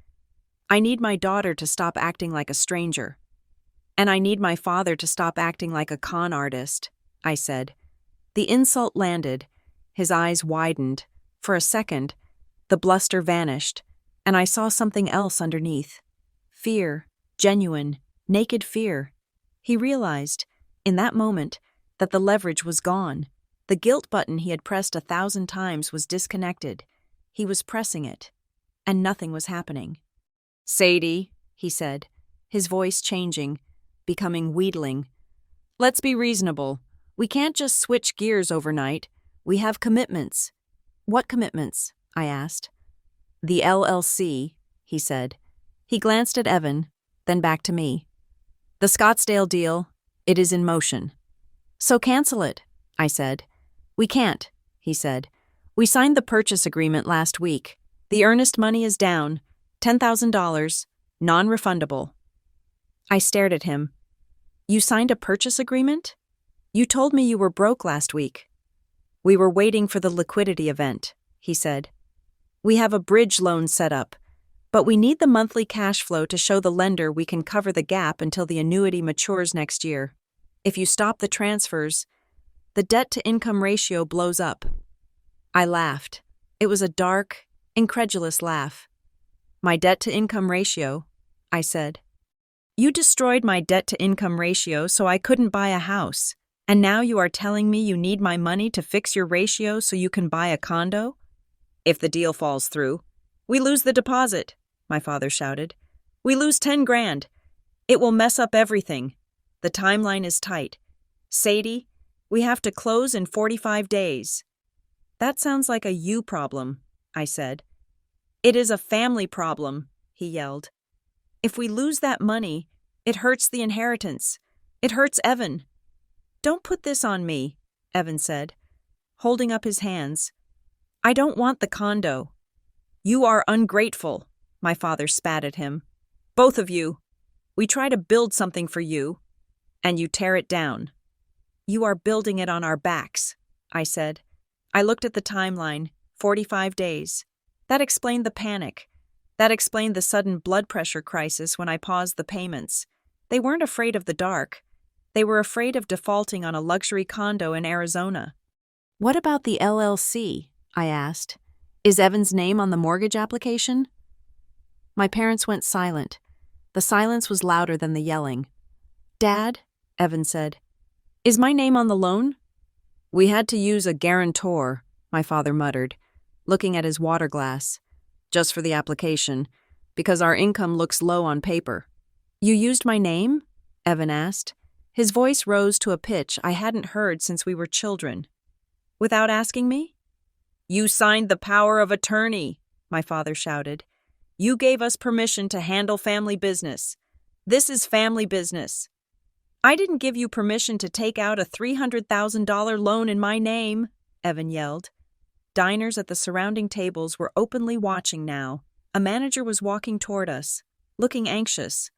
"I need my daughter to stop acting like a stranger. And I need my father to stop acting like a con artist," I said. The insult landed. His eyes widened. For a second, the bluster vanished, and I saw something else underneath. Fear, genuine, naked fear. He realized, in that moment, that the leverage was gone. The guilt button he had pressed 1,000 times was disconnected. He was pressing it, and nothing was happening. "Sadie," he said, his voice changing, becoming wheedling. "Let's be reasonable. We can't just switch gears overnight. We have commitments." "What commitments?" I asked. "The LLC," he said. He glanced at Evan, then back to me. "The Scottsdale deal, it is in motion." "So cancel it," I said. "We can't," he said. "We signed the purchase agreement last week. The earnest money is down, $10,000, non-refundable." I stared at him. "You signed a purchase agreement? You told me you were broke last week." "We were waiting for the liquidity event," he said. "We have a bridge loan set up, but we need the monthly cash flow to show the lender we can cover the gap until the annuity matures next year. If you stop the transfers, the debt-to-income ratio blows up." I laughed. It was a dark, incredulous laugh. "My debt-to-income ratio," I said. "You destroyed my debt-to-income ratio so I couldn't buy a house, and now you are telling me you need my money to fix your ratio so you can buy a condo?" "If the deal falls through, we lose the deposit," my father shouted. "We lose 10 grand. It will mess up everything. The timeline is tight. Sadie, we have to close in 45 days. "That sounds like a you problem," I said. "It is a family problem," he yelled. "If we lose that money, it hurts the inheritance. It hurts Evan." "Don't put this on me," Evan said, holding up his hands. "I don't want the condo." "You are ungrateful," my father spat at him. "Both of you. We try to build something for you, and you tear it down." "You are building it on our backs," I said. I looked at the timeline, 45 days. That explained the panic. That explained the sudden blood pressure crisis when I paused the payments. They weren't afraid of the dark. They were afraid of defaulting on a luxury condo in Arizona. "What about the LLC?" I asked. "Is Evan's name on the mortgage application?" My parents went silent. The silence was louder than the yelling. "Dad," Evan said, "is my name on the loan?" "We had to use a guarantor," my father muttered, looking at his water glass. "Just for the application, because our income looks low on paper." "You used my name?" Evan asked. His voice rose to a pitch I hadn't heard since we were children. "Without asking me?" "You signed the power of attorney," my father shouted. "You gave us permission to handle family business. This is family business." "I didn't give you permission to take out a $300,000 loan in my name," Evan yelled. Diners at the surrounding tables were openly watching now. A manager was walking toward us, looking anxious.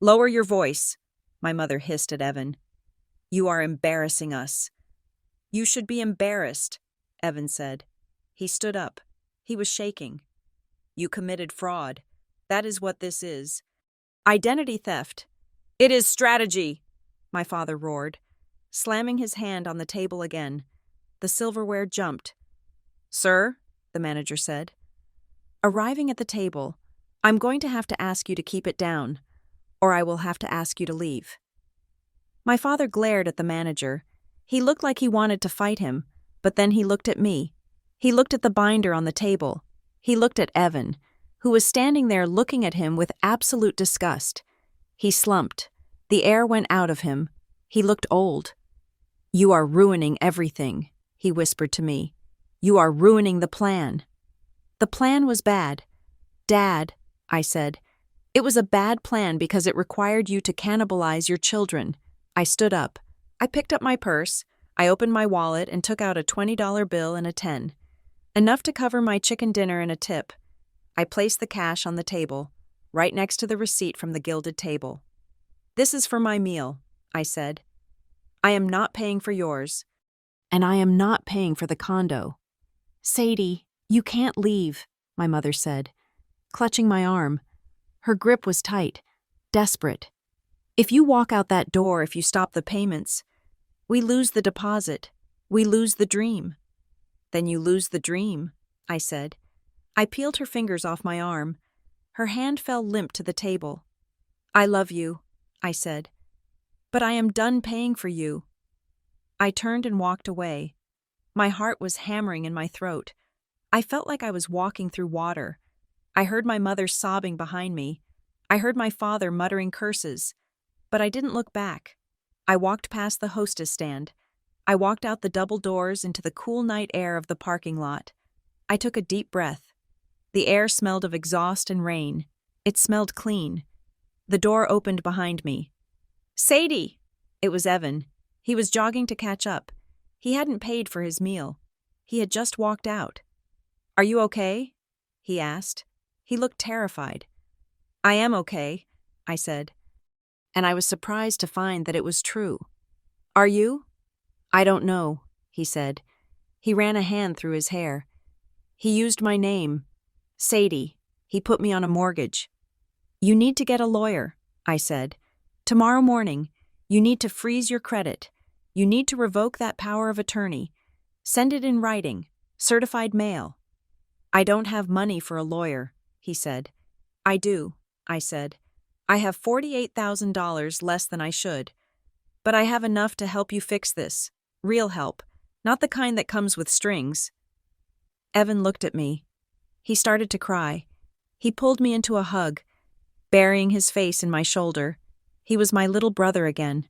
"Lower your voice," my mother hissed at Evan. "You are embarrassing us." "You should be embarrassed," Evan said. He stood up. He was shaking. "You committed fraud. That is what this is. Identity theft." "It is strategy," my father roared, slamming his hand on the table again. The silverware jumped. "Sir," the manager said. Arriving at the table, "I'm going to have to ask you to keep it down, or I will have to ask you to leave." My father glared at the manager. He looked like he wanted to fight him, but then he looked at me. He looked at the binder on the table. He looked at Evan, who was standing there looking at him with absolute disgust. He slumped. The air went out of him. He looked old. "You are ruining everything," he whispered to me. "You are ruining the plan." The plan was bad. "Dad," I said, "it was a bad plan because it required you to cannibalize your children." I stood up. I picked up my purse. I opened my wallet and took out a $20 bill and a 10. Enough to cover my chicken dinner and a tip. I placed the cash on the table, right next to the receipt from the gilded table. "This is for my meal," I said. "I am not paying for yours. And I am not paying for the condo." "Sadie, you can't leave," my mother said, clutching my arm. Her grip was tight, desperate. "If you walk out that door, if you stop the payments, we lose the deposit. We lose the dream." "Then you lose the dream," I said. I peeled her fingers off my arm. Her hand fell limp to the table. "I love you," I said. "But I am done paying for you." I turned and walked away. My heart was hammering in my throat. I felt like I was walking through water. I heard my mother sobbing behind me. I heard my father muttering curses. But I didn't look back. I walked past the hostess stand. I walked out the double doors into the cool night air of the parking lot. I took a deep breath. The air smelled of exhaust and rain. It smelled clean. The door opened behind me. "Sadie!" It was Evan. He was jogging to catch up. He hadn't paid for his meal. He had just walked out. "Are you okay?" he asked. He looked terrified. "I am okay," I said. And I was surprised to find that it was true. "Are you?" "I don't know," he said. He ran a hand through his hair. "He used my name. Sadie. He put me on a mortgage." "You need to get a lawyer," I said. "Tomorrow morning, you need to freeze your credit. You need to revoke that power of attorney. Send it in writing, certified mail." "I don't have money for a lawyer," he said. "I do," I said. "I have $48,000 less than I should. But I have enough to help you fix this. Real help, not the kind that comes with strings." Evan looked at me. He started to cry. He pulled me into a hug, burying his face in my shoulder. He was my little brother again.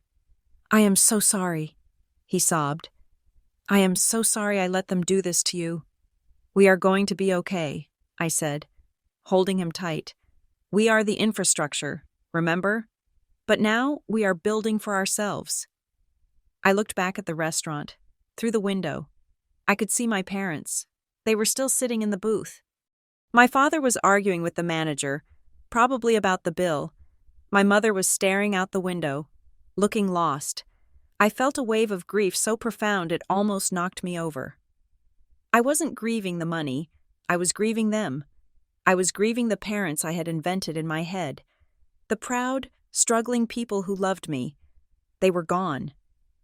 "I am so sorry," he sobbed. "I am so sorry I let them do this to you." "We are going to be okay," I said, holding him tight. "We are the infrastructure, remember? But now we are building for ourselves." I looked back at the restaurant, through the window. I could see my parents. They were still sitting in the booth. My father was arguing with the manager, probably about the bill. My mother was staring out the window, looking lost. I felt a wave of grief so profound it almost knocked me over. I wasn't grieving the money, I was grieving them. I was grieving the parents I had invented in my head. The proud, struggling people who loved me. They were gone.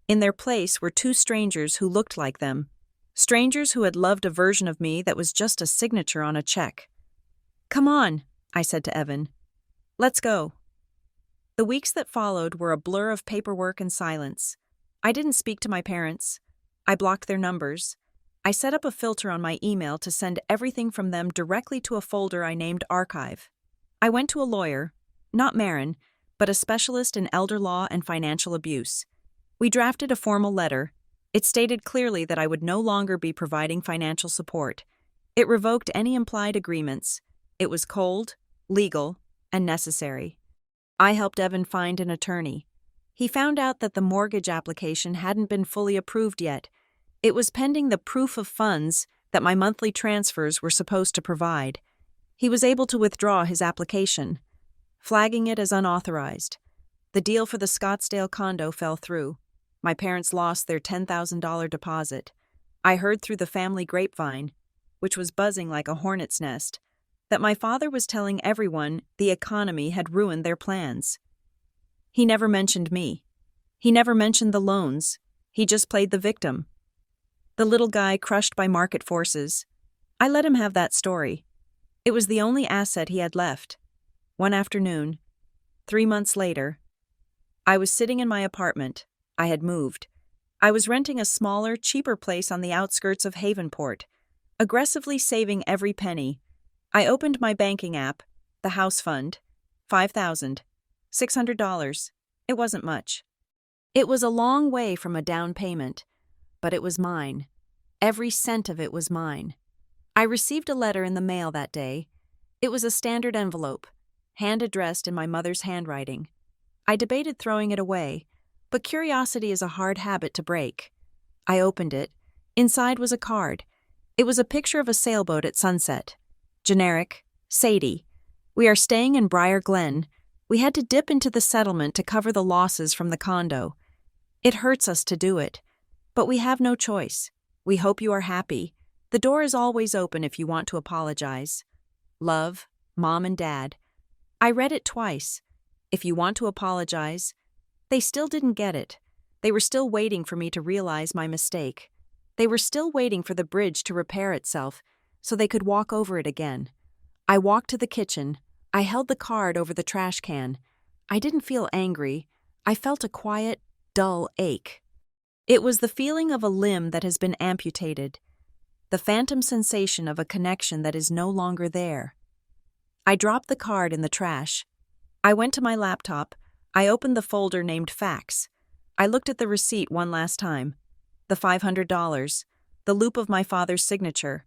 In their place were two strangers who looked like them. Strangers who had loved a version of me that was just a signature on a check. "Come on," I said to Evan. "Let's go." The weeks that followed were a blur of paperwork and silence. I didn't speak to my parents. I blocked their numbers. I set up a filter on my email to send everything from them directly to a folder I named Archive. I went to a lawyer, not Marin, but a specialist in elder law and financial abuse. We drafted a formal letter. It stated clearly that I would no longer be providing financial support. It revoked any implied agreements. It was cold, legal, and necessary. I helped Evan find an attorney. He found out that the mortgage application hadn't been fully approved yet. It was pending the proof of funds that my monthly transfers were supposed to provide. He was able to withdraw his application, flagging it as unauthorized. The deal for the Scottsdale condo fell through. My parents lost their $10,000 deposit. I heard through the family grapevine, which was buzzing like a hornet's nest, that my father was telling everyone the economy had ruined their plans. He never mentioned me. He never mentioned the loans. He just played the victim. The little guy crushed by market forces. I let him have that story. It was the only asset he had left. One afternoon, 3 months later, I was sitting in my apartment. I had moved. I was renting a smaller, cheaper place on the outskirts of Havenport, aggressively saving every penny. I opened my banking app, the house fund, $5,600. It wasn't much. It was a long way from a down payment, but it was mine. Every cent of it was mine. I received a letter in the mail that day. It was a standard envelope, hand-addressed in my mother's handwriting. I debated throwing it away, but curiosity is a hard habit to break. I opened it. Inside was a card. It was a picture of a sailboat at sunset. Generic, Sadie. We are staying in Briar Glen. We had to dip into the settlement to cover the losses from the condo. It hurts us to do it, but we have no choice. We hope you are happy. The door is always open if you want to apologize. Love, Mom and Dad. I read it twice. If you want to apologize. They still didn't get it. They were still waiting for me to realize my mistake. They were still waiting for the bridge to repair itself so they could walk over it again. I walked to the kitchen. I held the card over the trash can. I didn't feel angry. I felt a quiet, dull ache. It was the feeling of a limb that has been amputated, the phantom sensation of a connection that is no longer there. I dropped the card in the trash. I went to my laptop. I opened the folder named Facts. I looked at the receipt one last time. The $500, the loop of my father's signature.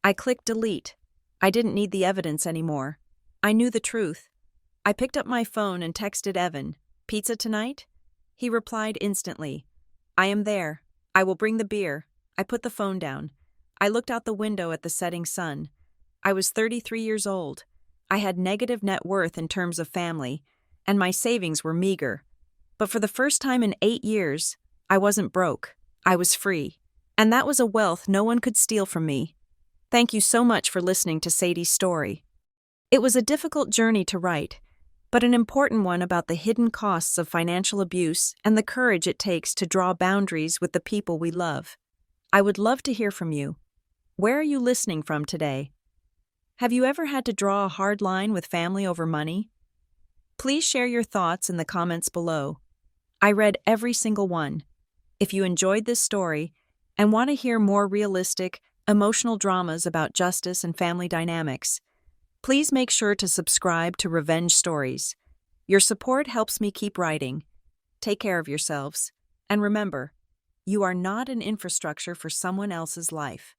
I clicked delete. I didn't need the evidence anymore. I knew the truth. I picked up my phone and texted Evan, "Pizza tonight?" He replied instantly, "I am there. I will bring the beer." I put the phone down. I looked out the window at the setting sun. I was 33 years old. I had negative net worth in terms of family, and my savings were meager. But for the first time in 8 years, I wasn't broke. I was free. And that was a wealth no one could steal from me. Thank you so much for listening to Sadie's story. It was a difficult journey to write, but an important one about the hidden costs of financial abuse and the courage it takes to draw boundaries with the people we love. I would love to hear from you. Where are you listening from today? Have you ever had to draw a hard line with family over money? Please share your thoughts in the comments below. I read every single one. If you enjoyed this story and want to hear more realistic, emotional dramas about justice and family dynamics, please make sure to subscribe to Revenge Stories. Your support helps me keep writing. Take care of yourselves. And remember, you are not an infrastructure for someone else's life.